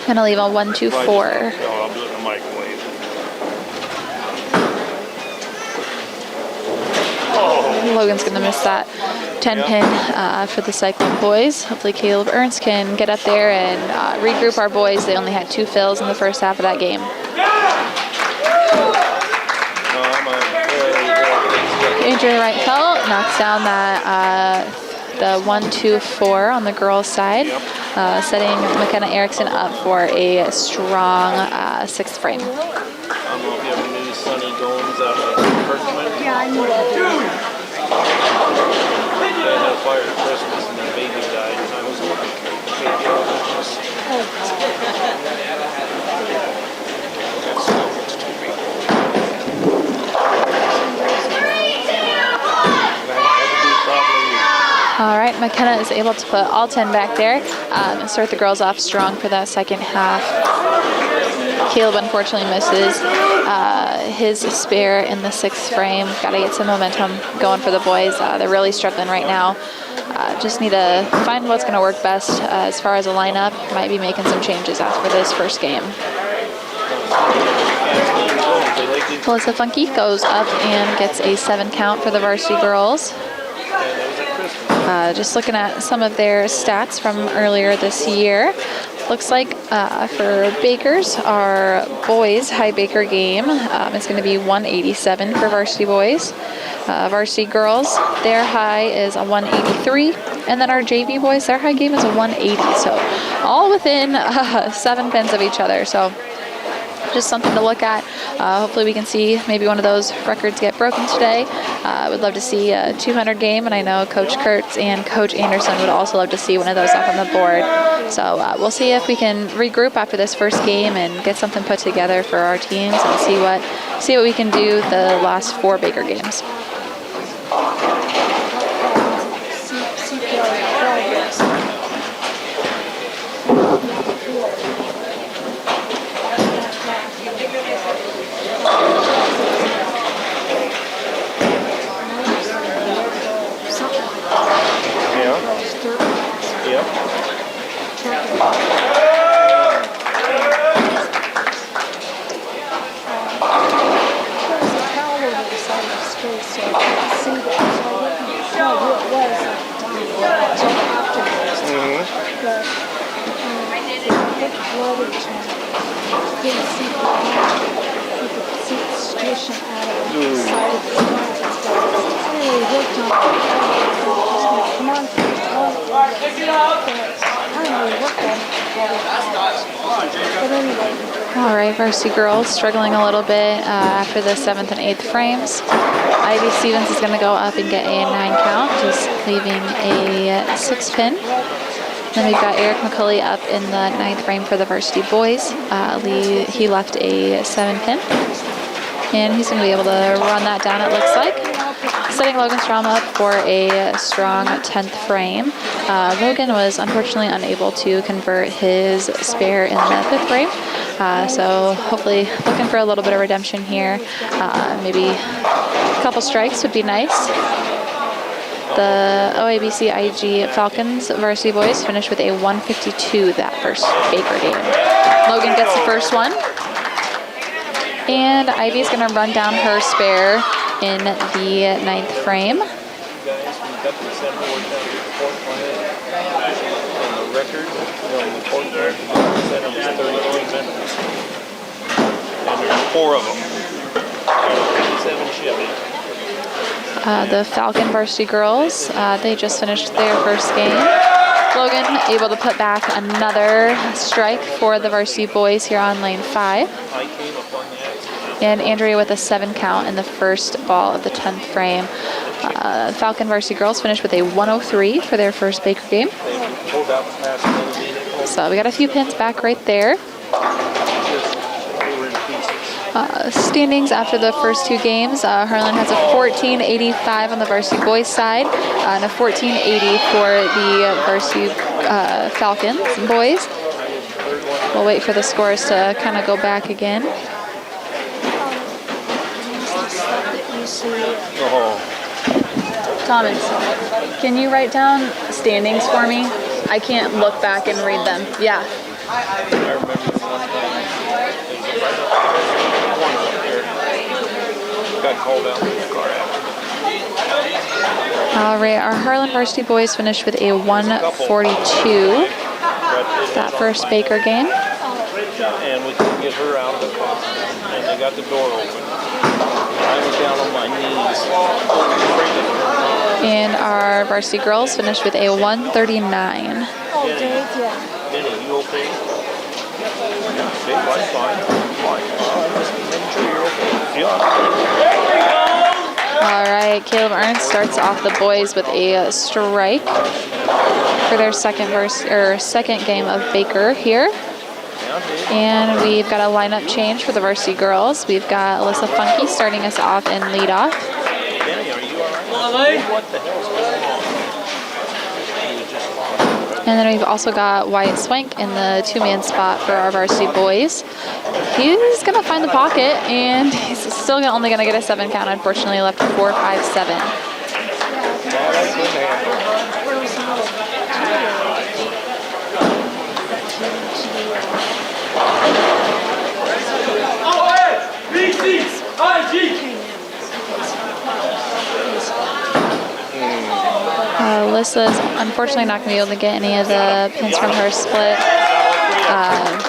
S1: Going to leave a 1, 2, 4.
S3: I'll do it in the microwave.
S1: Logan's going to miss that 10 pin for the Cyclone boys. Hopefully Caleb Ernst can get up there and regroup our boys. They only had 2 fills in the first half of that game. Adrian Wright-Felt knocks down that the 1, 2, 4 on the girls' side, setting McKenna Erickson up for a strong 6th frame.
S3: I don't know if you ever knew Sonny Gomes out of Kirkman.
S2: Yeah, I knew that.
S3: They had a fire at Christmas and their baby died, and I was
S1: All right, McKenna is able to put all 10 back there and start the girls off strong for that second half. Caleb unfortunately misses his spare in the 6th frame. Got to get some momentum going for the boys. They're really struggling right now. Just need to find what's going to work best as far as a lineup. Might be making some changes after this first game. Melissa Funky goes up and gets a 7 count for the varsity girls. Just looking at some of their stats from earlier this year. Looks like for Bakers, our boys' high Baker game is going to be 187 for varsity boys. Varsity girls, their high is a 183. And then our JV boys, their high game is a 180. So all within 7 pins of each other. So just something to look at. Hopefully we can see maybe one of those records get broken today. I would love to see a 200 game, and I know Coach Kurtz and Coach Anderson would also love to see one of those up on the board. So we'll see if we can regroup after this first game and get something put together for our teams and see what we can do the last 4 Baker games. All right, varsity girls struggling a little bit after the 7th and 8th frames. Ivy Stevens is going to go up and get a 9 count, just leaving a 6 pin. Then we've got Eric McCulley up in the 9th frame for the varsity boys. He left a 7-pin, and he's going to be able to run that down, it looks like. Setting Logan Strom up for a strong 10th frame. Logan was unfortunately unable to convert his spare in the 5th frame, so hopefully looking for a little bit of redemption here. Maybe a couple strikes would be nice. The OABCIG Falcons varsity boys finished with a 152 that first Baker game. Logan gets the first one. And Ivy's going to run down her spare in the 9th frame.
S3: Guys, we've got the December, we're down to the fourth planet. And the record, the fourth planet, the center was 33 minutes. And there's 4 of them. 7 shipping.
S1: The Falcon varsity girls, they just finished their first game. Logan able to put back another strike for the varsity boys here on lane 5. And Andrea with a 7 count in the first ball of the 10th frame. Falcon varsity girls finished with a 103 for their first Baker game. So we got a few pins back right there. Standings after the first 2 games, Harlan has a 1485 on the varsity boys side and a 1480 for the varsity Falcons boys. We'll wait for the scores to kind of go back again. Thomas, can you write down standings for me? I can't look back and read them. Yeah.
S3: I remember one time, it was right up there, got called out in the car accident.
S1: All right, our Harlan varsity boys finished with a 142 that first Baker game.
S3: And we couldn't get her out of the car, and they got the door open. I was down on my knees.
S1: And our varsity girls finished with a 139.
S3: Denny, you okay? Yeah, I'm fine. Just making sure you're okay. Yeah.
S1: All right, Caleb Ernst starts off the boys with a strike for their second game of Baker here. And we've got a lineup change for the varsity girls. We've got Alyssa Funky starting us off in leadoff.
S3: Denny, are you all right? What the hell's going on?
S1: And then we've also got Wyatt Swank in the 2-man spot for our varsity boys. He's going to find the pocket, and he's still only going to get a 7 count, unfortunately, left 4-5-7. Alyssa's unfortunately not going to be able to get any of the pins from her split,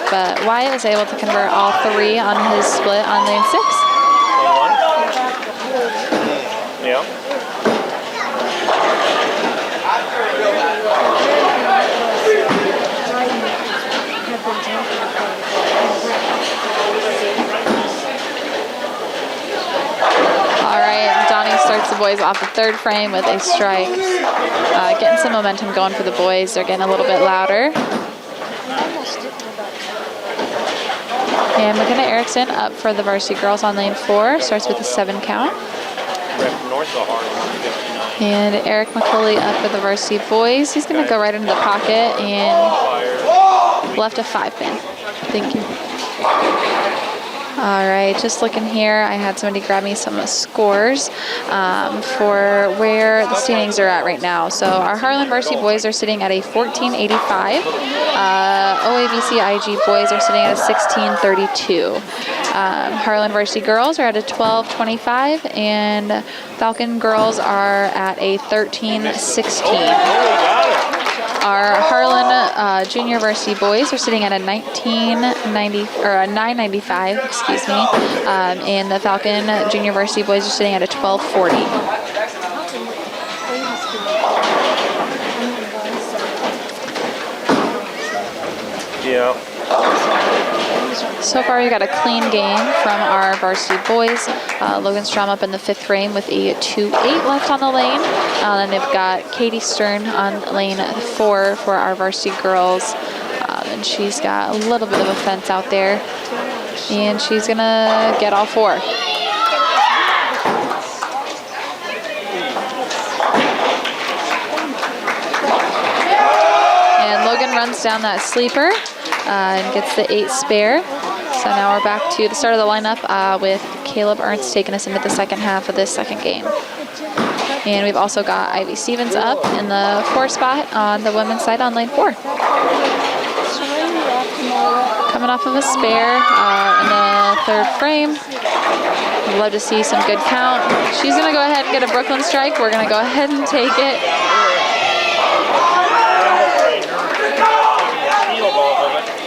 S1: but Wyatt is able to convert all 3 on his split on lane 6.
S3: Yeah.
S1: All right, Donnie starts the boys off the 3rd frame with a strike. Getting some momentum going for the boys. They're getting a little bit louder. And McKenna Erickson up for the varsity girls on lane 4. Starts with a 7 count.
S3: North of Harlan, 59.
S1: And Eric McCulley up for the varsity boys. He's going to go right into the pocket and left a 5-pin. Thank you. All right, just looking here, I had somebody grab me some scores for where the standings are at right now. So our Harlan varsity boys are sitting at a 1485. OABCIG boys are sitting at a 1632. Harlan varsity girls are at a 1225, and Falcon girls are at a 1316. Our Harlan junior varsity boys are sitting at a 995, excuse me, and the Falcon junior varsity boys are sitting at a 1240.
S3: Yeah.
S1: So far, we got a clean game from our varsity boys. Logan Strom up in the 5th frame with a 2-8 left on the lane. Then they've got Katie Stern on lane 4 for our varsity girls. And she's got a little bit of a fence out there. And she's going to get all 4. And Logan runs down that sleeper and gets the 8 spare. So now we're back to the start of the lineup with Caleb Ernst taking us into the second half of this second game. And we've also got Ivy Stevens up in the 4 spot on the women's side on lane 4. Coming off of a spare in the 3rd frame. I'd love to see some good count. She's going to go ahead and get a Brooklyn strike. We're going to go ahead and take it.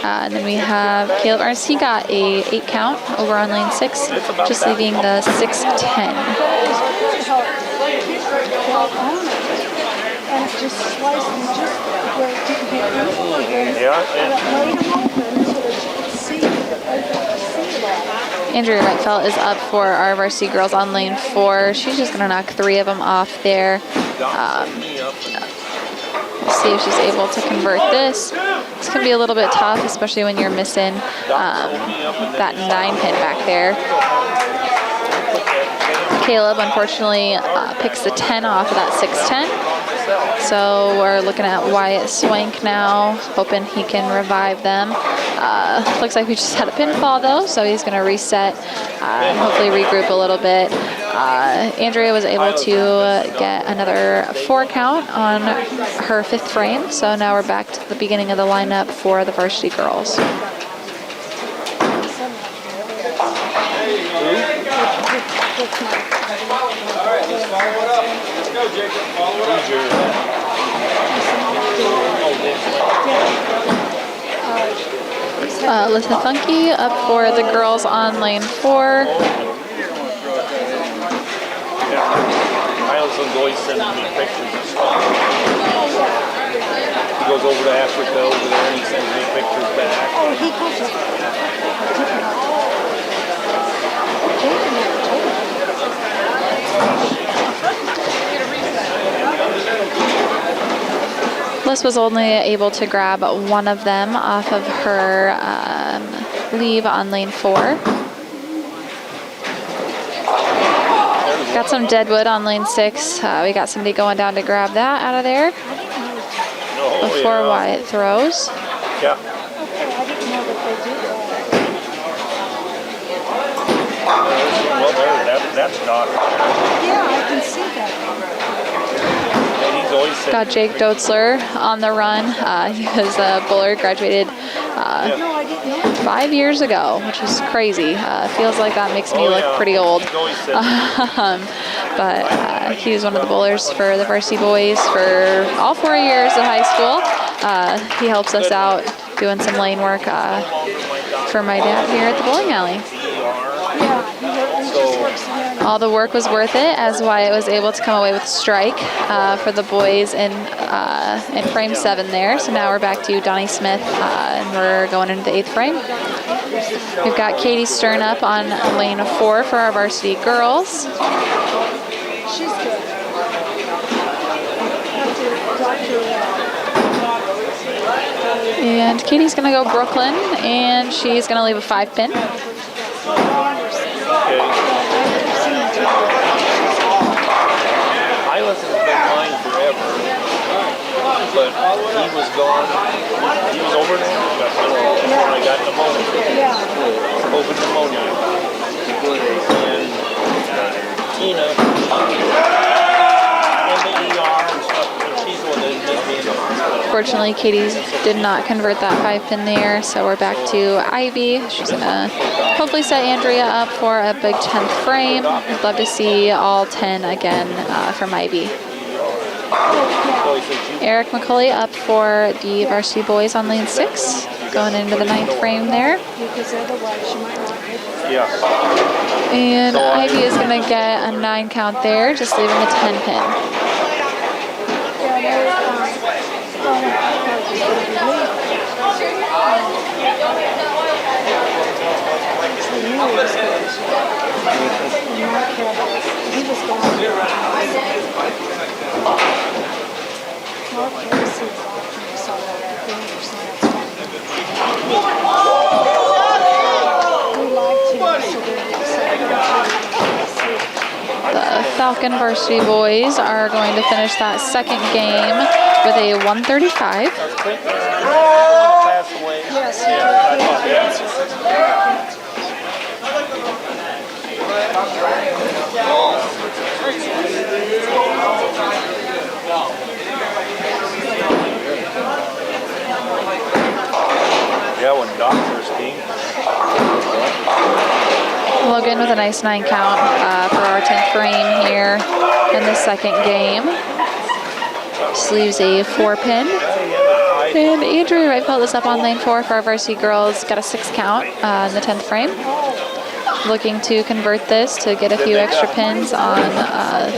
S1: And then we have Caleb Ernst. He got a 8 count over on lane 6, just leaving the 6-10. Andrea Whitefeld is up for our varsity girls on lane 4. She's just going to knock 3 of them off there. We'll see if she's able to convert this. This can be a little bit tough, especially when you're missing that 9 pin back there. Caleb, unfortunately, picks the 10 off of that 6-10. So we're looking at Wyatt Swank now, hoping he can revive them. Looks like we just had a pinfall, though, so he's going to reset and hopefully regroup a little bit. Andrea was able to get another 4 count on her 5th frame, so now we're back to the beginning of the lineup for the varsity girls.
S3: All right, let's follow it up. Let's go, Jacob. Follow it up.
S1: Alyssa Funky up for the girls on lane 4.
S3: Harlan's always sending me pictures of stuff. He goes over to Africa over there and he sends me pictures back.
S2: Oh, he goes over.
S1: Liz was only able to grab one of them off of her leave on lane 4. Got some deadwood on lane 6. We got somebody going down to grab that out of there before Wyatt throws.
S3: Yeah. Well, that's not.
S2: Yeah, I can see that.
S1: Got Jake Dotzler on the run. He was a bowler, graduated 5 years ago, which is crazy. Feels like that makes me look pretty old. But he was one of the bowlers for the varsity boys for all 4 years of high school. He helps us out doing some lane work for my dad here at the bowling alley. All the work was worth it as Wyatt was able to come away with a strike for the boys in frame 7 there. So now we're back to Donnie Smith and we're going into the 8th frame. We've got Katie Stern up on lane 4 for our varsity girls.
S2: She's good.
S1: And Katie's going to go Brooklyn and she's going to leave a 5 pin.
S3: Hylas has been mine forever, but he was gone. He was over in Africa when I got pneumonia. COVID pneumonia. And Tina in the ER and stuff, and she's the one that admitted me in the hospital.
S1: Fortunately, Katie did not convert that 5 pin there, so we're back to Ivy. She's going to hopefully set Andrea up for a big 10th frame. I'd love to see all 10 again from Ivy. Eric McCulley up for the varsity boys on lane 6, going into the 9th frame there. And Ivy is going to get a 9 count there, just leaving a 10 pin.
S2: knew he was good. And Mark had, he was gone. Mark had to see the doctor, so the fingers, so that's why. We liked him, so we decided to
S1: The Falcon varsity boys are going to finish that second game with a 135.
S2: Yes.
S3: Yeah, when doctors came.
S1: Logan with a nice 9 count for our 10th frame here in the second game. Just leaves a 4-pin. And Andrew Wright this up on lane 4 for our varsity girls. Got a 6 count in the 10th frame. Looking to convert this to get a few extra pins on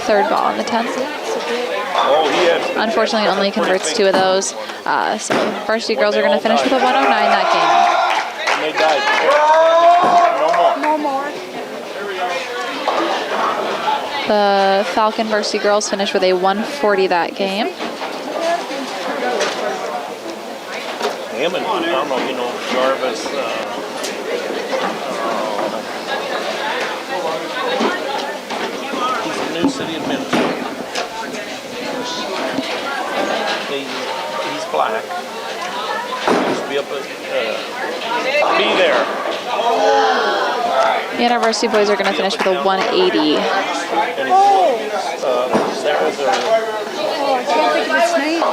S1: third ball in the 10th. Unfortunately, only converts 2 of those. So varsity girls are going to finish with a 109 that game.
S3: And they died.
S2: No more.
S1: The Falcon varsity girls finish with a 140 that game.
S3: Him and Carmel, you know, Jarvis. He's the new city administrator. He's black. He used to be up at, be there.
S1: The varsity boys are going to finish with a 180.
S3: Sarah's
S2: I can't think of his name.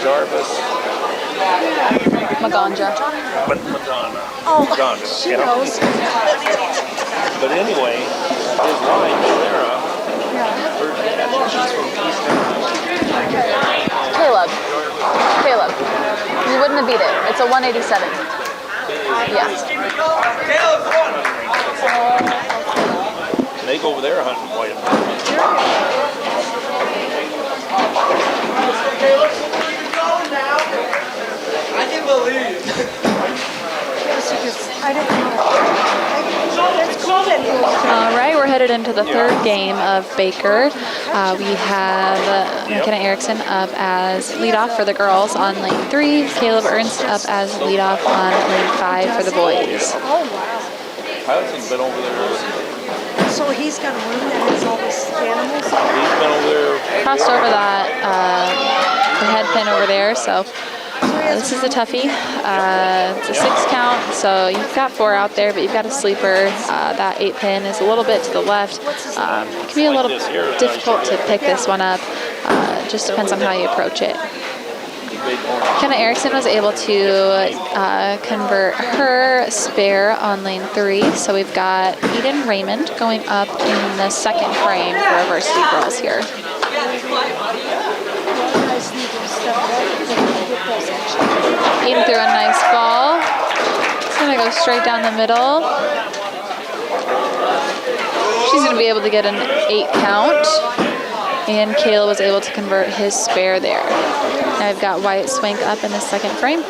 S3: Jarvis.
S1: Maganja.
S3: But Madonna.
S2: Oh,
S3: Madonna,
S2: she
S3: you know.
S2: knows.
S3: But anyway, his wife, Sarah, her dad, she's from Eastern.
S1: Caleb. You wouldn't have beat it. It's a 187. Yeah.
S3: They go over there hunting quite a bit.
S8: I can believe.
S2: Yes, because I didn't know. That's cool that you
S1: All right, we're headed into the third game of Baker. We have McKenna Erickson up as leadoff for the girls on lane 3. Caleb Ernst up as leadoff on lane 5 for the boys.
S2: Oh, wow.
S3: Hudson's been over there.
S2: So he's got a room that has all these animals?
S3: He's been over there.
S1: Crossed over that the head pin over there, so this is a toughie. It's a 6 count, so you've got 4 out there, but you've got a sleeper. That 8 pin is a little bit to the left. It can be a little difficult to pick this one up. Just depends on how you approach it. Kenna Erickson was able to convert her spare on lane 3, so we've got Eden Raymond going up in the second frame for our varsity girls here. Eden threw a nice ball. It's going to go straight down the middle. She's going to be able to get an 8 count. And Caleb was able to convert his spare there. Now I've got Wyatt Swank up in the second frame.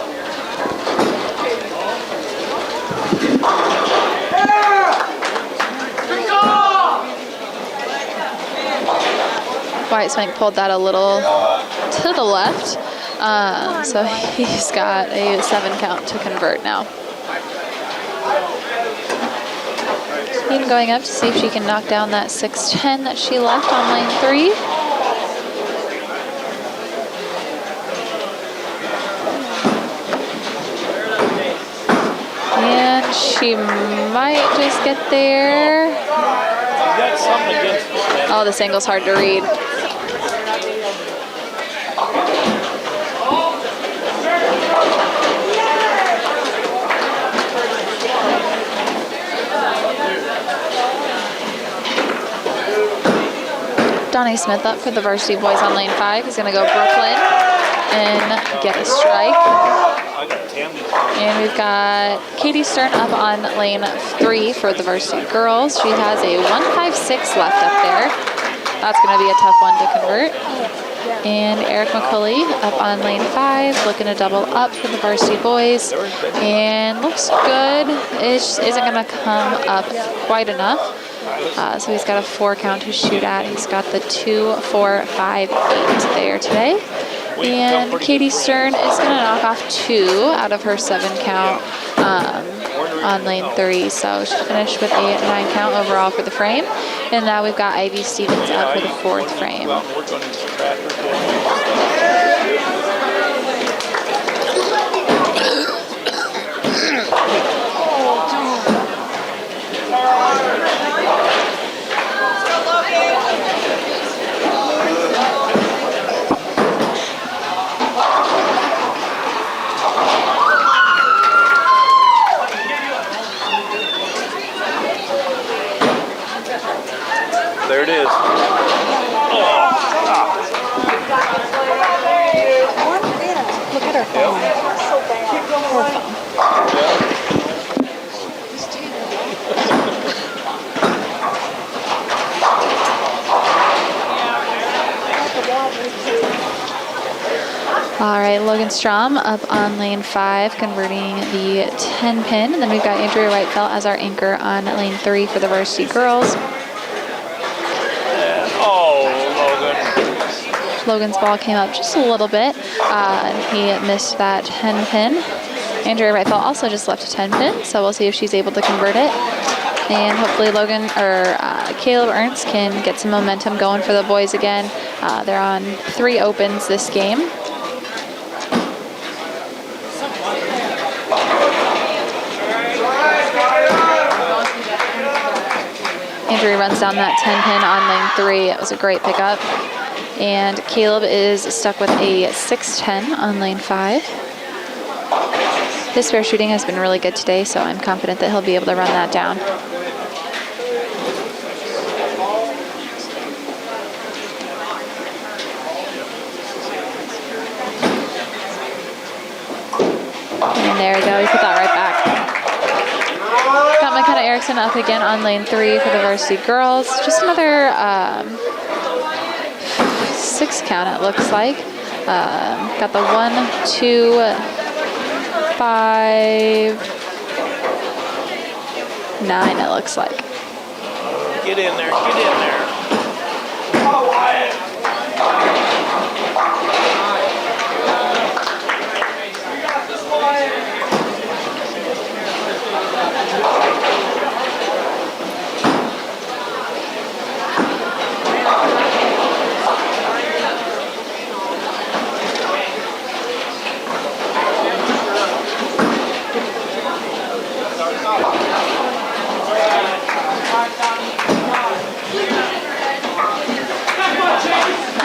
S1: Wyatt Swank pulled that a little to the left. So he's got a 7 count to convert now. Eden going up to see if she can knock down that 610 that she left on lane 3. And she might just get there. Oh, this angle's hard to read. Donnie Smith up for the varsity boys on lane 5. He's going to go Brooklyn and get a strike. And we've got Katie Stern up on lane 3 for the varsity girls. She has a 156 left up there. That's going to be a tough one to convert. And Eric McCulley up on lane 5, looking to double up for the varsity boys. And looks good. It just isn't going to come up quite enough. So he's got a 4 count to shoot at. He's got the 2, 4, 5, 8 there today. And Katie Stern is going to knock off 2 out of her 7 count on lane 3. So she finished with a 9 count overall for the frame. And now we've got Ivy Stevens up for the 4th frame.
S3: There it is.
S2: Look at her phone. So bad. Keep going her phone.
S1: All right, Logan Strom up on lane 5, converting the 10 pin. And then we've got Andrea Whitefeld as our anchor on lane 3 for the varsity girls. Logan's ball came up just a little bit, and he missed that 10 pin. Andrea Whitefeld also just left a 10 pin, so we'll see if she's able to convert it. And hopefully Caleb Ernst can get some momentum going for the boys again. They're on 3 opens this game. Andrea runs down that 10 pin on lane 3. It was a great pickup. And Caleb is stuck with a 6-10 on lane 5. His spare shooting has been really good today, so I'm confident that he'll be able to run that down. And there we go, he put that right back. Got McKenna Erickson up again on lane 3 for the varsity girls. Just another 6 count, it looks like. Got the 1, 2, 5, 9, it looks like.
S3: Get in there, get in there.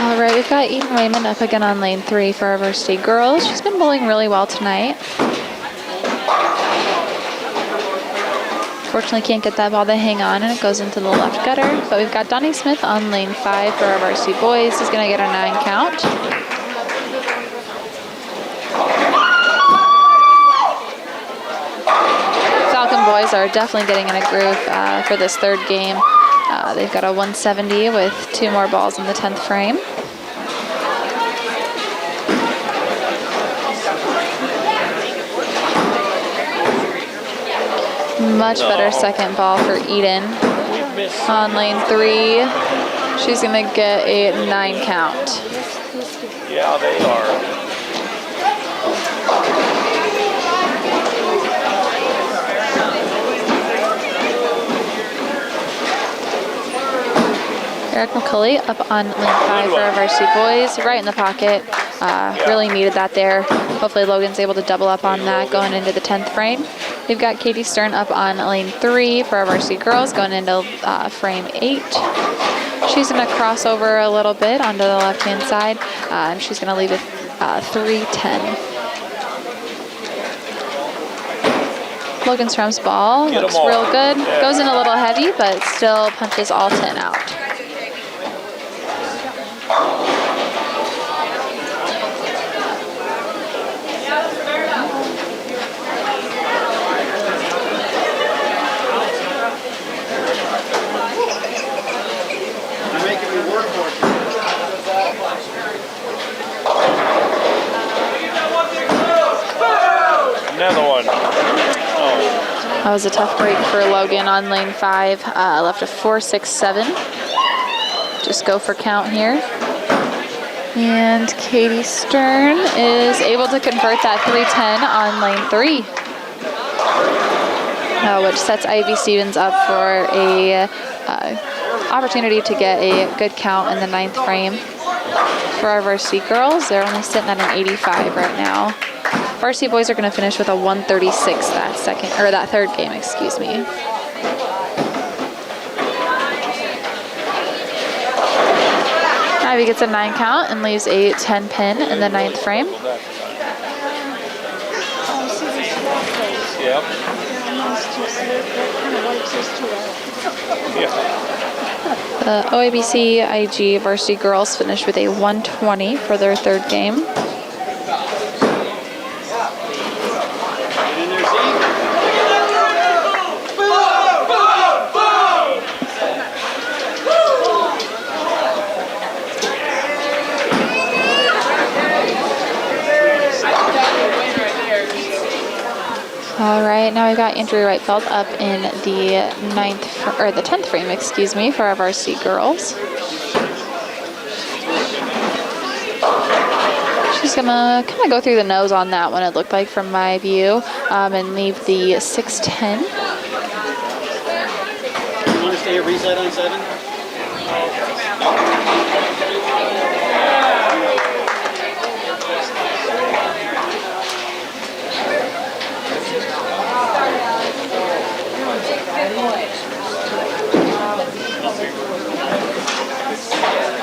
S1: All right, we've got Eden Raymond up again on lane 3 for our varsity girls. She's been bowling really well tonight. Fortunately, can't get that ball to hang on, and it goes into the left gutter. But we've got Donnie Smith on lane 5 for our varsity boys. He's going to get a 9 count. Falcon boys are definitely getting in a groove for this 3rd game. They've got a 170 with 2 more balls in the 10th frame. Much better second ball for Eden on lane 3. She's going to get a 9 count.
S3: Yeah, they are.
S1: Eric McCulley up on lane 5 for our varsity boys, right in the pocket. Really needed that there. Hopefully Logan's able to double up on that going into the 10th frame. We've got Katie Stern up on lane 3 for our varsity girls going into frame 8. She's going to cross over a little bit onto the left-hand side, and she's going to leave with 3-10. Logan Strom's ball looks real good. Goes in a little heavy, but still punches all 10 out. That was a tough break for Logan on lane 5. Left a 4.67. Just go for count here. And Katie Stern is able to convert that 310 on lane 3. Which sets Ivy Stevens up for a opportunity to get a good count in the 9th frame. For our varsity girls, they're only sitting at an 85 right now. Varsity boys are going to finish with a 136 that third game, excuse me. Ivy gets a 9 count and leaves a 10 pin in the 9th frame.
S3: Yep.
S1: The OABCIG varsity girls finished with a 120 for their 3rd game. All right, now we've got Andrea Whitefeld up in the 10th frame, excuse me, for our varsity girls. She's gonna kind of go through the nose on that one, it looked like from my view, and leave the 610.
S4: You want to stay at reset on 7?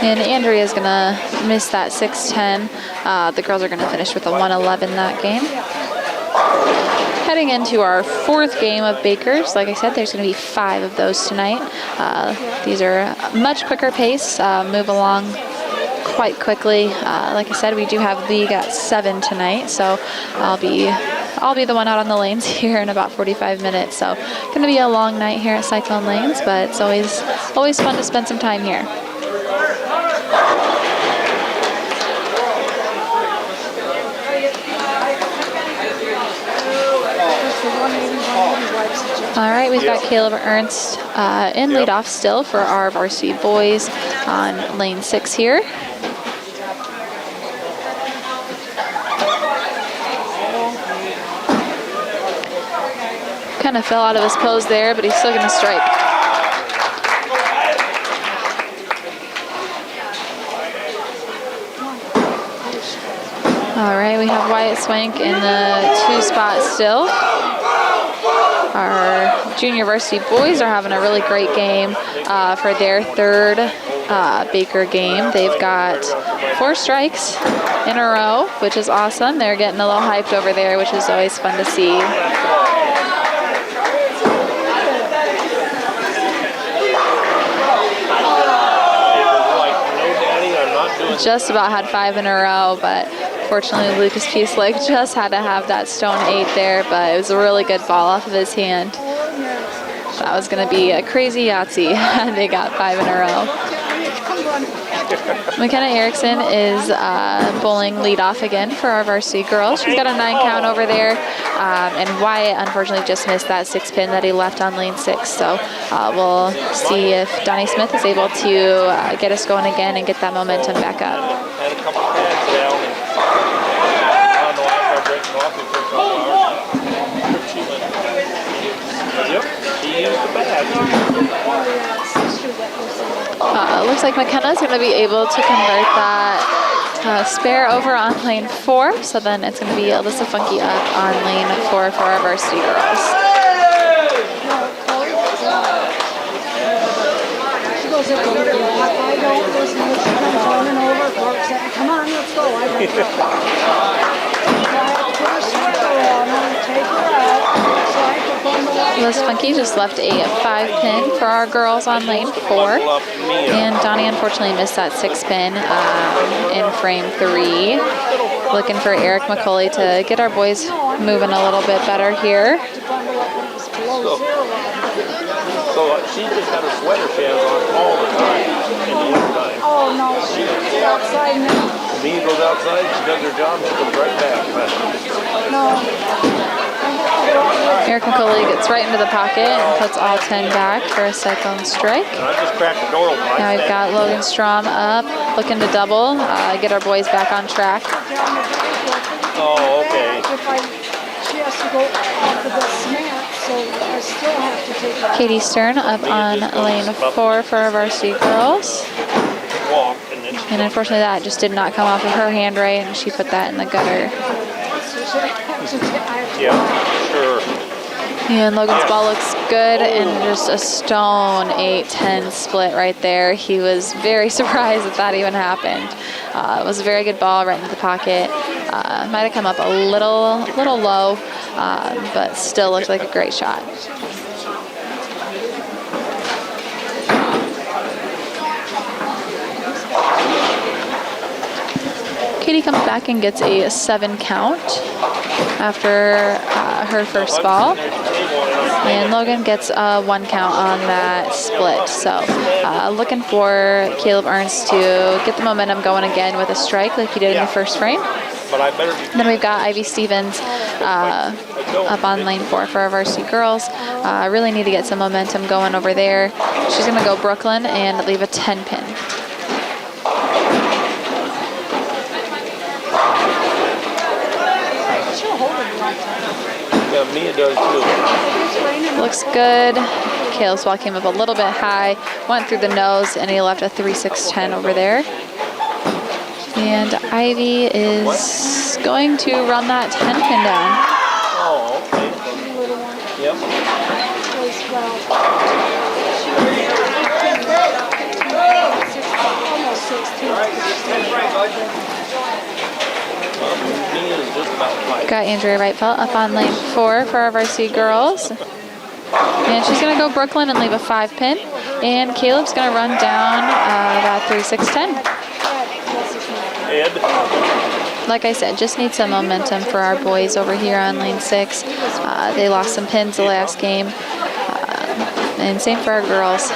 S1: And Andrea's gonna miss that 610. The girls are gonna finish with a 111 that game. Heading into our 4th game of Bakers, like I said, there's gonna be 5 of those tonight. These are much quicker pace, move along quite quickly. Like I said, we do have league at 7 tonight, so I'll be the one out on the lanes here in about 45 minutes. So gonna be a long night here at Cyclone Lanes, but it's always fun to spend some time here. All right, we've got Caleb Ernst in leadoff still for our varsity boys on lane 6 here. Kind of fell out of his pose there, but he's still going to strike. All right, we have Wyatt Swank in the 2 spot still. Our junior varsity boys are having a really great game for their 3rd Baker game. They've got 4 strikes in a row, which is awesome. They're getting a little hyped over there, which is always fun to see. Just about had 5 in a row, but fortunately Lucas Peaslake just had to have that stone 8 there, but it was a really good ball off of his hand. That was going to be a crazy Yahtzee. They got 5 in a row. McKenna Erickson is bowling leadoff again for our varsity girls. She's got a 9 count over there, and Wyatt unfortunately just missed that 6 pin that he left on lane 6. So we'll see if Donnie Smith is able to get us going again and get that momentum back up.
S3: Had a couple pads down, and I don't know after I break coffee for a couple hours. Yep, he used the pad.
S1: Looks like McKenna's going to be able to convert that spare over on lane 4. So then it's going to be Alyssa Funky up on lane 4 for our varsity girls.
S2: She goes up and I don't listen when she comes running over. Clark said, come on, let's go. I don't know. So I have to put a sweater on her and take her out. So I can bundle up.
S1: Liz Funky just left a 5 pin for our girls on lane 4. And Donnie unfortunately missed that 6 pin in frame 3. Looking for Eric McCauley to get our boys moving a little bit better here.
S3: So she just had a sweater she has on all the time in the wintertime.
S2: Oh no, she's outside now.
S3: Dean goes outside, she does her job, she comes right back.
S2: No.
S1: Eric McCauley gets right into the pocket and puts all 10 back for a Cyclone strike.
S3: I just cracked the door open.
S1: Now we've got Logan Strom up, looking to double, get our boys back on track.
S3: Oh, okay.
S2: She has to go off of the cement, so I still have to take her.
S1: Katie Stern up on lane 4 for our varsity girls.
S3: Walk and then
S1: And unfortunately that just did not come off of her hand right, and she put that in the gutter.
S3: yeah, sure.
S1: And Logan's ball looks good, and just a stone 8-10 split right there. He was very surprised that even happened. It was a very good ball right into the pocket. Might have come up a little low, but still looked like a great shot. Katie comes back and gets a 7 count after her first ball. And Logan gets a 1 count on that split. So looking for Caleb Ernst to get the momentum going again with a strike like he did in the first frame. Then we've got Ivy Stevens up on lane 4 for our varsity girls. Really need to get some momentum going over there. She's going to go Brooklyn and leave a 10 pin.
S3: Yeah, Mia does too.
S1: Looks good. Caleb's ball came up a little bit high, went through the nose, and he left a 3-6-10 over there. And Ivy is going to run that 10 pin down.
S3: Oh, okay. Yep. Got Andrea Wrightfeld up on lane 4 for our varsity girls. And she's going to go Brooklyn and leave a 5 pin. And Caleb's going to run down that 3-6-10. Ed.
S1: Like I said, just need some momentum for our boys over here on lane 6. They lost some pins the last game. And same for our girls.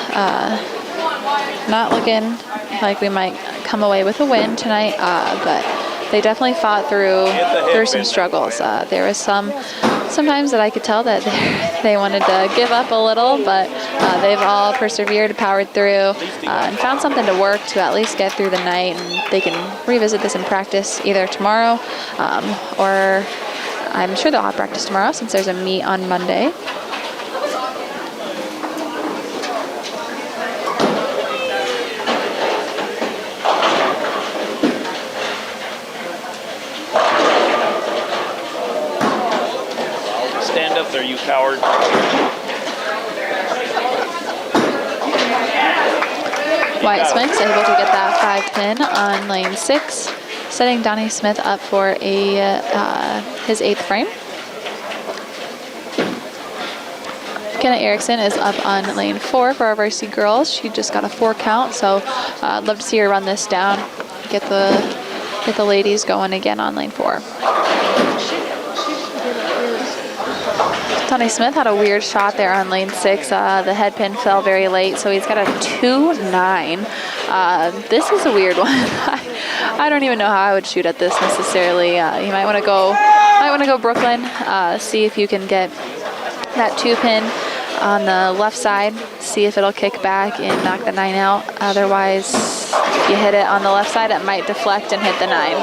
S1: Not looking like we might come away with a win tonight, but they definitely fought through some struggles. There was sometimes that I could tell that they wanted to give up a little, but they've all persevered, powered through, and found something to work to at least get through the night. And they can revisit this in practice either tomorrow, or I'm sure they'll have practice tomorrow since there's a meet on Monday.
S3: Stand up there, you coward.
S1: Wyatt Smith's able to get that 5 pin on lane 6, setting Donnie Smith up for his 8th frame. Kenna Erickson is up on lane 4 for our varsity girls. She just got a 4 count, so I'd love to see her run this down, get the ladies going again on lane 4. Donnie Smith had a weird shot there on lane 6. The head pin fell very late, so he's got a 2-9. This is a weird one. I don't even know how I would shoot at this necessarily. You might want to go Brooklyn. See if you can get that 2 pin on the left side. See if it'll kick back and knock the 9 out. Otherwise, if you hit it on the left side, it might deflect and hit the 9.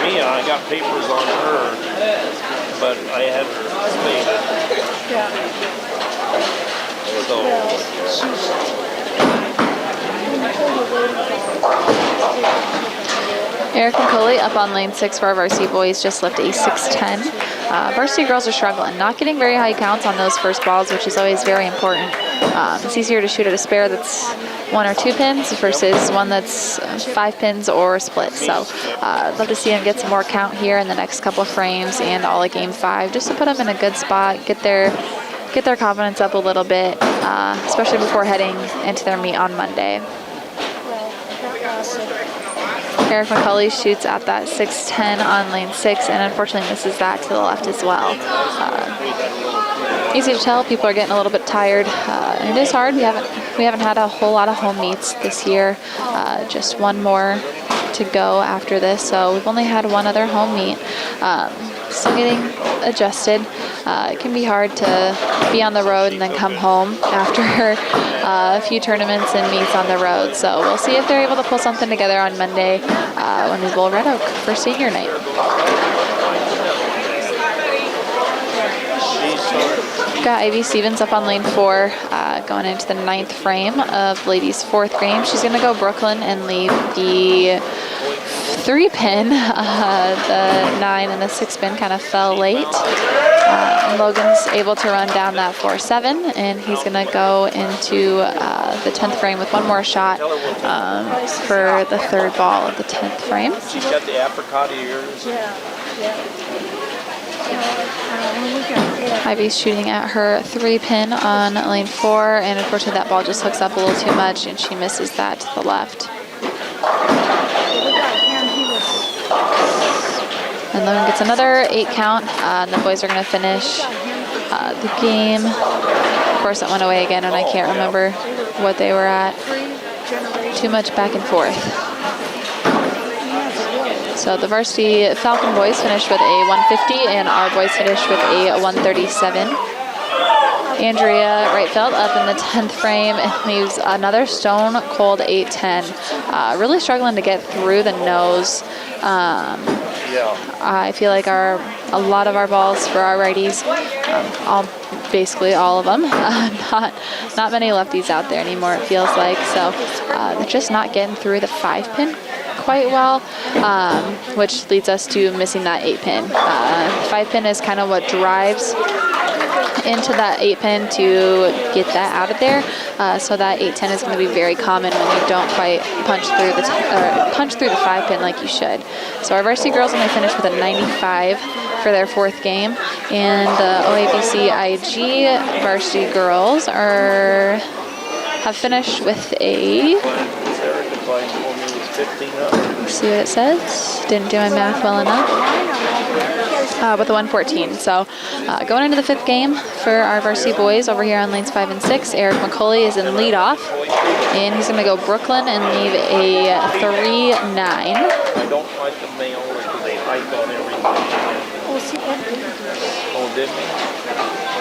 S3: Mia, I got papers on her, but I had her spade.
S2: Yeah.
S1: Eric McCauley up on lane 6 for our varsity boys just left a 6-10. Varsity girls are struggling, not getting very high counts on those first balls, which is always very important. It's easier to shoot at a spare that's 1 or 2 pins versus one that's 5 pins or split. So I'd love to see them get some more count here in the next couple of frames and all of game 5, just to put them in a good spot, get their confidence up a little bit, especially before heading into their meet on Monday. Eric McCauley shoots at that 6-10 on lane 6, and unfortunately misses that to the left as well. easy to tell people are getting a little bit tired. And it is hard. We haven't had a whole lot of home meets this year. Just one more to go after this, so we've only had one other home meet. Still getting adjusted. It can be hard to be on the road and then come home after a few tournaments and meets on the road. So we'll see if they're able to pull something together on Monday when we bowl Red Oak for senior night. Got Ivy Stevens up on lane 4, going into the 9th frame of ladies' 4th game. She's going to go Brooklyn and leave the 3-pin. The 9 and the 6-pin kind of fell late. Logan's able to run down that 4-7, and he's going to go into the 10th frame with one more shot for the 3rd ball of the 10th frame.
S3: She's got the apricot ears.
S1: Ivy's shooting at her 3-pin on lane 4, and unfortunately that ball just hooks up a little too much, and she misses that to the left. And Logan gets another 8 count, and the boys are going to finish the game. Of course, it went away again, and I can't remember what they were at. Too much back and forth. So the varsity Falcon boys finished with a 150, and our boys finished with a 137. Andrea Rightfeld up in the 10th frame and leaves another stone cold 8-10. Really struggling to get through the nose. I feel like a lot of our balls for our righties, basically all of them, not many lefties out there anymore, it feels like. So they're just not getting through the 5-pin quite well, which leads us to missing that 8-pin. 5-pin is kind of what drives into that 8-pin to get that out of there. So that 8-10 is going to be very common when you don't quite punch through the 5-pin like you should. So our varsity girls only finished with a 95 for their 4th game, and the OABCIG varsity girls have finished with a. Let's see what it says. Didn't do my math well enough. With a 114. So going into the 5th game for our varsity boys over here on lanes 5 and 6, Eric McCauley is in leadoff, and he's going to go Brooklyn and leave a 3-9.
S3: I don't like the male because they hike on everything. Oh, did they?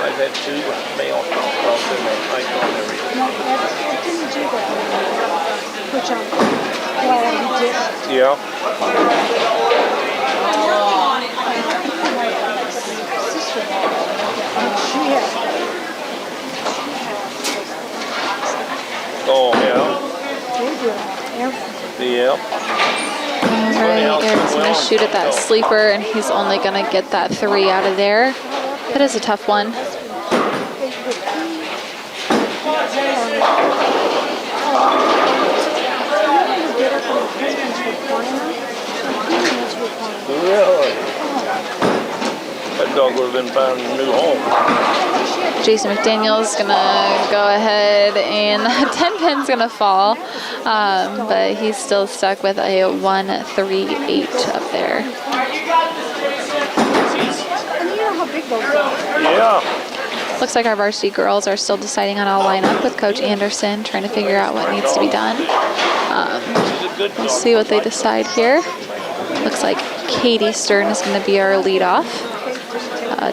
S3: I've had 2 male crops and they hike on everything.
S2: No, I didn't do that. Which well, he did.
S3: Yeah. Oh, yeah. Yeah.
S1: Alright, Eric's going to shoot at that sleeper, and he's only going to get that 3 out of there. That is a tough one.
S3: Really? That dog would have been found a new home.
S1: Jason McDaniel's going to go ahead, and the 10-pin's going to fall, but he's still stuck with a 1-3-8 up there.
S3: Yeah.
S1: Looks like our varsity girls are still deciding on a lineup with Coach Anderson, trying to figure out what needs to be done. We'll see what they decide here. Looks like Katie Stern is going to be our leadoff.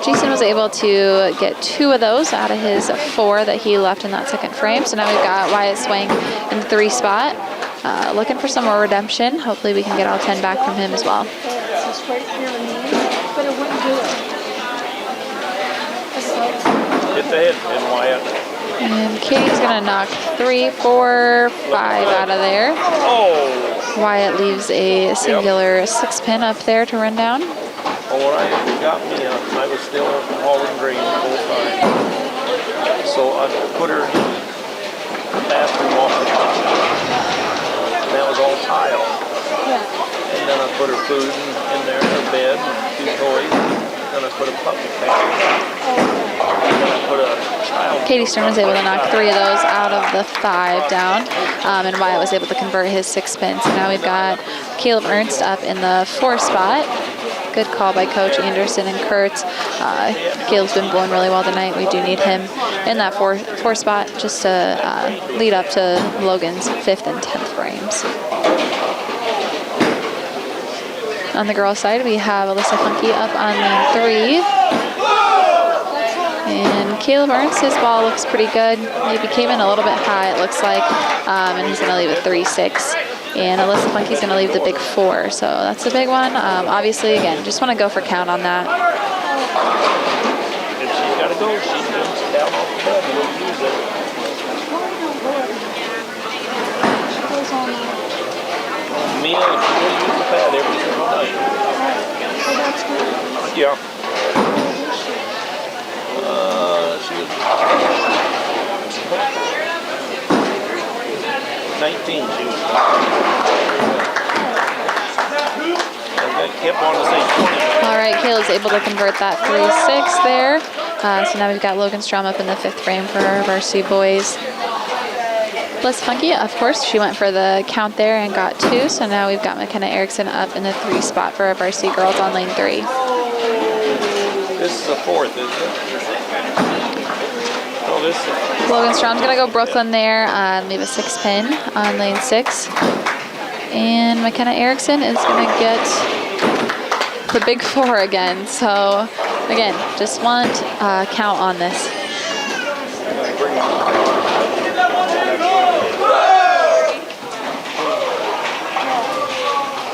S1: Jason was able to get 2 of those out of his 4 that he left in that 2nd frame. So now we've got Wyatt Swang in the 3 spot. Looking for some more redemption. Hopefully we can get all 10 back from him as well.
S3: Hit the head in Wyatt.
S1: And Katie's going to knock 3, 4, 5 out of there.
S3: Oh!
S1: Wyatt leaves a singular 6-pin up there to run down.
S3: Well, when I got me up, I was still hauling green the whole time. So I put her bathroom off the top. And that was all tile. And then I put her food in there, her bed, 2 toys. Then I put a puppy pad. And then I put a child.
S1: Katie Stern was able to knock 3 of those out of the 5 down. And Wyatt was able to convert his 6-pin. So now we've got Caleb Ernst up in the 4 spot. Good call by Coach Anderson and Kurtz. Caleb's been blowing really well tonight. We do need him in that four spot just to lead up to Logan's 5th and 10th frames. On the girls' side, we have Alyssa Funke up on lane 3. And Caleb Ernst, his ball looks pretty good. Maybe came in a little bit high, it looks like. And he's going to leave a 3-6. And Alyssa Funke's going to leave the big 4. So that's a big one. Obviously, again, just want to go for count on that.
S3: If she's got to go, she's down off the bed. We'll use it. Mia, if you will use the pad every single night. Yeah. She was 19. She was. I kept on to say 20.
S1: All right, Caleb's able to convert that 3-6 there. So now we've got Logan Strom up in the 5th frame for our varsity boys. Alyssa Funke, of course, she went for the count there and got 2. So now we've got McKenna Erickson up in the 3 spot for our varsity girls on lane 3.
S3: This is the 4th, isn't it? Oh, this is
S1: Logan Strom's going to go Brooklyn there and leave a 6 pin on lane 6. And McKenna Erickson is going to get the big 4 again. So, again, just want count on this.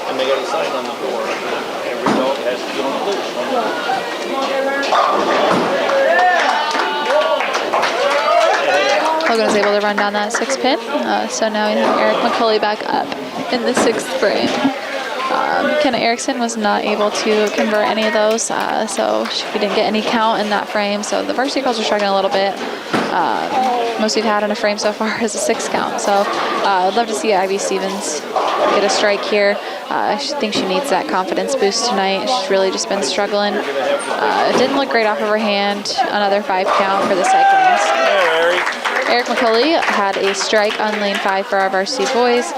S3: And they got a sign on the door. Every dog has to get on the loose.
S1: Logan was able to run down that 6 pin. So now we have Eric McCulley back up in the 6th frame. McKenna Erickson was not able to convert any of those, so we didn't get any count in that frame. So the varsity girls are struggling a little bit. Most we've had in a frame so far is a 6 count. So I'd love to see Ivy Stevens get a strike here. I think she needs that confidence boost tonight. She's really just been struggling. It didn't look great off of her hand. Another 5 count for the Cyclones. Eric McCulley had a strike on lane 5 for our varsity boys.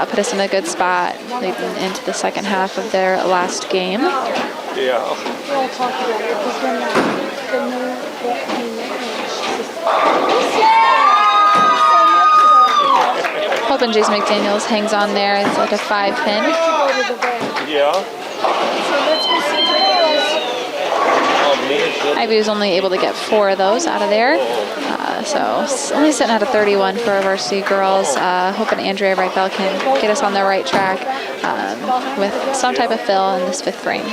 S1: Put us in a good spot leading into the second half of their last game.
S3: Yeah.
S1: Hoping Jason McDaniels hangs on there. It's like a 5 pin.
S3: Yeah.
S1: Ivy was only able to get 4 of those out of there. So only sitting at a 31 for our varsity girls. Hoping Andrea Reifel can get us on the right track with some type of fill in this 5th frame.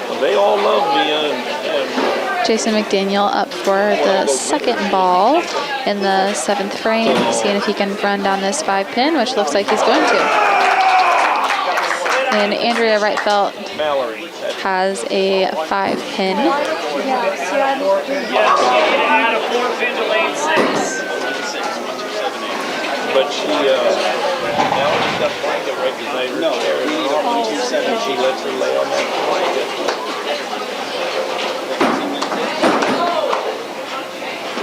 S3: Well, they all love me. And
S1: Jason McDaniel up for the 2nd ball in the 7th frame, seeing if he can run down this 5 pin, which looks like he's going to. And Andrea Reitfeld has a 5 pin.
S3: But she, now she's got a blanket right behind her chair. And she lets her lay on that blanket.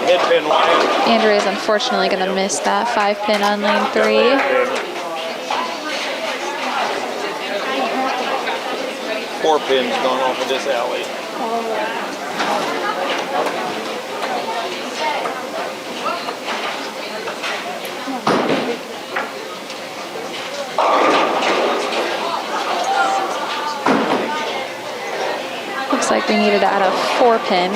S3: Head pin line.
S1: Andrea is unfortunately going to miss that 5 pin on lane 3.
S3: 4 pins gone off of this alley.
S1: Looks like we needed to add a 4 pin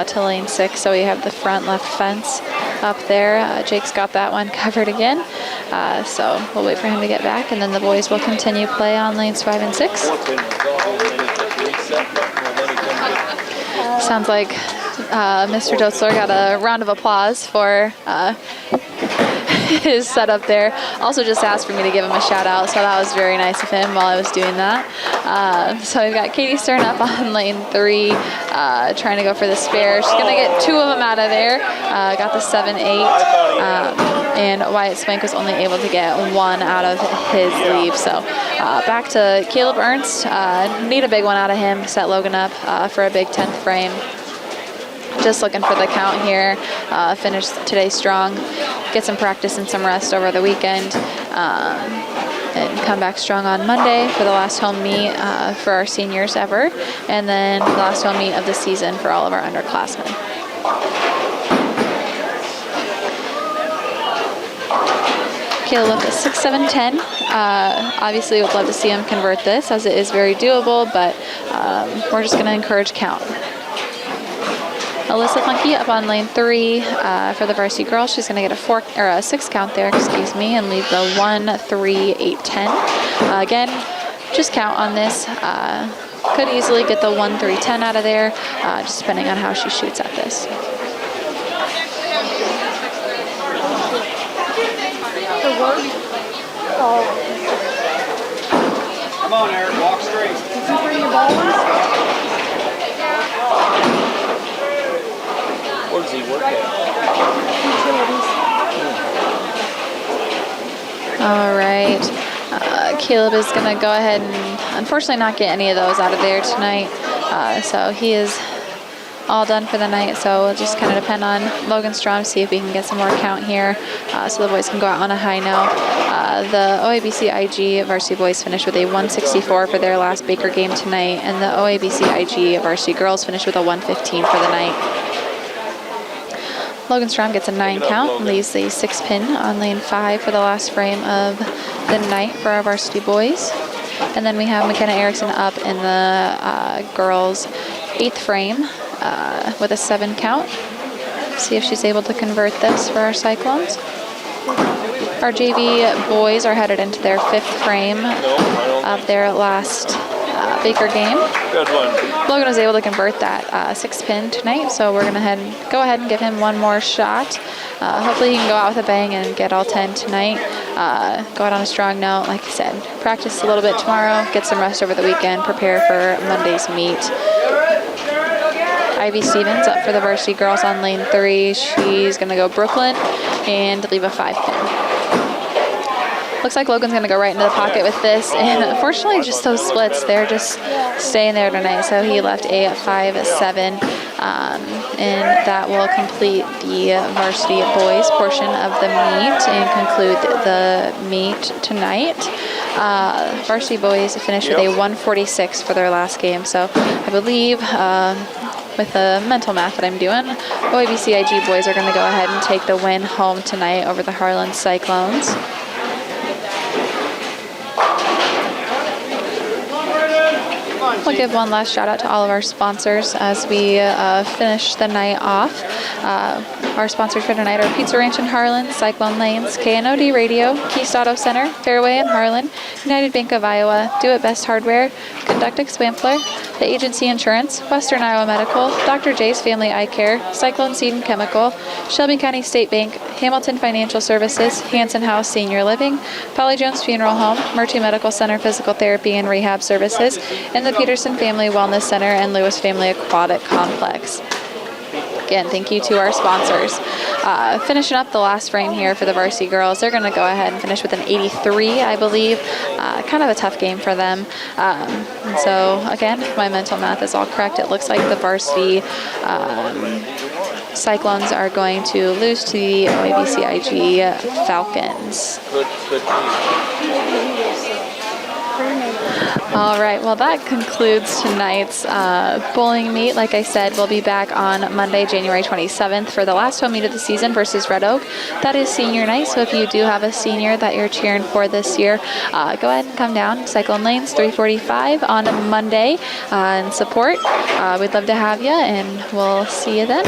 S1: to lane 6, so we have the front left fence up there. Jake's got that one covered again, so we'll wait for him to get back, and then the boys will continue play on lanes 5 and 6. Sounds like Mr. Dotzler got a round of applause for his setup there. Also just asked for me to give him a shout out, so that was very nice of him while I was doing that. So we've got Katie Stern up on lane 3, trying to go for the spare. She's gonna get 2 of them out of there. Got the 7-8, and Wyatt Spank was only able to get 1 out of his leave. So back to Caleb Ernst. Need a big one out of him, set Logan up for a big 10th frame. Just looking for the count here. Finish today strong. Get some practice and some rest over the weekend. and come back strong on Monday for the last home meet for our seniors ever, and then the last home meet of the season for all of our underclassmen. Caleb is 6'7", 10. Obviously, would love to see him convert this, as it is very doable, but we're just going to encourage count. Alyssa Funky up on lane 3 for the varsity girls. She's going to get a 6 count there, excuse me, and leave the 1, 3, 8, 10. Again, just count on this. Could easily get the 1, 3, 10 out of there, just depending on how she shoots at this.
S4: Come on, Eric, walk straight.
S2: Did you bring your ball?
S3: Where does he work at?
S1: All right. Caleb is going to go ahead and unfortunately not get any of those out of there tonight. So he is all done for the night. So we'll just kind of depend on Logan Strom, see if we can get some more count here so the boys can go out on a high note. The OABCIG varsity boys finished with a 164 for their last Baker game tonight, and the OABCIG varsity girls finished with a 115 for the night. Logan Strom gets a 9 count and leaves the 6 pin on lane 5 for the last frame of the night for our varsity boys. And then we have McKenna Erickson up in the girls' 8th frame with a 7 count. See if she's able to convert this for our Cyclones. Our JV boys are headed into their 5th frame of their last Baker game.
S3: Good one.
S1: Logan was able to convert that 6 pin tonight, so we're going to go ahead and give him one more shot. Hopefully he can go out with a bang and get all 10 tonight. Go out on a strong note. Like I said, practice a little bit tomorrow, get some rest over the weekend, prepare for Monday's meet. Ivy Stevens up for the varsity girls on lane 3. She's going to go Brooklyn and leave a 5 pin. Looks like Logan's going to go right into the pocket with this, and unfortunately just those splits, they're just staying there tonight, so he left a 5-7, and that will complete the varsity boys portion of the meet and conclude the meet tonight. Varsity boys finished with a 146 for their last game, so I believe with the mental math that I'm doing, OABCIG boys are going to go ahead and take the win home tonight over the Harlan Cyclones. We'll give one last shout out to all of our sponsors as we finish the night off. Our sponsors for tonight are Pizza Ranch in Harlan, Cyclone Lanes, KNOD Radio, Keast Auto Center, Fairway in Harlan, United Bank of Iowa, Do It Best Hardware, Conductix Wampler, The Agency Insurance, Western Iowa Medical, Dr. J's Family Eye Care, Cyclone Seed and Chemical, Shelby County State Bank, Hamilton Financial Services, Hanson House Senior Living, Polly Jones Funeral Home, Murty Medical Center Physical Therapy and Rehab Services, and the Peterson Family Wellness Center and Lewis Family Aquatic Complex. Again, thank you to our sponsors. Finishing up the last frame here for the varsity girls, they're going to go ahead and finish with an 83, I believe. Kind of a tough game for them. And so, again, if my mental math is all correct, it looks like the varsity Cyclones are going to lose to the OABCIG Falcons.
S3: Good.
S1: All right, well, that concludes tonight's bowling meet. Like I said, we'll be back on Monday, January 27th for the last home meet of the season versus Red Oak. That is senior night, so if you do have a senior that you're cheering for this year, go ahead and come down Cyclone Lanes, 345 on Monday and support. We'd love to have you, and we'll see you then.